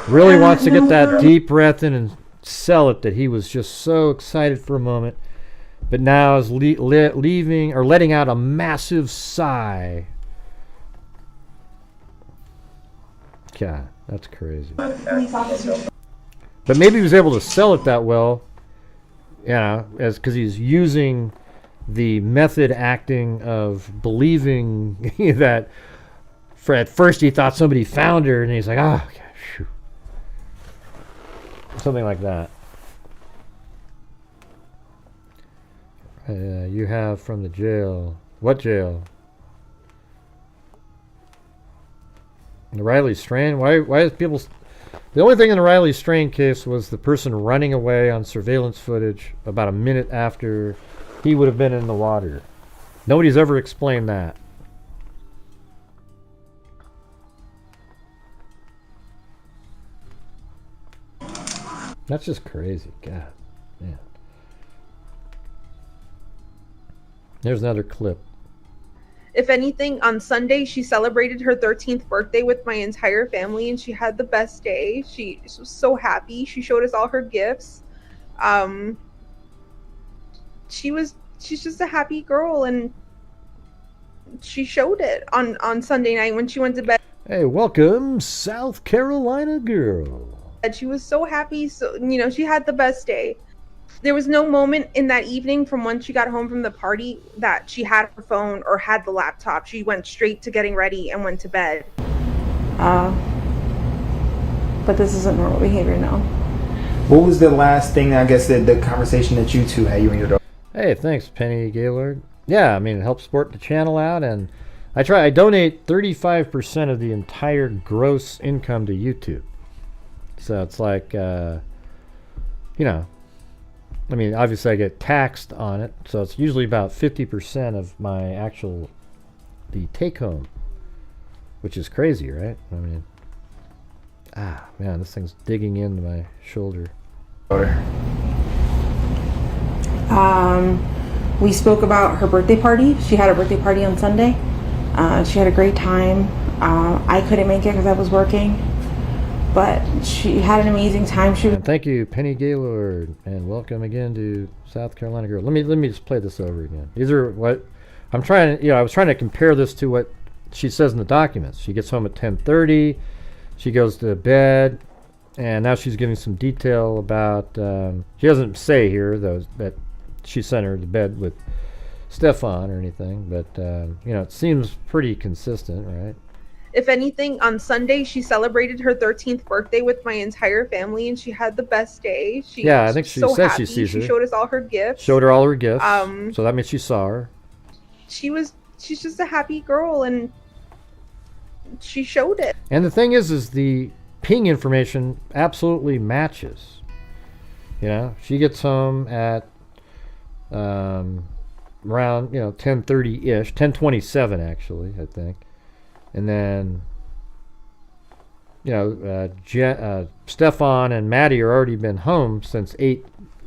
Really wants to get that deep breath in and sell it that he was just so excited for a moment. But now is leaving or letting out a massive sigh. God, that's crazy. But maybe he was able to sell it that well, as because he's using the method acting of believing that. At first he thought somebody found her, and he's like, oh, okay, phew. Something like that. You have from the jail. What jail? The Riley Strain? Why is people... The only thing in the Riley Strain case was the person running away on surveillance footage about a minute after he would have been in the water. Nobody's ever explained that. That's just crazy. God. Man. There's another clip. If anything, on Sunday, she celebrated her 13th birthday with my entire family, and she had the best day. She was so happy. She showed us all her gifts. She's just a happy girl, and she showed it on Sunday night when she went to bed. Hey, welcome, South Carolina girl. And she was so happy. So, she had the best day. There was no moment in that evening from when she got home from the party that she had her phone or had the laptop. She went straight to getting ready and went to bed. But this isn't normal behavior now. What was the last thing, I guess, the conversation that you two had, you and your daughter? Hey, thanks, Penny Gaylord. Yeah, I mean, it helps support the channel out, and I donate 35% of the entire gross income to YouTube. So it's like, you know, I mean, obviously I get taxed on it, so it's usually about 50% of my actual, the take-home, which is crazy, right? I mean, man, this thing's digging into my shoulder. We spoke about her birthday party. She had a birthday party on Sunday. She had a great time. I couldn't make it because I was working, but she had an amazing time. And thank you, Penny Gaylord, and welcome again to South Carolina Girl. Let me just play this over again. These are what I'm trying to, you know, I was trying to compare this to what she says in the documents. She gets home at 10:30. She goes to bed, and now she's giving some detail about. She doesn't say here though that she sent her to bed with Stefan or anything, but you know, it seems pretty consistent, right? If anything, on Sunday she celebrated her 13th birthday with my entire family, and she had the best day. Yeah, I think she so says happy. she sees her. She showed us all her gifts. Showed her all her gifts. So that means she saw her. She's just a happy girl, and she showed it. And the thing is the ping information absolutely matches. You know, she gets home at around, you know, 10:30-ish, 10:27 actually, I think. And then, you know, Stefan and Maddie are already been home since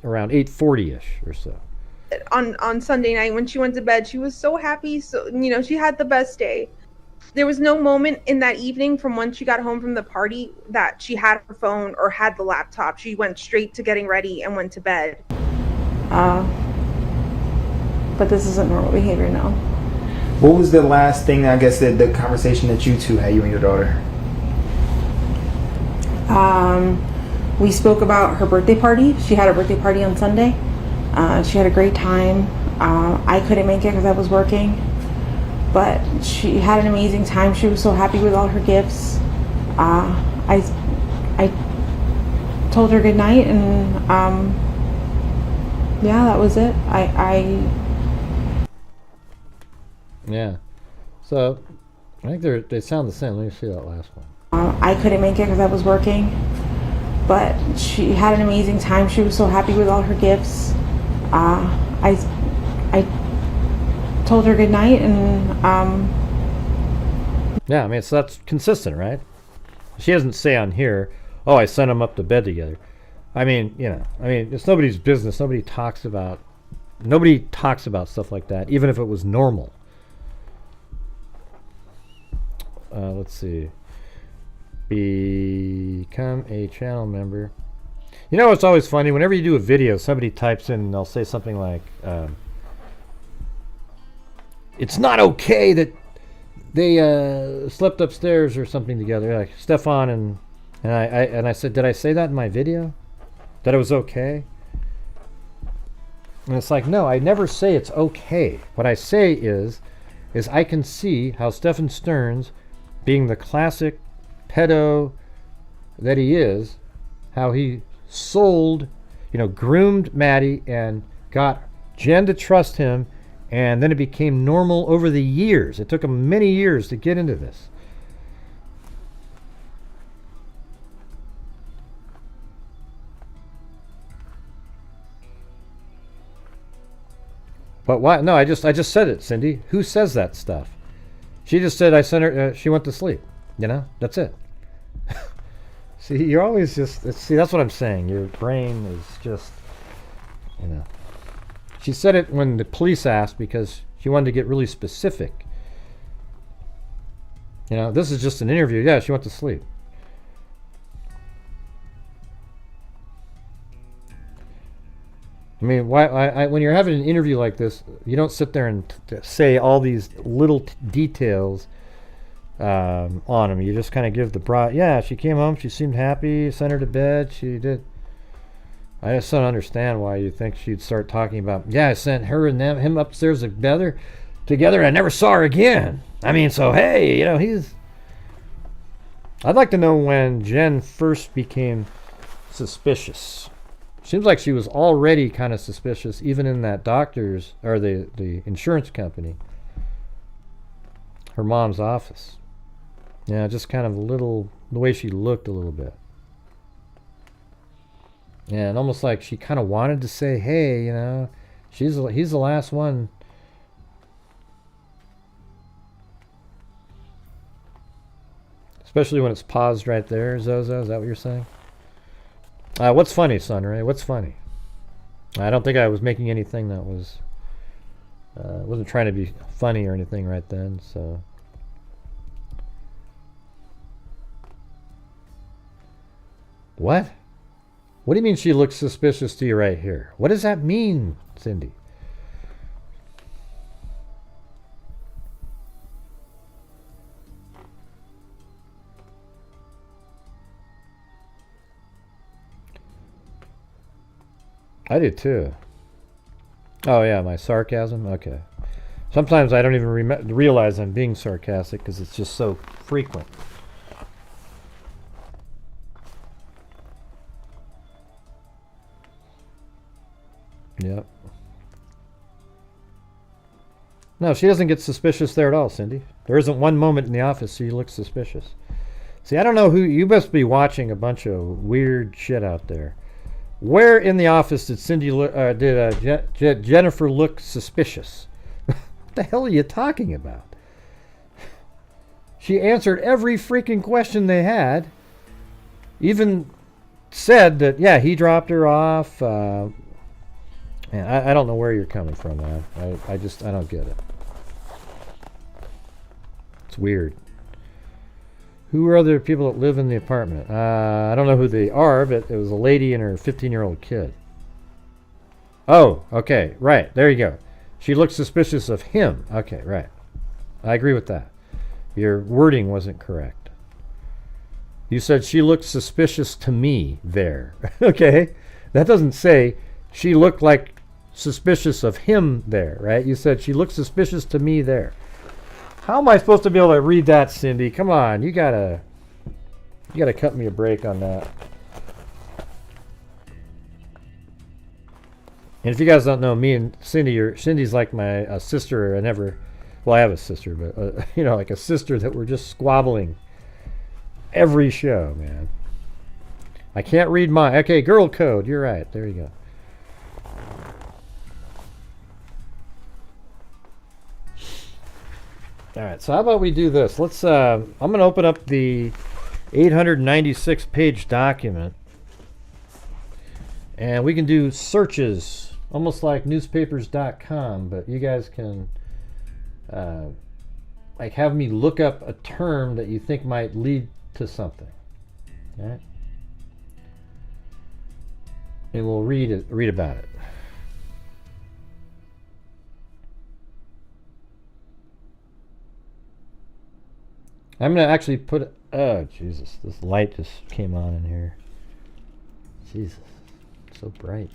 around 8:40-ish or so. On Sunday night when she went to bed, she was so happy. So, you know, she had the best day. There was no moment in that evening from when she got home from the party that she had her phone or had the laptop. She went straight to getting ready and went to bed. But this isn't normal behavior now. What was the last thing, I guess, the conversation that you two had, you and your daughter? We spoke about her birthday party. She had a birthday party on Sunday. She had a great time. I couldn't make it because I was working, but she had an amazing time. She was so happy with all her gifts. I told her good night, and yeah, that was it. Yeah. So I think they sound the same. Let me see that last one. I couldn't make it because I was working, but she had an amazing time. She was so happy with all her gifts. I told her good night, and yeah, I mean, so that's consistent, right? She doesn't say on here, oh, I sent them up to bed together. I mean, you know, it's nobody's business. Nobody talks about stuff like that, even if it was normal. Let's see. Become a channel member. You know, it's always funny whenever you do a video, somebody types in and they'll say something like, it's not okay that they slept upstairs or something together, like Stefan and I said, did I say that in my video? That it was okay? And it's like, no, I never say it's okay. What I say is I can see how Stefan Stearns, being the classic pedo that he is, how he sold, you know, groomed Maddie and got Jen to trust him, and then it became normal over the years. It took him many years to get into this. But why? No, I just said it, Cindy. Who says that stuff? She just said I sent her. She went to sleep. You know, that's it. See, you're always just. See, that's what I'm saying. Your brain is just. You know. She said it when the police asked because she wanted to get really specific. You know, this is just an interview. Yeah, she went to sleep. I mean, why? When you're having an interview like this, you don't sit there and say all these little details on them. You just kind of give the broad. Yeah, she came home. She seemed happy. Sent her to bed. She did. I just don't understand why you think she'd start talking about. Yeah, I sent her and him upstairs together. And I never saw her again. I mean, so hey, you know, he's. I'd like to know when Jen first became suspicious. Seems like she was already kind of suspicious, even in that doctor's, or the insurance company. Her mom's office. Yeah, just kind of the way she looked a little bit. Yeah, and almost like she kind of wanted to say, hey, you know, he's the last one. Especially when it's paused right there, Zozo. Is that what you're saying? What's funny, Sunray? What's funny? I don't think I was making anything that was... wasn't trying to be funny or anything right then, so... What? What do you mean she looks suspicious to you right here? What does that mean, Cindy? I do too. Oh yeah, my sarcasm? Okay. Sometimes I don't even realize I'm being sarcastic because it's just so frequent. Yep. No, she doesn't get suspicious there at all, Cindy. There isn't one moment in the office she looks suspicious. See, I don't know who... You must be watching a bunch of weird shit out there. Where in the office did Jennifer look suspicious? What the hell are you talking about? She answered every freaking question they had. Even said that, yeah, he dropped her off. Man, I don't know where you're coming from, man. I don't get it. It's weird. Who are other people that live in the apartment? I don't know who they are, but it was a lady and her 15-year-old kid. Oh, okay, right. There you go. She looked suspicious of him. Okay, right. I agree with that. Your wording wasn't correct. You said she looked suspicious to me there. Okay? That doesn't say she looked like suspicious of him there, right? You said she looked suspicious to me there. How am I supposed to be able to read that, Cindy? Come on, you gotta cut me a break on that. And if you guys don't know, me and Cindy, Cindy's like my sister. Well, I have a sister, but you know, like a sister that we're just squabbling every show, man. I can't read my... Okay, girl code. You're right. There you go. All right, so how about we do this? Let's. I'm going to open up the 896-page document, and we can do searches, almost like newspapers.com. But you guys can, like, have me look up a term that you think might lead to something. All right, and we'll read about it. I'm going to actually put... Oh, Jesus. This light just came on in here. Jesus. So bright.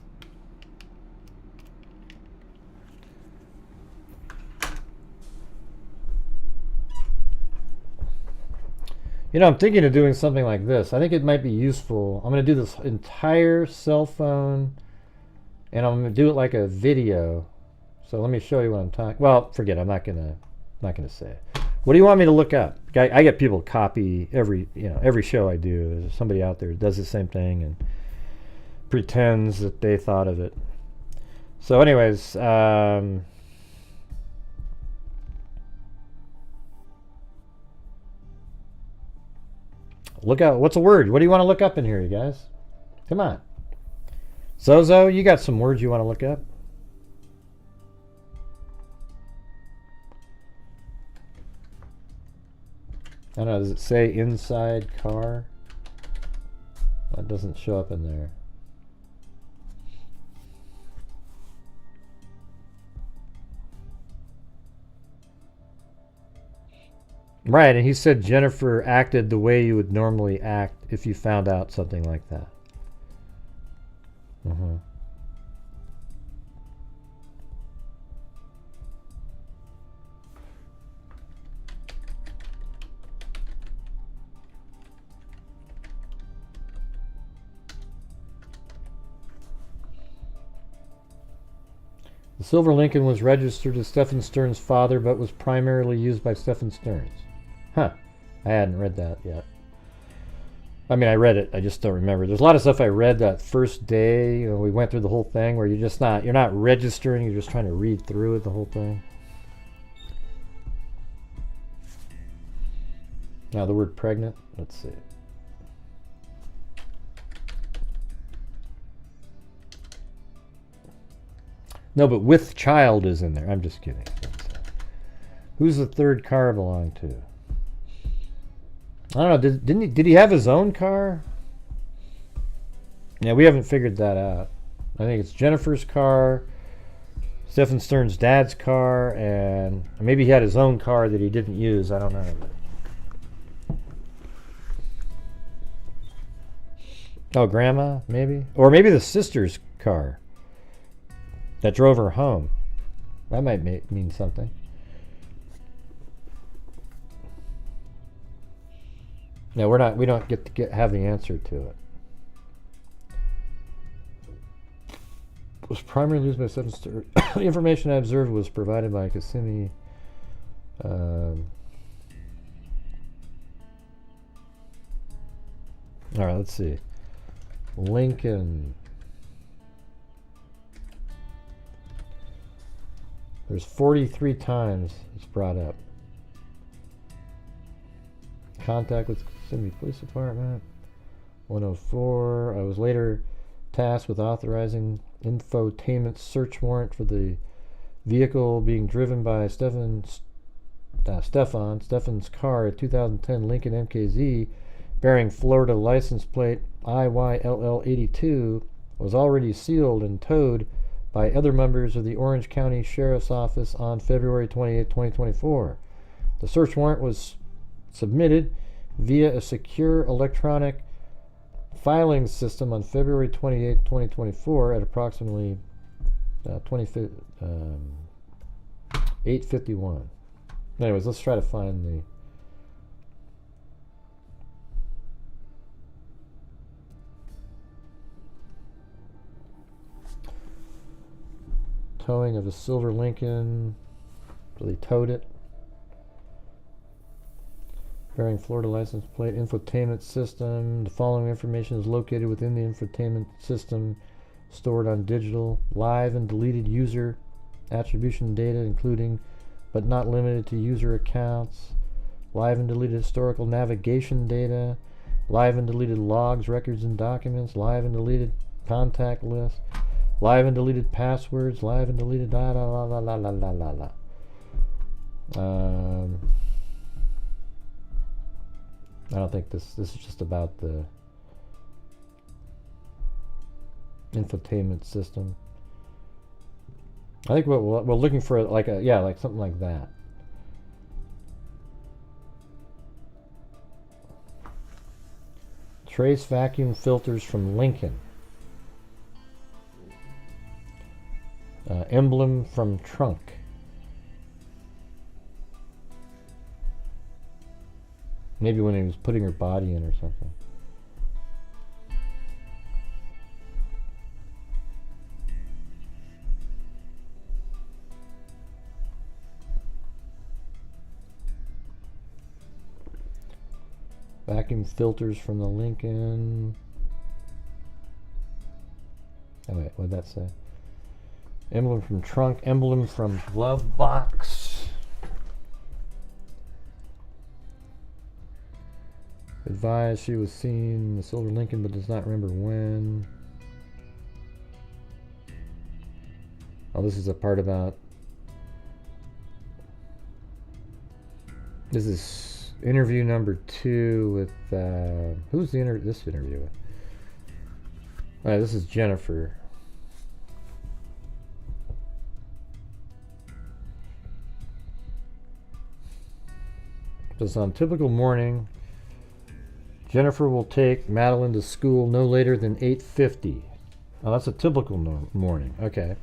You know, I'm thinking of doing something like this. I think it might be useful. I'm going to do this entire cell phone, and I'm going to do it like a video. So let me show you what I'm talking... Well, forget it. I'm not going to say it. What do you want me to look up? I get people copy every show I do. There's somebody out there that does the same thing and pretends that they thought of it. So anyways, look out. What's a word? What do you want to look up in here, you guys? Come on. Zozo, you got some words you want to look up? I don't know, does it say inside car? Well, it doesn't show up in there. Right, and he said Jennifer acted the way you would normally act if you found out something like that. Mm-hmm. The silver Lincoln was registered as Stephen Stern's father, but was primarily used by Stephen Stearns. Huh. I hadn't read that yet. I mean, I read it. I just don't remember. There's a lot of stuff I read that first day. You know, we went through the whole thing where you're not registering. You're just trying to read through it, the whole thing. Now the word pregnant. Let's see. No, but with child is in there. I'm just kidding. Who's the third car belong to? I don't know. Did he have his own car? Yeah, we haven't figured that out. I think it's Jennifer's car, Stephen Stern's dad's car, and maybe he had his own car that he didn't use. I don't know. Oh, grandma, maybe? Or maybe the sister's car that drove her home. That might mean something. No, we don't get to have the answer to it. It was primarily used by Stephen Stern. The information I observed was provided by Kissimmee. All right, let's see. Lincoln. There's 43 times it's brought up. Contact with Kissimmee Police Department. 104. I was later tasked with authorizing infotainment search warrant for the vehicle being driven by Stefan's car, a 2010 Lincoln MKZ bearing Florida license plate IYLL82, was already sealed and towed by other members of the Orange County Sheriff's Office on February 28, 2024. The search warrant was submitted via a secure electronic filing system on February 28, 2024 at approximately 8:51. Anyways, let's try to find the towing of a silver Lincoln. So they towed it. Bearing Florida license plate, infotainment system. The following information is located within the infotainment system, stored on digital, live and deleted user attribution data, including but not limited to user accounts, live and deleted historical navigation data, live and deleted logs, records, and documents, live and deleted contact lists, live and deleted passwords, live and deleted la la la la la la la la. I don't think this is just about the infotainment system. I think we're looking for like something like that. Trace vacuum filters from Lincoln. Emblem from trunk. Maybe when he was putting her body in or something. Vacuum filters from the Lincoln. Oh wait, what did that say? Emblem from trunk, emblem from glove box. Advised she was seen the silver Lincoln but does not remember when. Oh, this is a part about. This is interview number 2 with who's this interview with? All right, this is Jennifer. It's on typical morning. Jennifer will take Madeline to school no later than 8:50. Oh, that's a typical morning. Okay.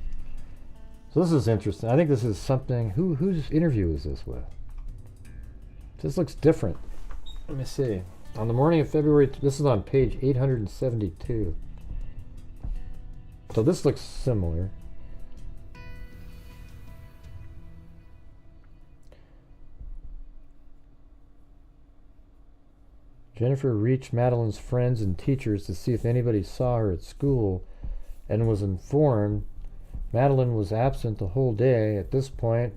So this is interesting. I think this is something. Whose interview is this with? This looks different. Let me see. On the morning of February, this is on page 872. So this looks similar. Jennifer reached Madeline's friends and teachers to see if anybody saw her at school and was informed Madeline was absent the whole day. At this point,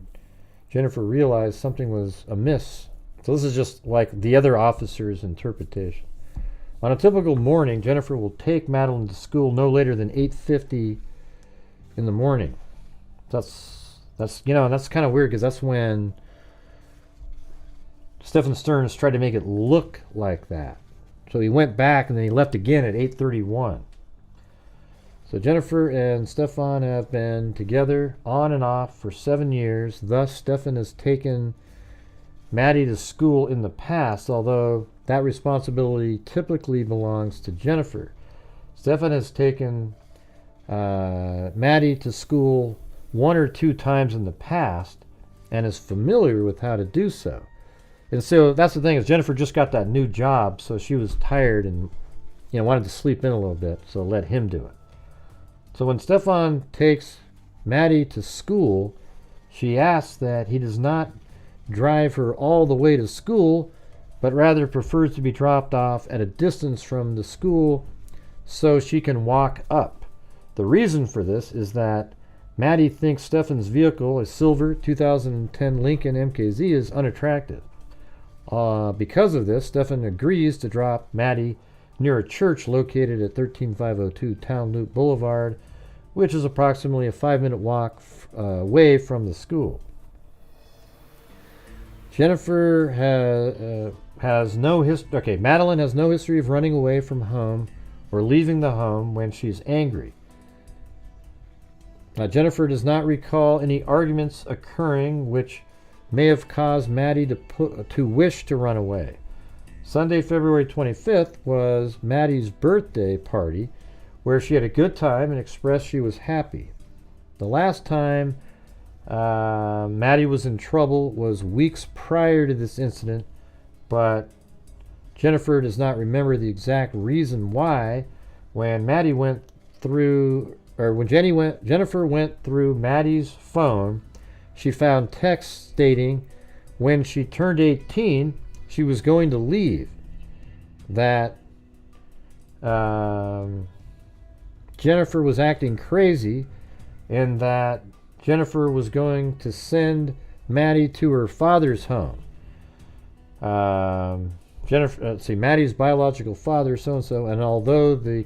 Jennifer realized something was amiss. So this is just like the other officer's interpretation. On a typical morning, Jennifer will take Madeline to school no later than 8:50 in the morning. That's kind of weird because that's when Stephen Stearns tried to make it look like that. So he went back and then he left again at 8:31. So Jennifer and Stefan have been together on and off for 7 years. Thus, Stefan has taken Maddie to school in the past, although that responsibility typically belongs to Jennifer. Stefan has taken Maddie to school 1 or 2 times in the past and is familiar with how to do so. And so that's the thing, is Jennifer just got that new job, so she was tired and wanted to sleep in a little bit, so let him do it. So when Stefan takes Maddie to school, she asks that he does not drive her all the way to school, but rather prefers to be dropped off at a distance from the school so she can walk up. The reason for this is that Maddie thinks Stefan's vehicle, a silver 2010 Lincoln MKZ, is unattractive. Because of this, Stefan agrees to drop Maddie near a church located at 13502 Town Loop Boulevard, which is approximately a 5-minute walk away from the school. Jennifer has no history. Okay, Madeline has no history of running away from home or leaving the home when she's angry. Jennifer does not recall any arguments occurring which may have caused Maddie to wish to run away. Sunday, February 25th was Maddie's birthday party, where she had a good time and expressed she was happy. The last time Maddie was in trouble was weeks prior to this incident, but Jennifer does not remember the exact reason why. When Jennifer went through Maddie's phone, she found texts stating when she turned 18, she was going to leave. That Jennifer was acting crazy, and that Jennifer was going to send Maddie to her father's home. Maddie's biological father, so-and-so, and although the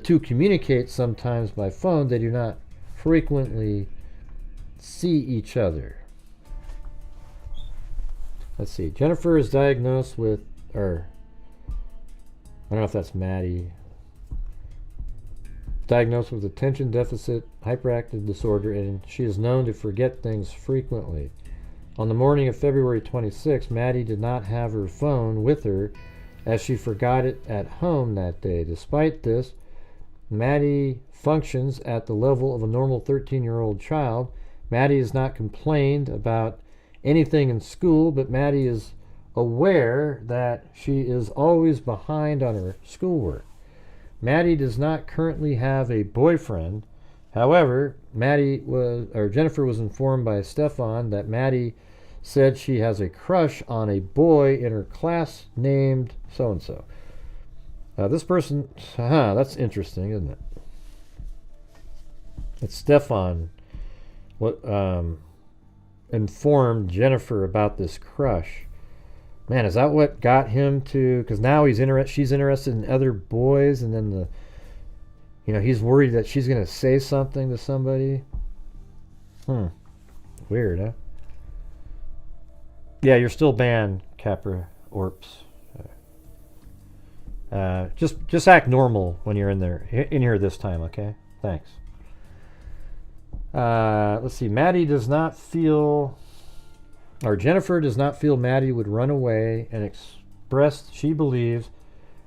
two communicate sometimes by phone, they do not frequently see each other. Let's see. Jennifer is diagnosed with, I don't know if that's Maddie. Diagnosed with attention deficit hyperactive disorder, and she is known to forget things frequently. On the morning of February 26, Maddie did not have her phone with her as she forgot it at home that day. Despite this, Maddie functions at the level of a normal 13-year-old child. Maddie has not complained about anything in school, but Maddie is aware that she is always behind on her schoolwork. Maddie does not currently have a boyfriend. However, Jennifer was informed by Stefan that Maddie said she has a crush on a boy in her class named so-and-so. This person, that's interesting, isn't it? It's Stefan informed Jennifer about this crush. Man, is that what got him to? Because now she's interested in other boys, and then he's worried that she's going to say something to somebody. Weird, huh? Yeah, you're still banned, Capra Orps. Just act normal when you're in here this time, okay? Thanks. Let's see. Jennifer does not feel Maddie would run away, and expressed she believes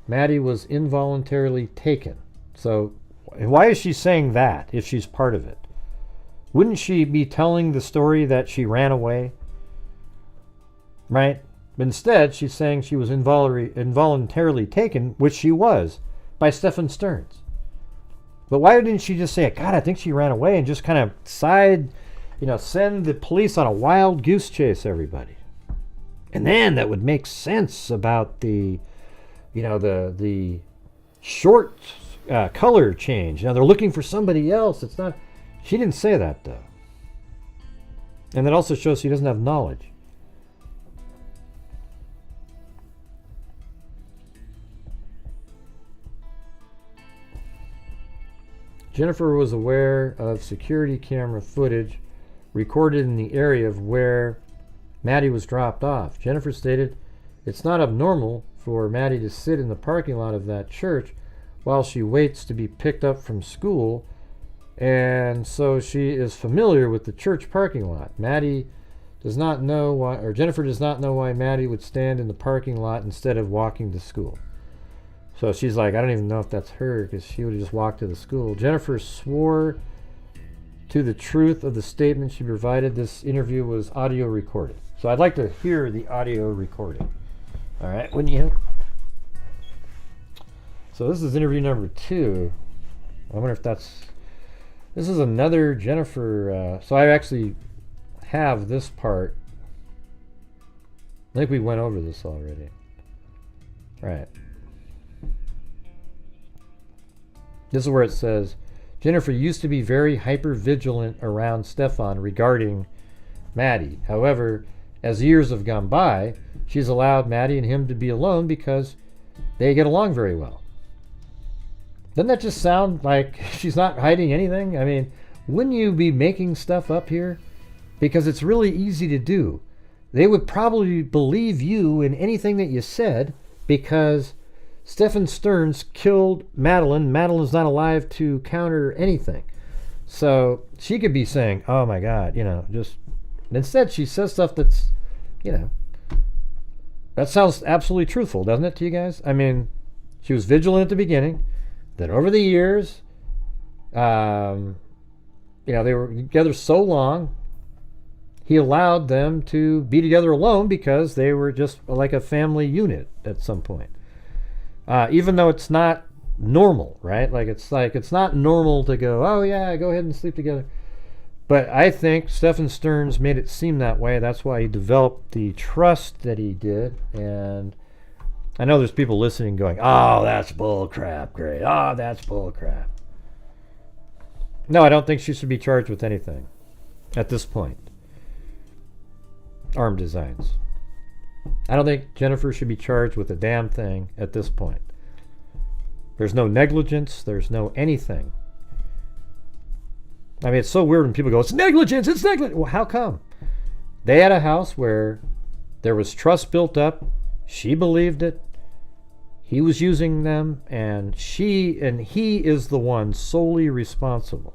Maddie was involuntarily taken. So why is she saying that if she's part of it? Wouldn't she be telling the story that she ran away? Right? Instead, she's saying she was involuntarily taken, which she was, by Stephen Stearns. But why didn't she just say, God, I think she ran away, and just kind of send the police on a wild goose chase, everybody? And then that would make sense about the, you know, the short color change. Now they're looking for somebody else. It's not. She didn't say that though. And that also shows she doesn't have knowledge. Jennifer was aware of security camera footage recorded in the area of where Maddie was dropped off. Jennifer stated, "It's not abnormal for Maddie to sit in the parking lot of that church while she waits to be picked up from school, and so she is familiar with the church parking lot. Maddie does not know why, or Jennifer does not know why Maddie would stand in the parking lot instead of walking to school." So she's like, I don't even know if that's her, because she would have just walked to the school. Jennifer swore to the truth of the statement she provided. This interview was audio recorded. So I'd like to hear the audio recording. All right, wouldn't you? So this is interview number 2. I wonder if that's... This is another Jennifer... so I actually have this part. I think we went over this already. All right. This is where it says, Jennifer used to be very hyper-vigilant around Stefan regarding Maddie. However, as years have gone by, she's allowed Maddie and him to be alone because they get along very well. Doesn't that just sound like she's not hiding anything? I mean, wouldn't you be making stuff up here? Because it's really easy to do. They would probably believe you in anything that you said because Stefan Stearns killed Madeline. Madeline's not alive to counter anything. So she could be saying, oh my God, you know, just... Instead, she says stuff that's, you know... That sounds absolutely truthful, doesn't it to you guys? I mean, she was vigilant at the beginning. Then over the years, you know, they were together so long, he allowed them to be together alone because they were just like a family unit at some point. Even though it's not normal, right? Like it's not normal to go, oh yeah, go ahead and sleep together. But I think Stefan Stearns made it seem that way. That's why he developed the trust that he did. And I know there's people listening going, oh, that's bull crap, great. Oh, that's bull crap. No, I don't think she should be charged with anything at this point. Arm designs. I don't think Jennifer should be charged with a damn thing at this point. There's no negligence. There's no anything. I mean, it's so weird when people go, it's negligence, it's negligence. Well, how come? They had a house where there was trust built up. She believed it. He was using them, and he is the one solely responsible.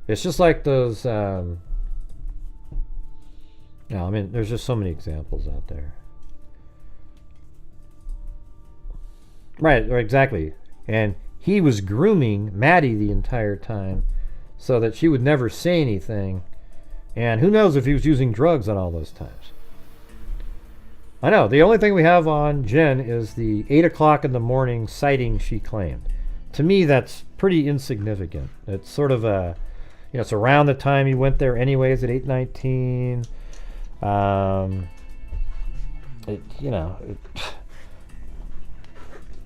It's just like those... No, I mean, there's just so many examples out there. Right, exactly. And he was grooming Maddie the entire time so that she would never say anything. And who knows if he was using drugs at all those times. I know, the only thing we have on Jen is the 8 o'clock in the morning sighting she claimed. To me, that's pretty insignificant. It's sort of a, you know, it's around the time he went there anyways at 8:19.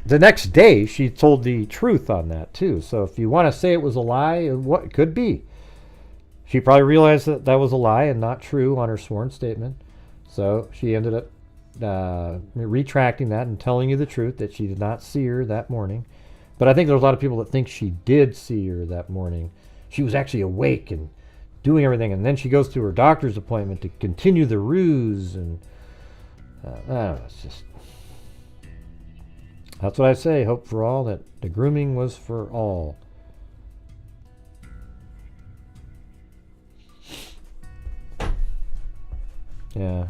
The next day she told the truth on that too. So if you want to say it was a lie, what it could be. She probably realized that that was a lie and not true on her sworn statement. So she ended up retracting that and telling you the truth that she did not see her that morning. But I think there's a lot of people that think she did see her that morning. She was actually awake and doing everything, and then she goes to her doctor's appointment to continue the ruse, and I don't know, it's just, that's what I say, hope for all, that the grooming was for all. Yeah.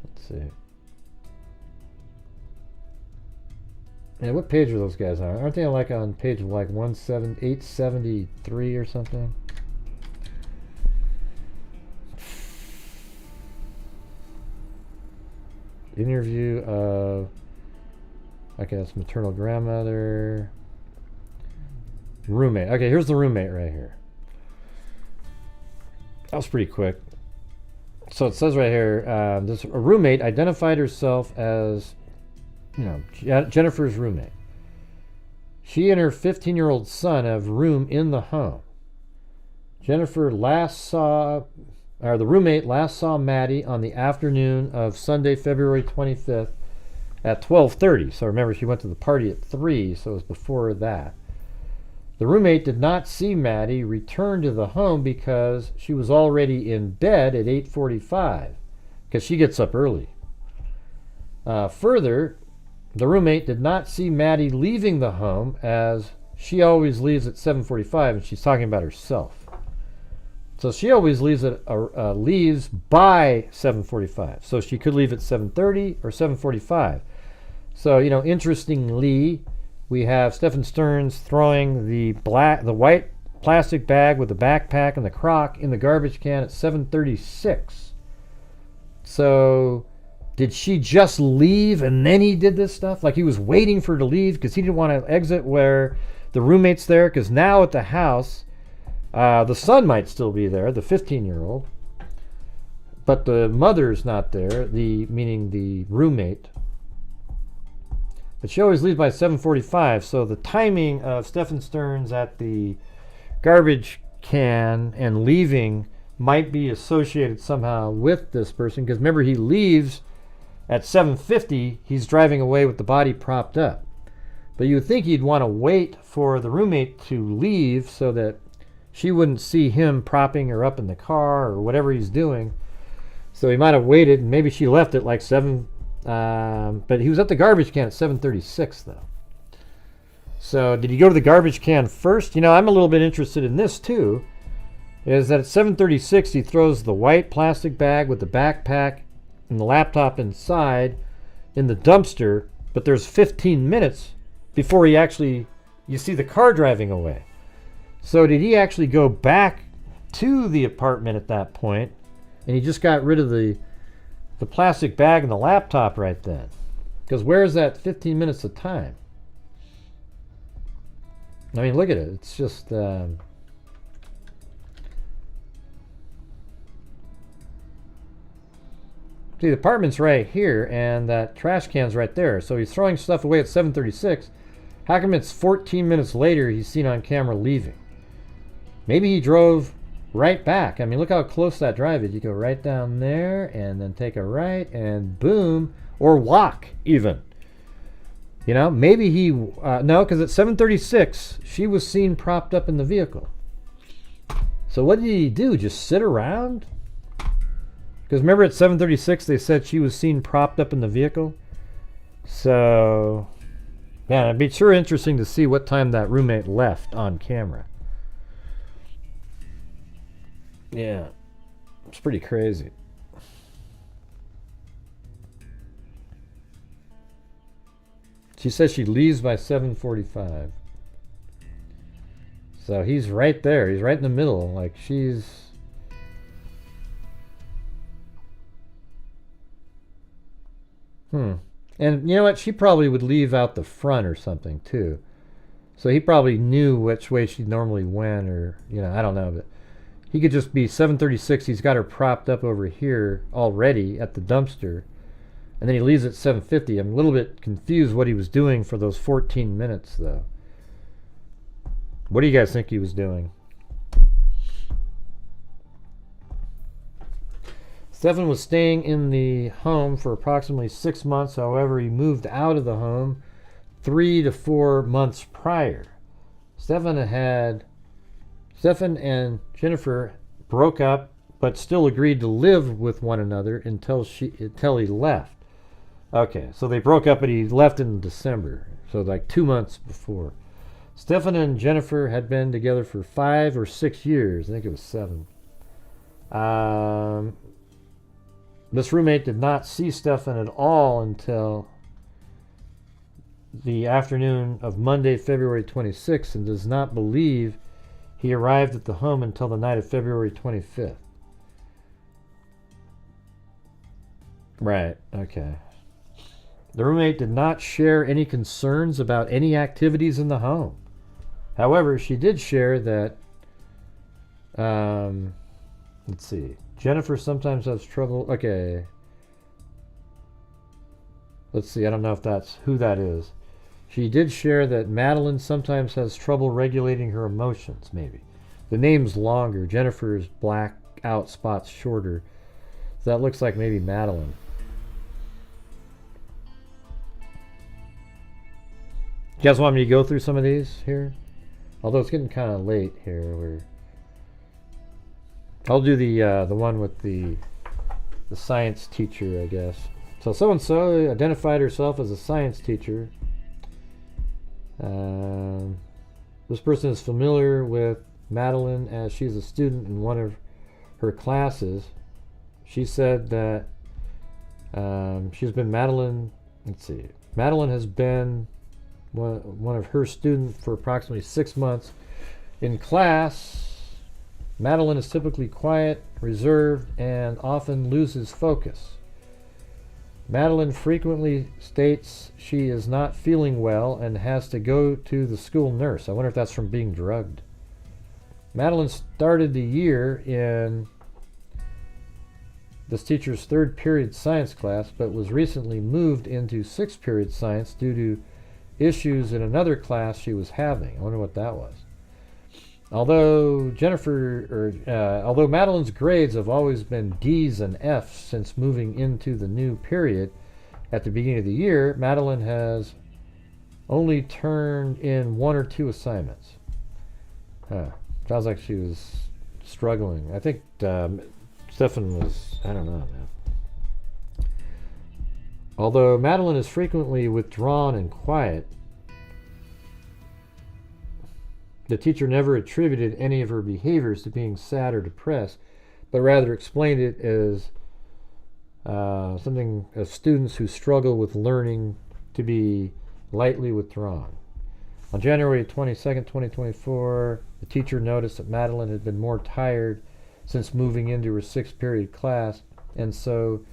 Let's see. Yeah, what page are those guys on? Aren't they like on page like 873 or something? Interview of, okay, that's maternal grandmother. Roommate. Okay, here's the roommate right here. That was pretty quick. So it says right here, this a roommate identified herself as, Jennifer's roommate. She and her 15-year-old son have room in the home. The roommate last saw Maddie on the afternoon of Sunday, February 25th at 12:30. So remember, she went to the party at 3, so it was before that. The roommate did not see Maddie return to the home because she was already in bed at 8:45, because she gets up early. Further, the roommate did not see Maddie leaving the home, as she always leaves at 7:45, and she's talking about herself. So she always leaves by 7:45. So she could leave at 7:30 or 7:45. So, interestingly, we have Stephen Stearns throwing the white plastic bag with the backpack and the crock in the garbage can at 7:36. So did she just leave and then he did this stuff? Like he was waiting for her to leave because he didn't want to exit where the roommate's there? Because now at the house, the son might still be there, the 15-year-old, but the mother's not there, meaning the roommate. But she always leaves by 7:45, so the timing of Stephen Stearns at the garbage can and leaving might be associated somehow with this person, because remember, he leaves at 7:50, he's driving away with the body propped up. But you would think he'd want to wait for the roommate to leave so that she wouldn't see him propping her up in the car or whatever he's doing. So he might have waited, and maybe she left at like 7, but he was at the garbage can at 7:36 though. So did he go to the garbage can first? I'm a little bit interested in this too, is that at 7:36 he throws the white plastic bag with the backpack and the laptop inside in the dumpster, but there's 15 minutes before you see the car driving away. So did he actually go back to the apartment at that point, and he just got rid of the plastic bag and the laptop right then? Because where's that 15 minutes of time? I mean, look at it. It's just... See, the apartment's right here, and that trash can's right there. So he's throwing stuff away at 7:36. How come it's 14 minutes later he's seen on camera leaving? Maybe he drove right back. I mean, look how close that drive is. You go right down there, and then take a right, and boom. Or walk, even. Maybe he... no, because at 7:36, she was seen propped up in the vehicle. So what did he do? Just sit around? Because remember at 7:36 they said she was seen propped up in the vehicle? So, yeah, it'd be sure interesting to see what time that roommate left on camera. Yeah, it's pretty crazy. She says she leaves by 7:45. So he's right there. He's right in the middle. Like she's... And you know what? She probably would leave out the front or something too. So he probably knew which way she normally went, or, I don't know. But he could just be 7:36. He's got her propped up over here already at the dumpster. And then he leaves at 7:50. I'm a little bit confused what he was doing for those 14 minutes, though. What do you guys think he was doing? Stephen was staying in the home for approximately 6 months. However, he moved out of the home 3 to 4 months prior. Stephen and Jennifer broke up, but still agreed to live with one another until he left. Okay, so they broke up, but he left in December, so like 2 months before. Stephen and Jennifer had been together for 5 or 6 years. I think it was 7. This roommate did not see Stephen at all until the afternoon of Monday, February 26th, and does not believe he arrived at the home until the night of February 25th. Right, okay. The roommate did not share any concerns about any activities in the home. However, she did share that, let's see, Jennifer sometimes has trouble. Okay. Let's see. I don't know if that's who that is. She did share that Madeline sometimes has trouble regulating her emotions, maybe. The name's longer. Jennifer's black out spots shorter. So that looks like maybe Madeline. You guys want me to go through some of these here? Although it's getting kind of late here. I'll do the one with the science teacher, I guess. So so-and-so identified herself as a science teacher. This person is familiar with Madeline as she's a student in one of her classes. She said that she's been Madeline. Let's see. Madeline has been one of her students for approximately 6 months. In class, Madeline is typically quiet, reserved, and often loses focus. Madeline frequently states she is not feeling well and has to go to the school nurse. I wonder if that's from being drugged. Madeline started the year in this teacher's 3rd period science class, but was recently moved into 6th period science due to issues in another class she was having. I wonder what that was. Although Madeline's grades have always been D's and F's since moving into the new period at the beginning of the year, Madeline has only turned in 1 or 2 assignments. Sounds like she was struggling. I think Stefan was, I don't know, man. Although Madeline is frequently withdrawn and quiet, the teacher never attributed any of her behaviors to being sad or depressed, but rather explained it as something of students who struggle with learning to be lightly withdrawn. On January 22nd, 2024, the teacher noticed that Madeline had been more tired since moving into her 6th period class, and so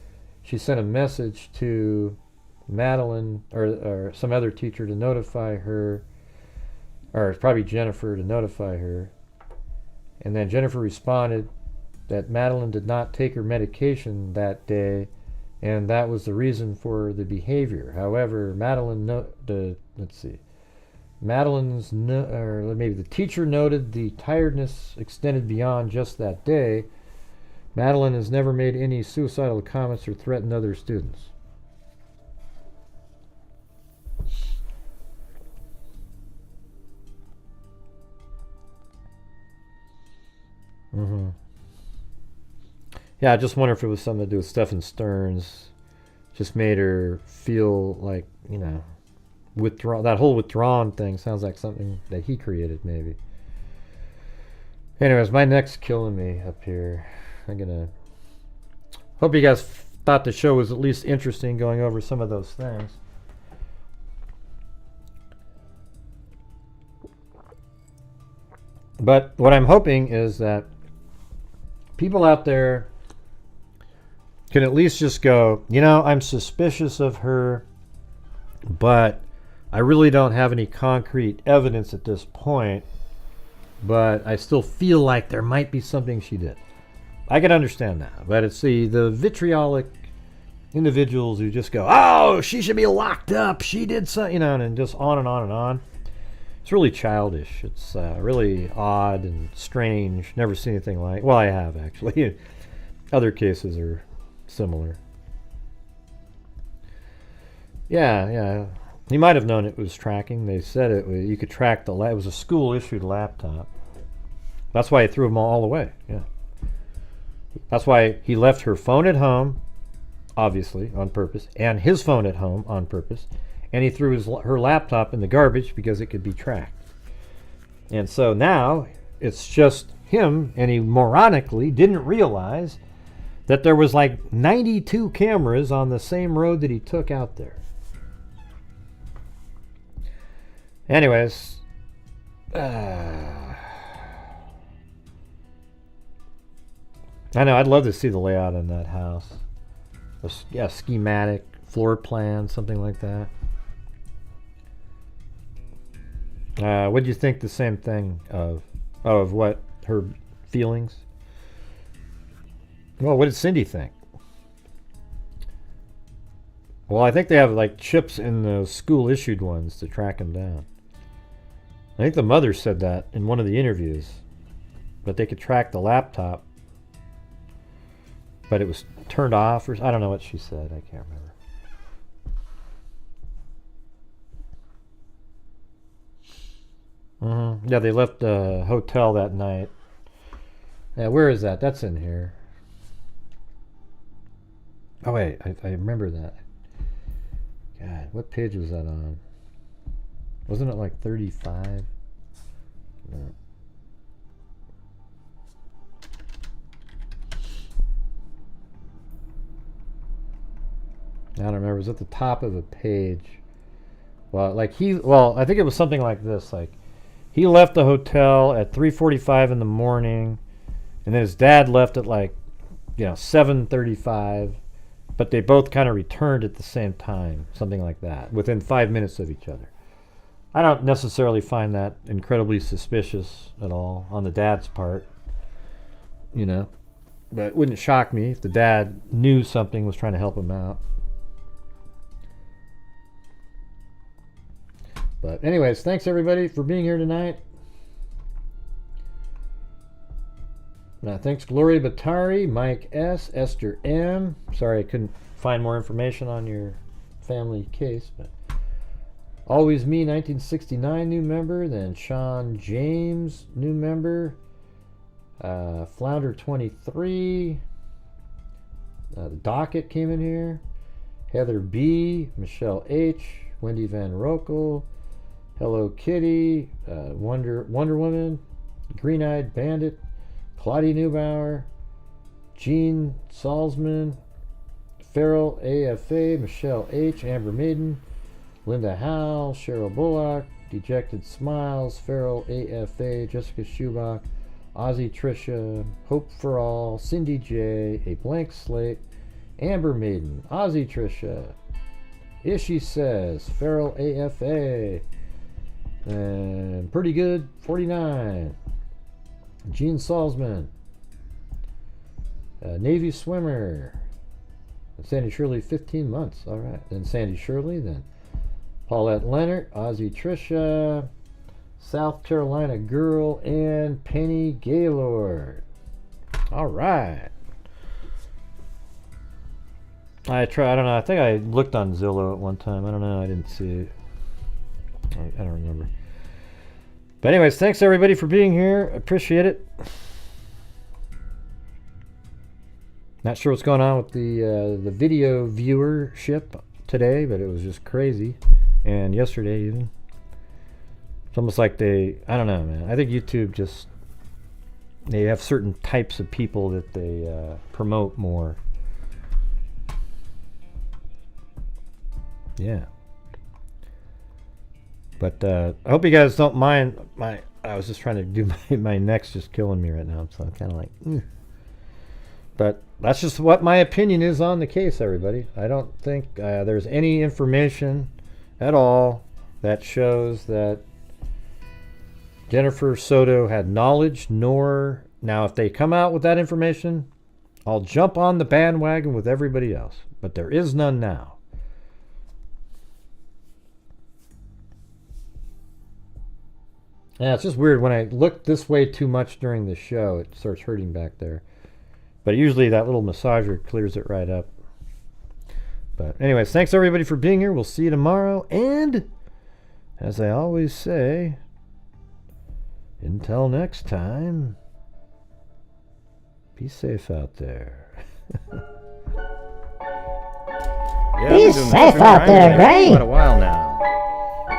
she sent a message to Madeline or some other teacher to notify her, or probably Jennifer, to notify her. And then Jennifer responded that Madeline did not take her medication that day, and that was the reason for the behavior. However, the teacher noted the tiredness extended beyond just that day. Madeline has never made any suicidal comments or threatened other students. Yeah, I just wonder if it was something to do with Stefan Stearns. Just made her feel like, that whole withdrawn thing sounds like something that he created, maybe. Anyways, my neck's killing me up here. Hope you guys thought the show was at least interesting, going over some of those things. But what I'm hoping is that people out there can at least just go, I'm suspicious of her, but I really don't have any concrete evidence at this point, but I still feel like there might be something she did. I can understand that, but it's the vitriolic individuals who just go, oh, she should be locked up, she did something, and just on and on and on. It's really childish. It's really odd and strange. Never seen anything like. Well, I have actually. Other cases are similar. Yeah. He might have known it was tracking. They said you could track it was a school-issued laptop. That's why he threw them all away. Yeah. That's why he left her phone at home, obviously on purpose, and his phone at home on purpose. And he threw her laptop in the garbage because it could be tracked. And so now it's just him, and he moronically didn't realize that there was like 92 cameras on the same road that he took out there. Anyways, I know, I'd love to see the layout in that house. A schematic, floor plan, something like that. Would you think the same thing of what her feelings? Well, what did Cindy think? Well, I think they have like chips in the school-issued ones to track them down. I think the mother said that in one of the interviews, but they could track the laptop, but it was turned off, or I don't know what she said. I can't remember. Yeah, they left the hotel that night. Yeah, where is that? That's in here. Oh wait, I remember that. God, what page was that on? Wasn't it like 35? No. I don't remember. It was at the top of the page. Well, like I think it was something like this. Like, he left the hotel at 3:45 in the morning, and then his dad left at like, 7:35. But they both kind of returned at the same time, something like that, within 5 minutes of each other. I don't necessarily find that incredibly suspicious at all on the dad's part, but it wouldn't shock me if the dad knew something, was trying to help him out. But anyways, thanks everybody for being here tonight. Thanks Gloria Batari, Mike S, Esther M. Sorry I couldn't find more information on your family case, but Always Me 1969 new member, then Sean James new member, Flounder 23, the Docket came in here, Heather B, Michelle H, Wendy Van Rokel, Hello Kitty, Wonder Woman, Green Eyed Bandit, Claudia Neubauer, Gene Salzman, Farrell AFA, Michelle H, Amber Maiden, Linda Howell, Cheryl Bullock, Dejected Smiles, Farrell AFA, Jessica Schubach, Ozzy Trisha, Hope for All, Cindy J, A Blank Slate, Amber Maiden, Ozzy Trisha, Ishi Says, Farrell AFA, and Pretty Good 49, Gene Salzman, Navy Swimmer, Sandy Shirley 15 months, alright, then Sandy Shirley, then Paulette Leonard, Ozzy Trisha, South Carolina Girl, and Penny Gaylord. Alright. I don't know, I think I looked on Zillow at one time, I don't know, I didn't see it. I don't remember. But anyways, thanks everybody for being here. Appreciate it. Not sure what's going on with the video viewership today, but it was just crazy. And yesterday even. It's almost like I don't know, man. I think YouTube they have certain types of people that they promote more. Yeah. But I hope you guys don't mind I was just trying to do my neck's just killing me right now, so I'm kind of like, But that's just what my opinion is on the case, everybody. I don't think there's any information at all that shows that Jennifer Soto had knowledge, nor... Now, if they come out with that information, I'll jump on the bandwagon with everybody else. But there is none now. Yeah, it's just weird. When I look this way too much during the show, it starts hurting back there. But usually that little massager clears it right up. But anyways, thanks everybody for being here. We'll see you tomorrow. And as I always say, until next time, be safe out there. Be safe out there, Gray. Quite a while now.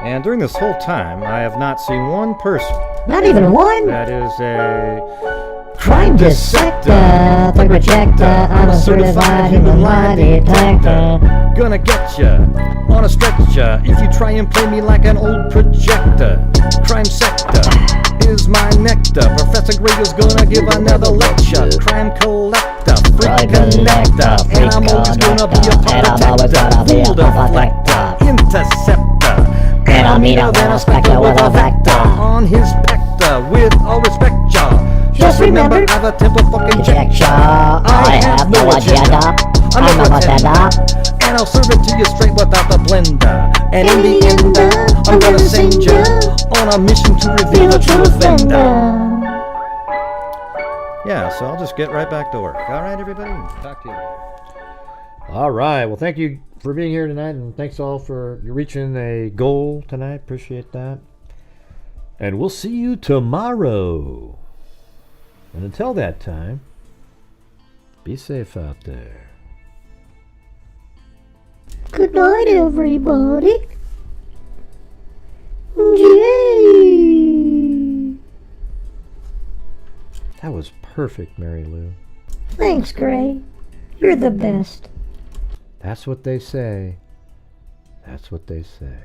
And during this whole time, I have not seen one person. Not even one? That is a crime dissector, thug rejector. I'm a certified human lie detector. Gonna get ya on a stretcher if you try and play me like an old projector. Crime sector is my nectar. Professor Gray is gonna give another lecture. Crime collector, freak connector, and I'm always gonna be a protector. Fool deflector, interceptor, and I'll meet up with a spectre with a vector on his pector. With all respect, y'all, just a member of a temple fucking conjecture. I have no agenda. I'm a pretender. And I'll serve it to you straight without the blender. And in the end, I'm gonna send you on a mission to reveal the true offender. Yeah, so I'll just get right back to work. All right, everybody? Talk to you later. All right. Well, thank you for being here tonight, and thanks all for reaching a goal tonight. Appreciate that. And we'll see you tomorrow. And until that time, be safe out there. Good night, everybody. Yay! That was perfect, Mary Lou. Thanks, Gray. You're the best. That's what they say. That's what they say.